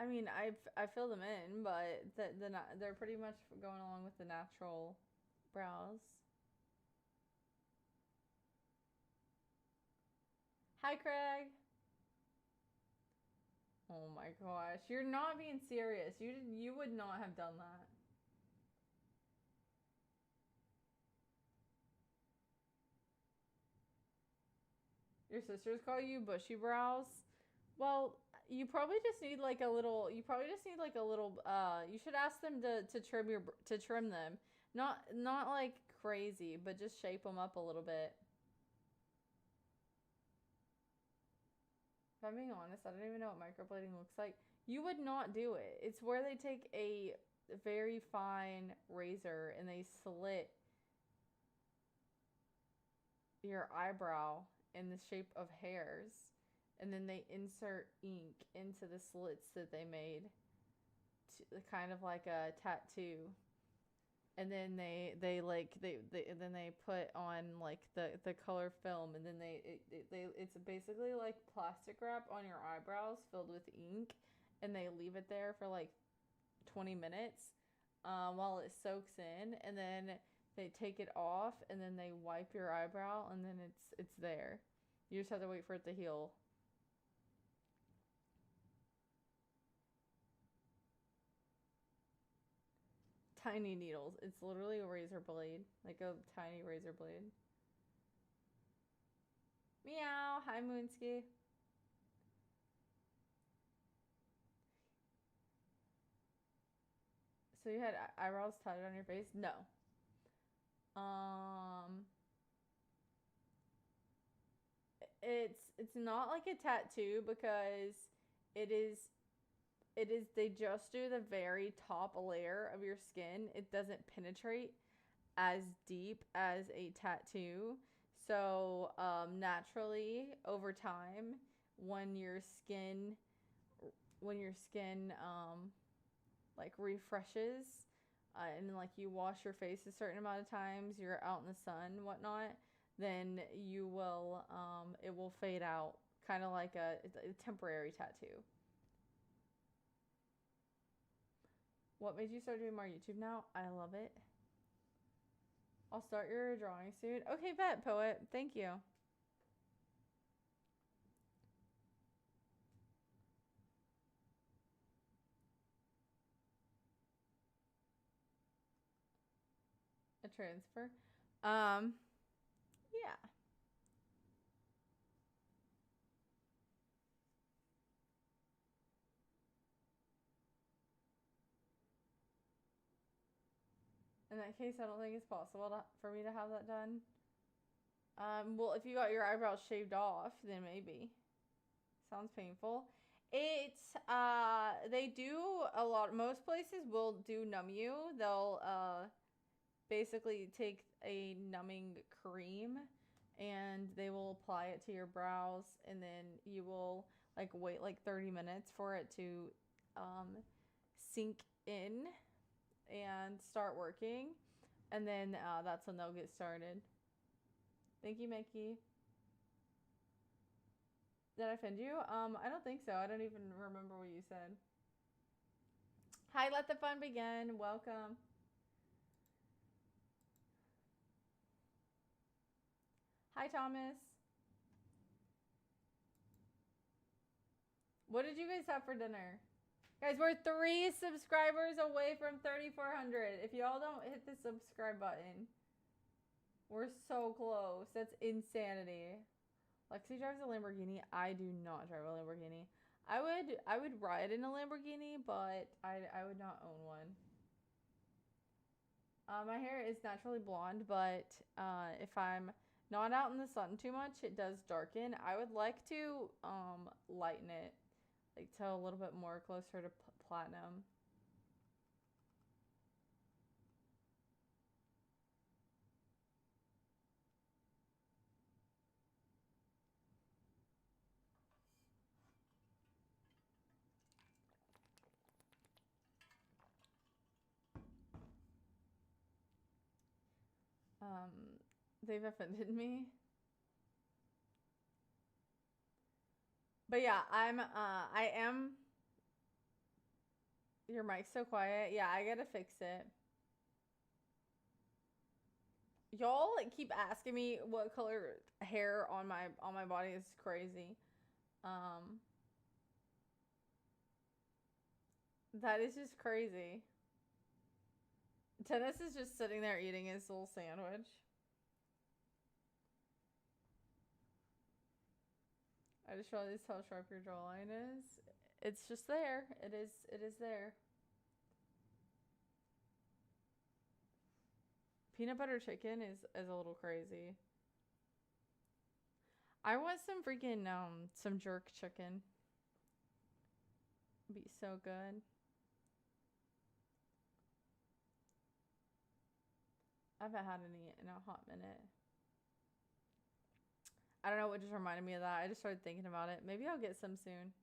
I mean, I fill them in, but they're pretty much going along with the natural brows. Hi, Craig. Oh my gosh, you're not being serious. You would not have done that. Your sisters call you bushy brows? Well, you probably just need like a little. You probably just need like a little. You should ask them to trim them. Not like crazy, but just shape them up a little bit. If I'm being honest, I don't even know what microblading looks like. You would not do it. It's where they take a very fine razor and they slit your eyebrow in the shape of hairs, and then they insert ink into the slits that they made, kind of like a tattoo. And then they then they put on like the color film, and then it's basically like plastic wrap on your eyebrows filled with ink, and they leave it there for like 20 minutes while it soaks in, and then they take it off, and then they wipe your eyebrow, and then it's there. You just have to wait for it to heal. Tiny needles. It's literally a razor blade, like a tiny razor blade. Meow. Hi, Moonski. So you had eyebrows tatted on your face? No. Um, it's not like a tattoo because it is they just do the very top layer of your skin. It doesn't penetrate as deep as a tattoo. So naturally over time, when your skin like refreshes, and like you wash your face a certain amount of times, you're out in the sun, whatnot, then you will it will fade out, kind of like a temporary tattoo. What made you start doing more YouTube now? I love it. I'll start your drawing soon. Okay, bet, poet. Thank you. A transfer. Yeah. In that case, I don't think it's possible for me to have that done. Well, if you got your eyebrows shaved off, then maybe. Sounds painful. It's they do a lot. Most places will do numb you. They'll basically take a numbing cream and they will apply it to your brows, and then you will like wait like 30 minutes for it to sink in and start working, and then that's when they'll get started. Thank you, Mickey. Did I offend you? I don't think so. I don't even remember what you said. Hi, let the fun begin. Welcome. Hi, Thomas. What did you guys have for dinner? Guys, we're 3 subscribers away from 3,400. If y'all don't hit the subscribe button, we're so close. That's insanity. Lexi drives a Lamborghini. I do not drive a Lamborghini. I would ride in a Lamborghini, but I would not own one. My hair is naturally blonde, but if I'm not out in the sun too much, it does darken. I would like to lighten it, like to a little bit more closer to platinum. They've offended me. But yeah, I am. Your mic's so quiet. Yeah, I gotta fix it. Y'all like keep asking me what color hair on my body is crazy. That is just crazy. Dennis is just sitting there eating his little sandwich. I just realized how sharp your jawline is. It's just there. It is there. Peanut butter chicken is a little crazy. I want some freaking some jerk chicken. It'd be so good. I haven't had any in a hot minute. I don't know what just reminded me of that. I just started thinking about it. Maybe I'll get some soon.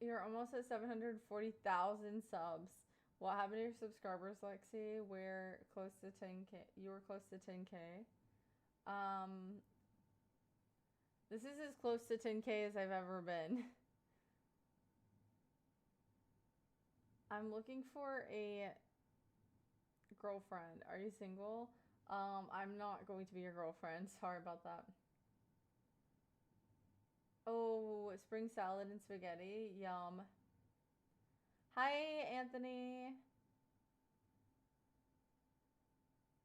You're almost at 740,000 subs. What happened to your subscribers, Lexi? We're close to 10K. You were close to 10K. This is as close to 10K as I've ever been. I'm looking for a girlfriend. Are you single? I'm not going to be your girlfriend. Sorry about that. Oh, spring salad and spaghetti. Yum. Hi, Anthony.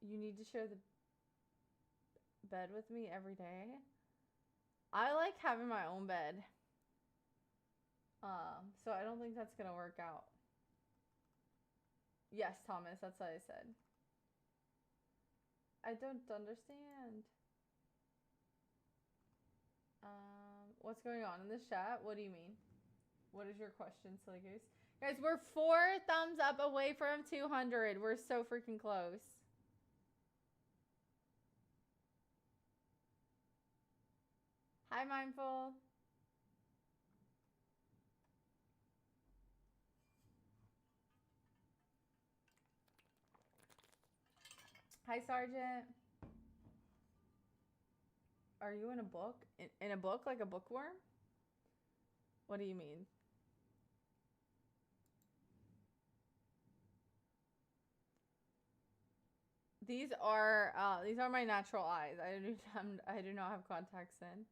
You need to share the bed with me every day. I like having my own bed. So I don't think that's gonna work out. Yes, Thomas, that's what I said. I don't understand. What's going on in this chat? What do you mean? What is your question, silly goose? Guys, we're 4 thumbs up away from 200. We're so freaking close. Hi, Mindful. Hi, Sergeant. Are you in a book? In a book, like a bookworm? What do you mean? These are my natural eyes. I do not have contacts in.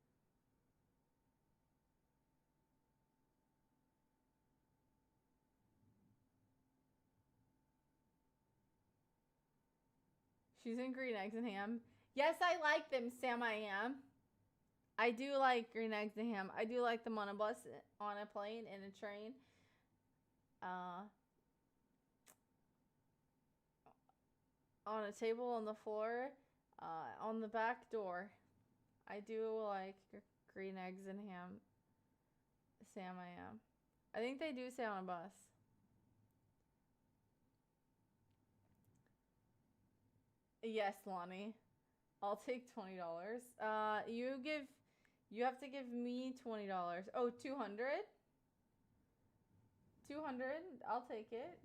She's in green eggs and ham. Yes, I like them, Sam. I am. I do like green eggs and ham. I do like them on a bus, on a plane, in a train. On a table on the floor, on the back door. I do like green eggs and ham. Sam, I am. I think they do say on a bus. Yes, Lonnie. I'll take $20. You have to give me $20. Oh, 200? 200? I'll take it.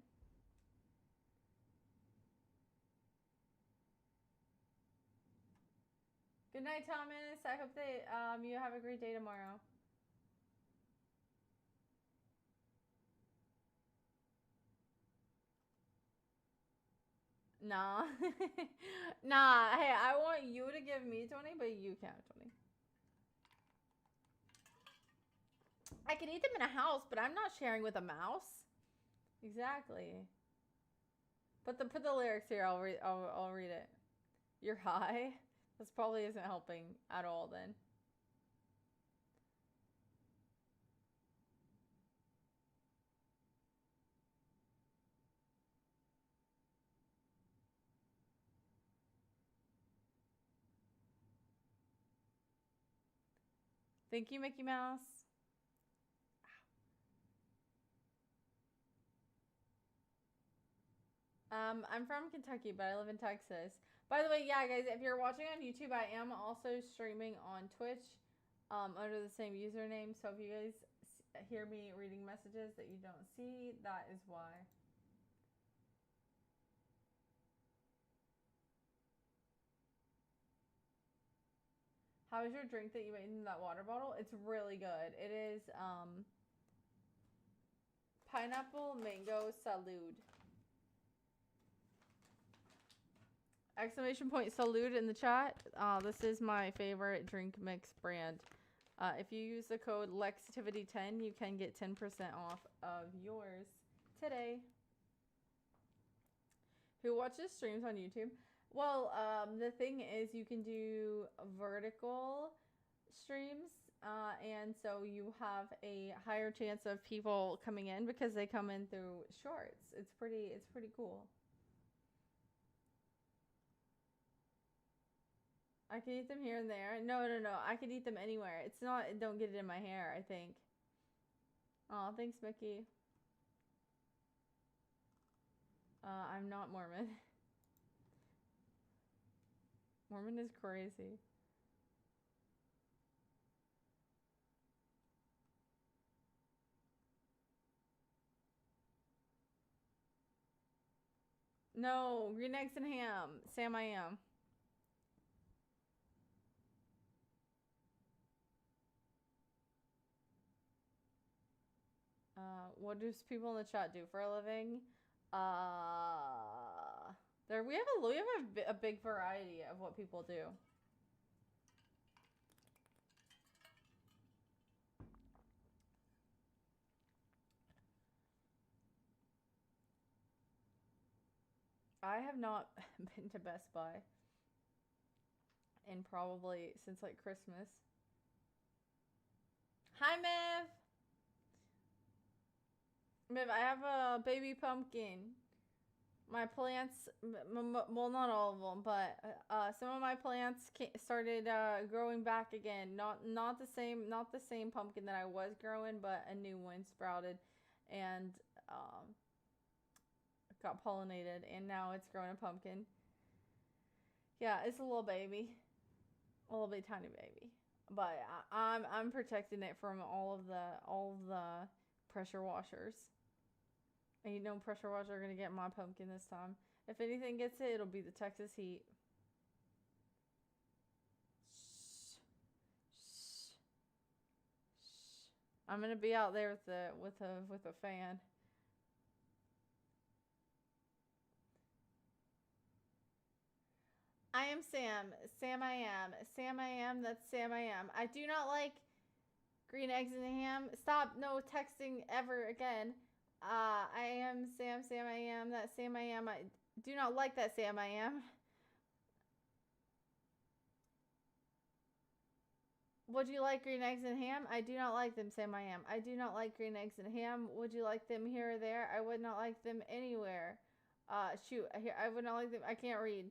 Good night, Thomas. I hope that you have a great day tomorrow. Nah. Nah. Hey, I want you to give me 20, but you can't have 20. I can eat them in a house, but I'm not sharing with a mouse. Exactly. Put the lyrics here. I'll read it. You're high. This probably isn't helping at all then. Thank you, Mickey Mouse. I'm from Kentucky, but I live in Texas. By the way, yeah, guys, if you're watching on YouTube, I am also streaming on Twitch, under the same username. So if you guys hear me reading messages that you don't see, that is why. How is your drink that you made in that water bottle? It's really good. It is pineapple mango salud. Exclamation point salud in the chat. This is my favorite drink mix brand. If you use the code Lextivity10, you can get 10% off of yours today. Who watches streams on YouTube? Well, the thing is you can do vertical streams, and so you have a higher chance of people coming in because they come in through shorts. It's pretty cool. I can eat them here and there. No. I can eat them anywhere. It's not, don't get it in my hair, I think. Oh, thanks, Mickey. I'm not Mormon. Mormon is crazy. No, green eggs and ham. Sam, I am. What do people in the chat do for a living? We have a big variety of what people do. I have not been to Best Buy in probably since like Christmas. Hi, Miv. Miv, I have a baby pumpkin. My plants, well, not all of them, but some of my plants started growing back again. Not the same pumpkin that I was growing, but a new one sprouted, and got pollinated, and now it's growing a pumpkin. Yeah, it's a little baby, a little bit tiny baby, but I'm protecting it from all of the pressure washers. And pressure washers are gonna get my pumpkin this time. If anything gets it, it'll be the Texas heat. Shh. Shh. Shh. I'm gonna be out there with a fan. I am Sam. Sam I am. Sam I am. That's Sam I am. I do not like green eggs and ham. Stop. No texting ever again. I am Sam. Sam I am. That Sam I am. I do not like that Sam I am. Would you like green eggs and ham? I do not like them, Sam I am. I do not like green eggs and ham. Would you like them here or there? I would not like them anywhere. Shoot. Here, I would not like them. I can't read.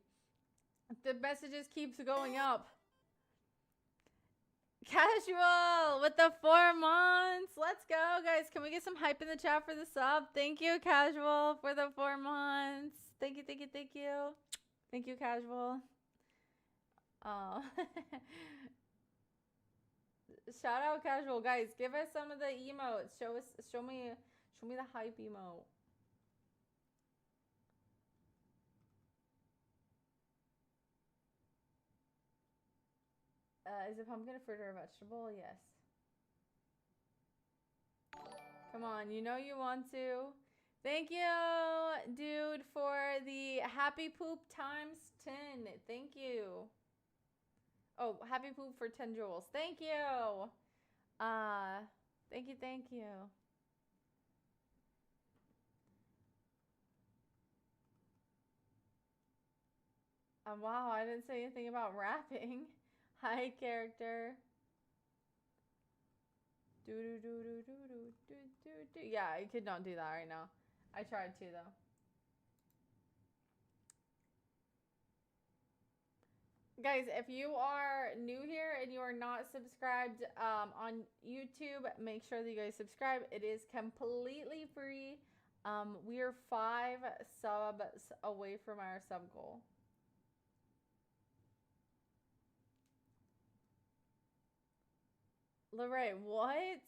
The messages keeps going up. Casual with the 4 months. Let's go, guys. Can we get some hype in the chat for the sub? Thank you, Casual, for the 4 months. Thank you, thank you, thank you. Thank you, Casual. Oh. Shout out, Casual. Guys, give us some of the emotes. Show me the hype emote. Is it pumpkin a fruit or a vegetable? Yes. Come on, you know you want to. Thank you, dude, for the happy poop times 10. Thank you. Oh, happy poop for 10 jewels. Thank you. Thank you, thank you. Wow, I didn't say anything about rapping. Hi, character. Yeah, I could not do that right now. I tried to, though. Guys, if you are new here and you are not subscribed on YouTube, make sure that you guys subscribe. It is completely free. We are 5 subs away from our sub goal. Lorraine, what?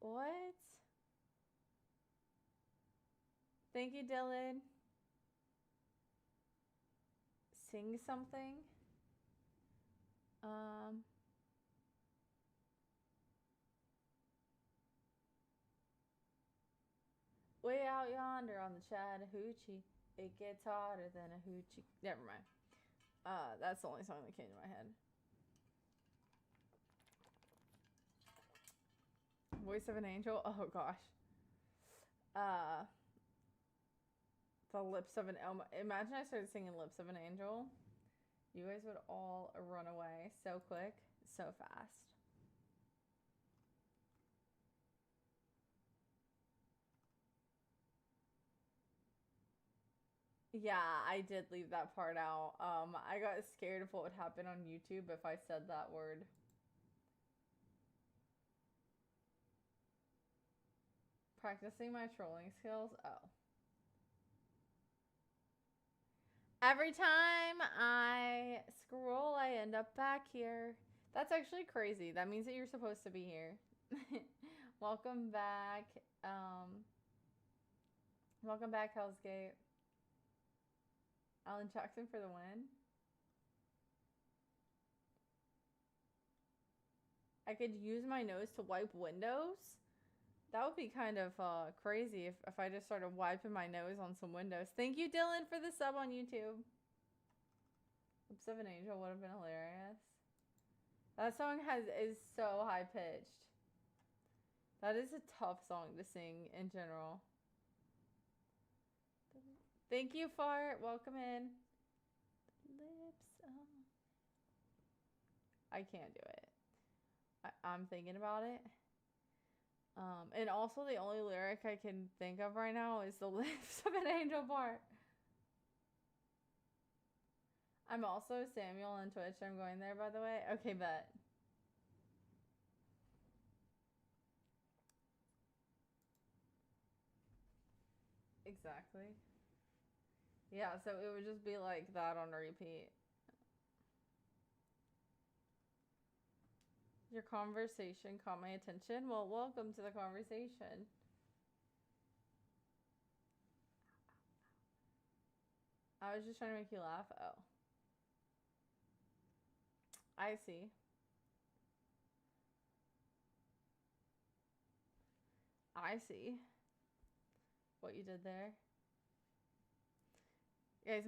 What? Thank you, Dylan. Sing something. Way out yonder on the Chattahoochee, it gets hotter than a hoochie. Never mind. That's the only song that came to my head. Voice of an Angel? Oh gosh. The Lips of an Imagine I started singing Lips of an Angel. You guys would all run away so quick, so fast. Yeah, I did leave that part out. I got scared of what would happen on YouTube if I said that word. Practicing my trolling skills? Oh. Every time I scroll, I end up back here. That's actually crazy. That means that you're supposed to be here. Welcome back. Welcome back, Hell's Gate. Alan Jackson for the win. I could use my nose to wipe windows. That would be kind of crazy if I just started wiping my nose on some windows. Thank you, Dylan, for the sub on YouTube. Lips of an Angel would have been hilarious. That song is so high pitched. That is a tough song to sing in general. Thank you, Fart. Welcome in. Lips of... I can't do it. I'm thinking about it. And also the only lyric I can think of right now is the Lips of an Angel part. I'm also Samuel on Twitch. I'm going there, by the way. Okay, bet. Exactly. Yeah, so it would just be like that on repeat. Your conversation caught my attention. Well, welcome to the conversation. I was just trying to make you laugh. Oh. I see. I see what you did there. Guys,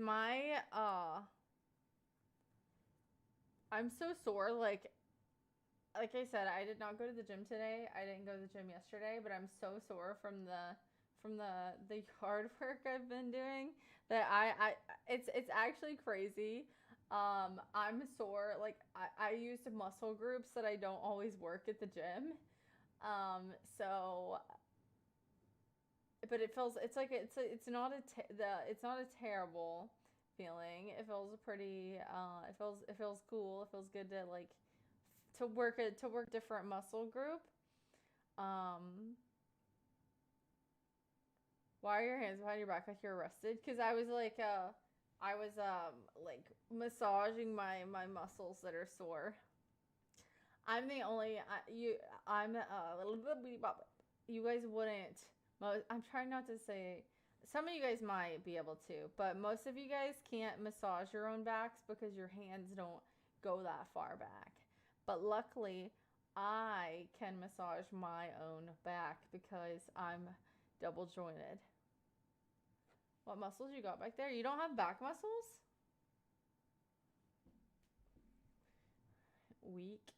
I'm so sore. Like I said, I did not go to the gym today. I didn't go to the gym yesterday, but I'm so sore from the yard work I've been doing that it's actually crazy. I'm sore. Like I use muscle groups that I don't always work at the gym. So but it's not it's not a terrible feeling. It feels pretty it feels cool. It feels good to like to work different muscle group. Why are your hands behind your back like you're arrested? Because I was like massaging my muscles that are sore. I'm the only I'm a little bit you guys wouldn't I'm trying not to say some of you guys might be able to, but most of you guys can't massage your own backs because your hands don't go that far back. But luckily, I can massage my own back because I'm double jointed. What muscles you got back there? You don't have back muscles? Weak.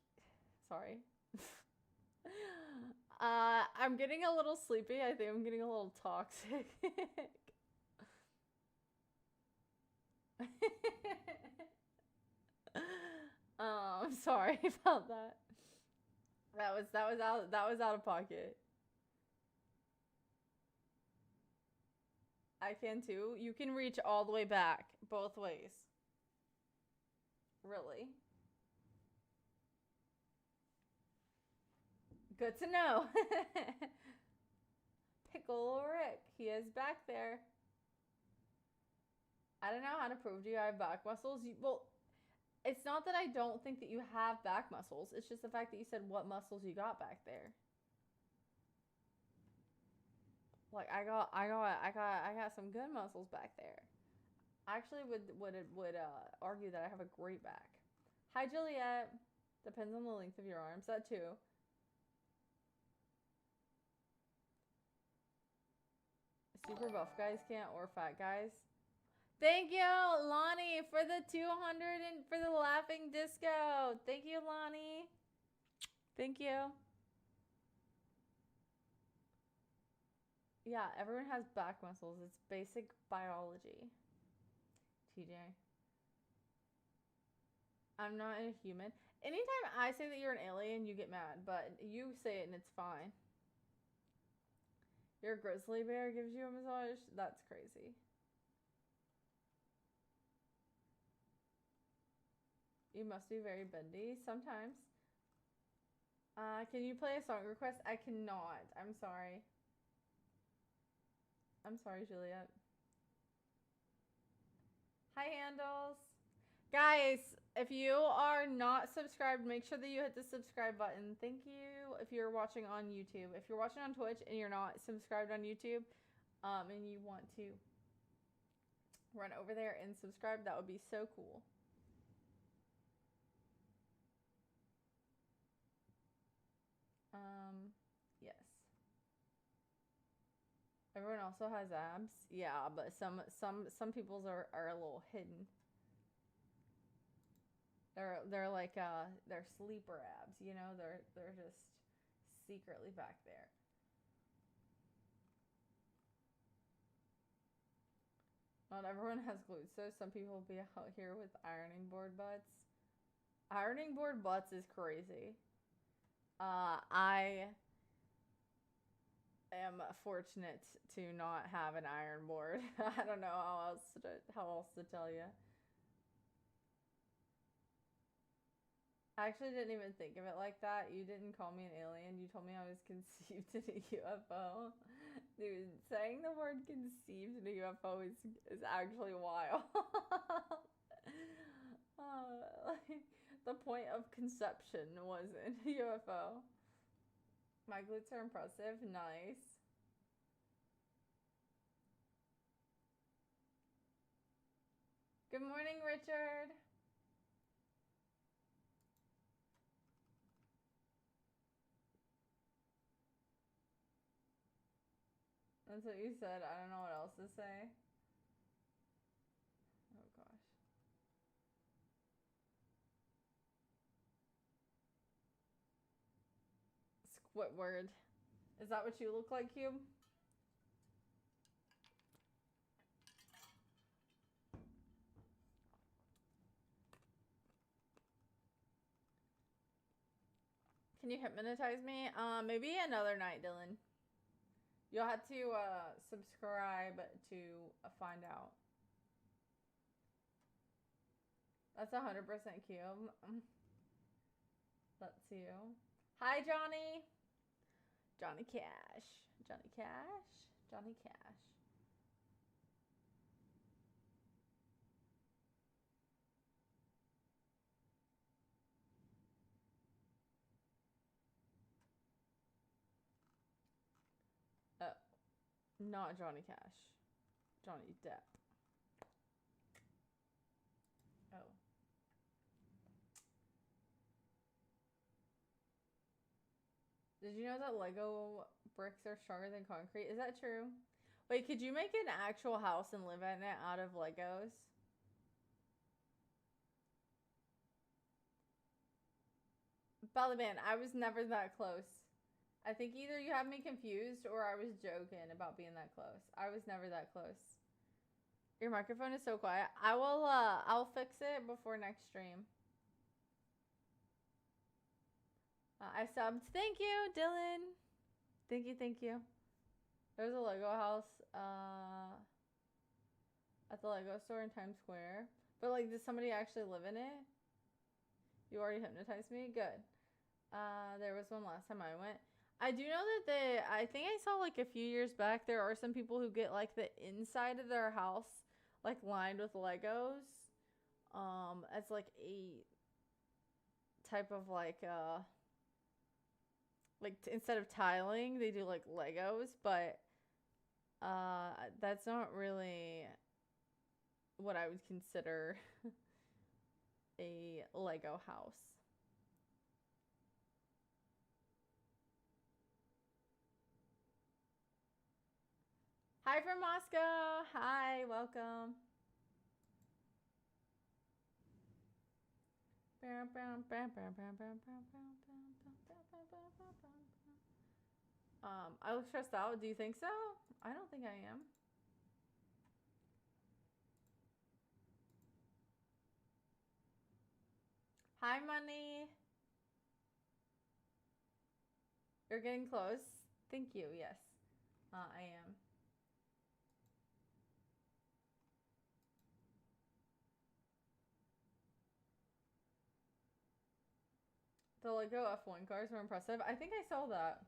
Sorry. I'm getting a little sleepy. I think I'm getting a little toxic. I'm sorry about that. That was out of pocket. I can too. You can reach all the way back, both ways. Really? Good to know. Pickle Rick, he is back there. I don't know how to prove to you I have back muscles. Well, it's not that I don't think that you have back muscles. It's just the fact that you said what muscles you got back there. Like I got some good muscles back there. I actually would argue that I have a great back. Hi Juliet. Depends on the length of your arms. That too. Super buff guys can't or fat guys. Thank you, Lonnie, for the 200 and for the laughing disco. Thank you, Lonnie. Thank you. Yeah, everyone has back muscles. It's basic biology. TJ. I'm not a human. Anytime I say that you're an alien, you get mad, but you say it and it's fine. Your grizzly bear gives you a massage? That's crazy. You must be very bendy sometimes. Can you play a song request? I cannot. I'm sorry. I'm sorry, Juliet. Hi, Handles. Guys, if you are not subscribed, make sure that you hit the subscribe button. Thank you if you're watching on YouTube. If you're watching on Twitch and you're not subscribed on YouTube, and you want to run over there and subscribe, that would be so cool. Yes. Everyone also has abs. Yeah, but some people's are a little hidden. They're like they're sleeper abs, you know? They're just secretly back there. Not everyone has glutes, so some people will be out here with ironing board butts. Ironing board butts is crazy. I am fortunate to not have an iron board. I don't know how else to tell you. I actually didn't even think of it like that. You didn't call me an alien. You told me I was conceived in a UFO. Dude, saying the word conceived in a UFO is actually wild. Like, the point of conception was in a UFO. My glutes are impressive. Nice. Good morning, Richard. That's what you said. I don't know what else to say. Oh gosh. Squidward. Is that what you look like, Cube? Can you hypnotize me? Maybe another night, Dylan. You'll have to subscribe to find out. That's 100% Cube. That's you. Hi, Johnny. Johnny Cash. Johnny Cash. Johnny Cash. Not Johnny Cash. Johnny Depp. Oh. Did you know that Lego bricks are stronger than concrete? Is that true? Wait, could you make an actual house and live in it out of Legos? Bellyman, I was never that close. I think either you have me confused or I was joking about being that close. I was never that close. Your microphone is so quiet. I'll fix it before next stream. I subbed. Thank you, Dylan. Thank you. There's a Lego house at the Lego store in Times Square. But like, does somebody actually live in it? You already hypnotized me? Good. There was one last time I went. I do know that I think I saw like a few years back, there are some people who get like the inside of their house like lined with Legos. As like a type of like instead of tiling, they do like Legos, but that's not really what I would consider a Lego house. Hi from Moscow. Hi, welcome. I look stressed out. Do you think so? I don't think I am. Hi, Money. You're getting close. Thank you. Yes, I am. The Lego F1 cars were impressive. I think I saw that.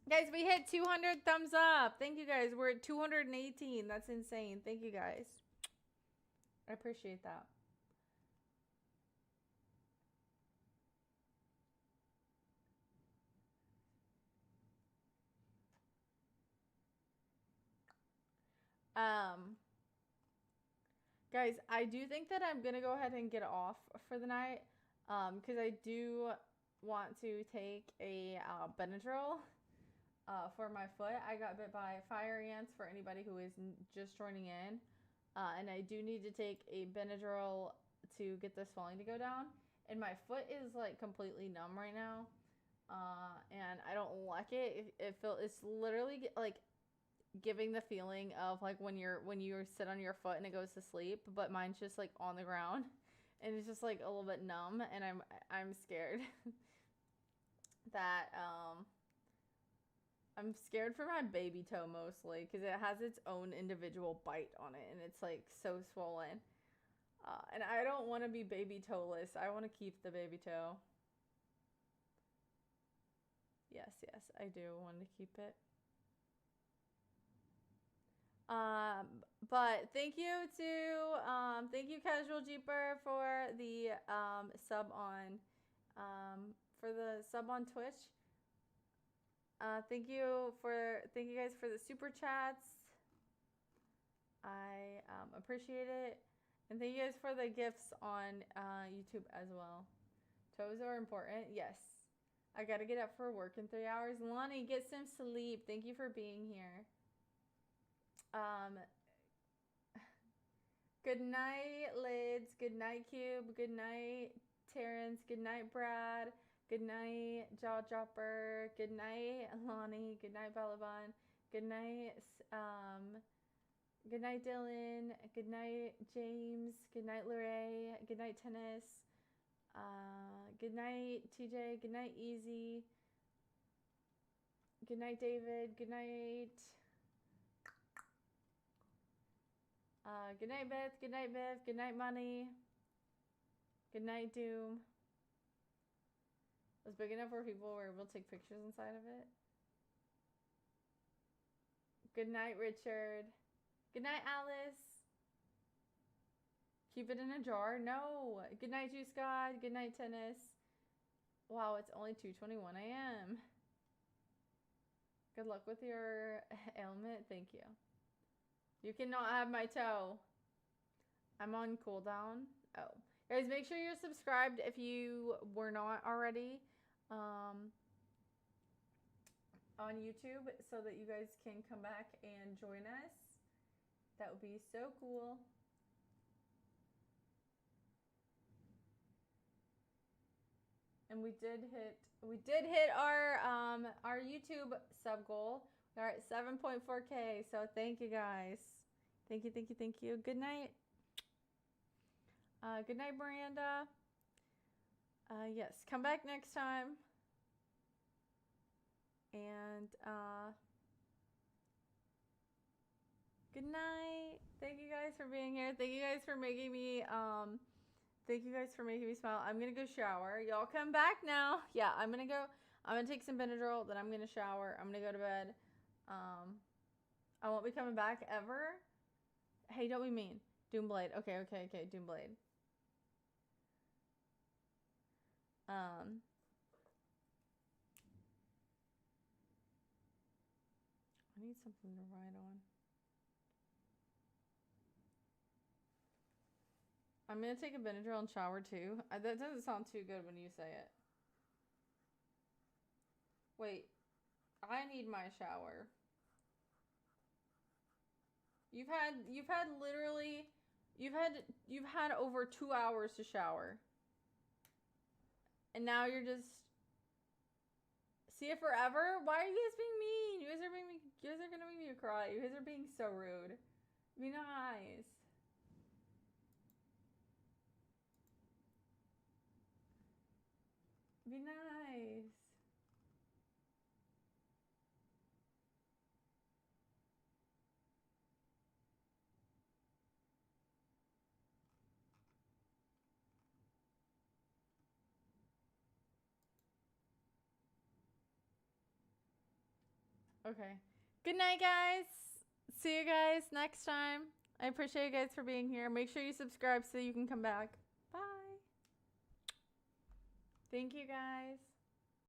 Guys, we hit 200 thumbs up. Thank you guys. We're at 218. That's insane. Thank you guys. I appreciate that. Guys, I do think that I'm gonna go ahead and get off for the night, because I do want to take a Benadryl for my foot. I got bit by fire ants, for anybody who is just joining in, and I do need to take a Benadryl to get the swelling to go down. And my foot is like completely numb right now, and I don't like it. It's literally like giving the feeling of like when you sit on your foot and it goes to sleep, but mine's just like on the ground and it's just like a little bit numb, and I'm scared that I'm scared for my baby toe mostly because it has its own individual bite on it and it's like so swollen, and I don't want to be baby toeless. I want to keep the baby toe. Yes, I do want to keep it. But thank you Casual Jeeper for the sub on Twitch. Thank you guys for the super chats. I appreciate it. And thank you guys for the gifts on YouTube as well. Toes are important. Yes. I gotta get up for work in 3 hours. Lonnie, get some sleep. Thank you for being here. Good night, Lids. Good night, Cube. Good night, Terrence. Good night, Brad. Good night, Jaw Dropper. Good night, Lonnie. Good night, Balaban. Good night, good night, Dylan. Good night, James. Good night, Lorray. Good night, Tennis. Good night, TJ. Good night, Easy. Good night, David. Good night. Good night, Beth. Good night, Beth. Good night, Money. Good night, Doom. It was big enough where people were able to take pictures inside of it. Good night, Richard. Good night, Alice. Keep it in a jar? No. Good night, Juice God. Good night, Tennis. Wow, it's only 2:21 a.m. Good luck with your ailment. Thank you. You cannot have my toe. I'm on cooldown. Oh. Guys, make sure you're subscribed if you were not already on YouTube so that you guys can come back and join us. That would be so cool. And we did hit our YouTube sub goal. We're at 7.4K. So thank you guys. Thank you. Good night. Good night, Miranda. Yes, come back next time. And good night. Thank you guys for being here. Thank you guys for making me smile. I'm gonna go shower. Y'all come back now. Yeah, I'm gonna take some Benadryl, then I'm gonna shower. I'm gonna go to bed. I won't be coming back ever. Hey, don't be mean. Doomblade. Okay, Doomblade. I need something to write on. I'm gonna take a Benadryl and shower too. That doesn't sound too good when you say it. Wait, I need my shower. You've had over 2 hours to shower. And now you're just see it forever? Why are you guys being mean? You guys are gonna make me cry. You guys are being so rude. Be nice. Be nice. Okay. Good night, guys. See you guys next time. I appreciate you guys for being here. Make sure you subscribe so you can come back. Bye. Thank you, guys.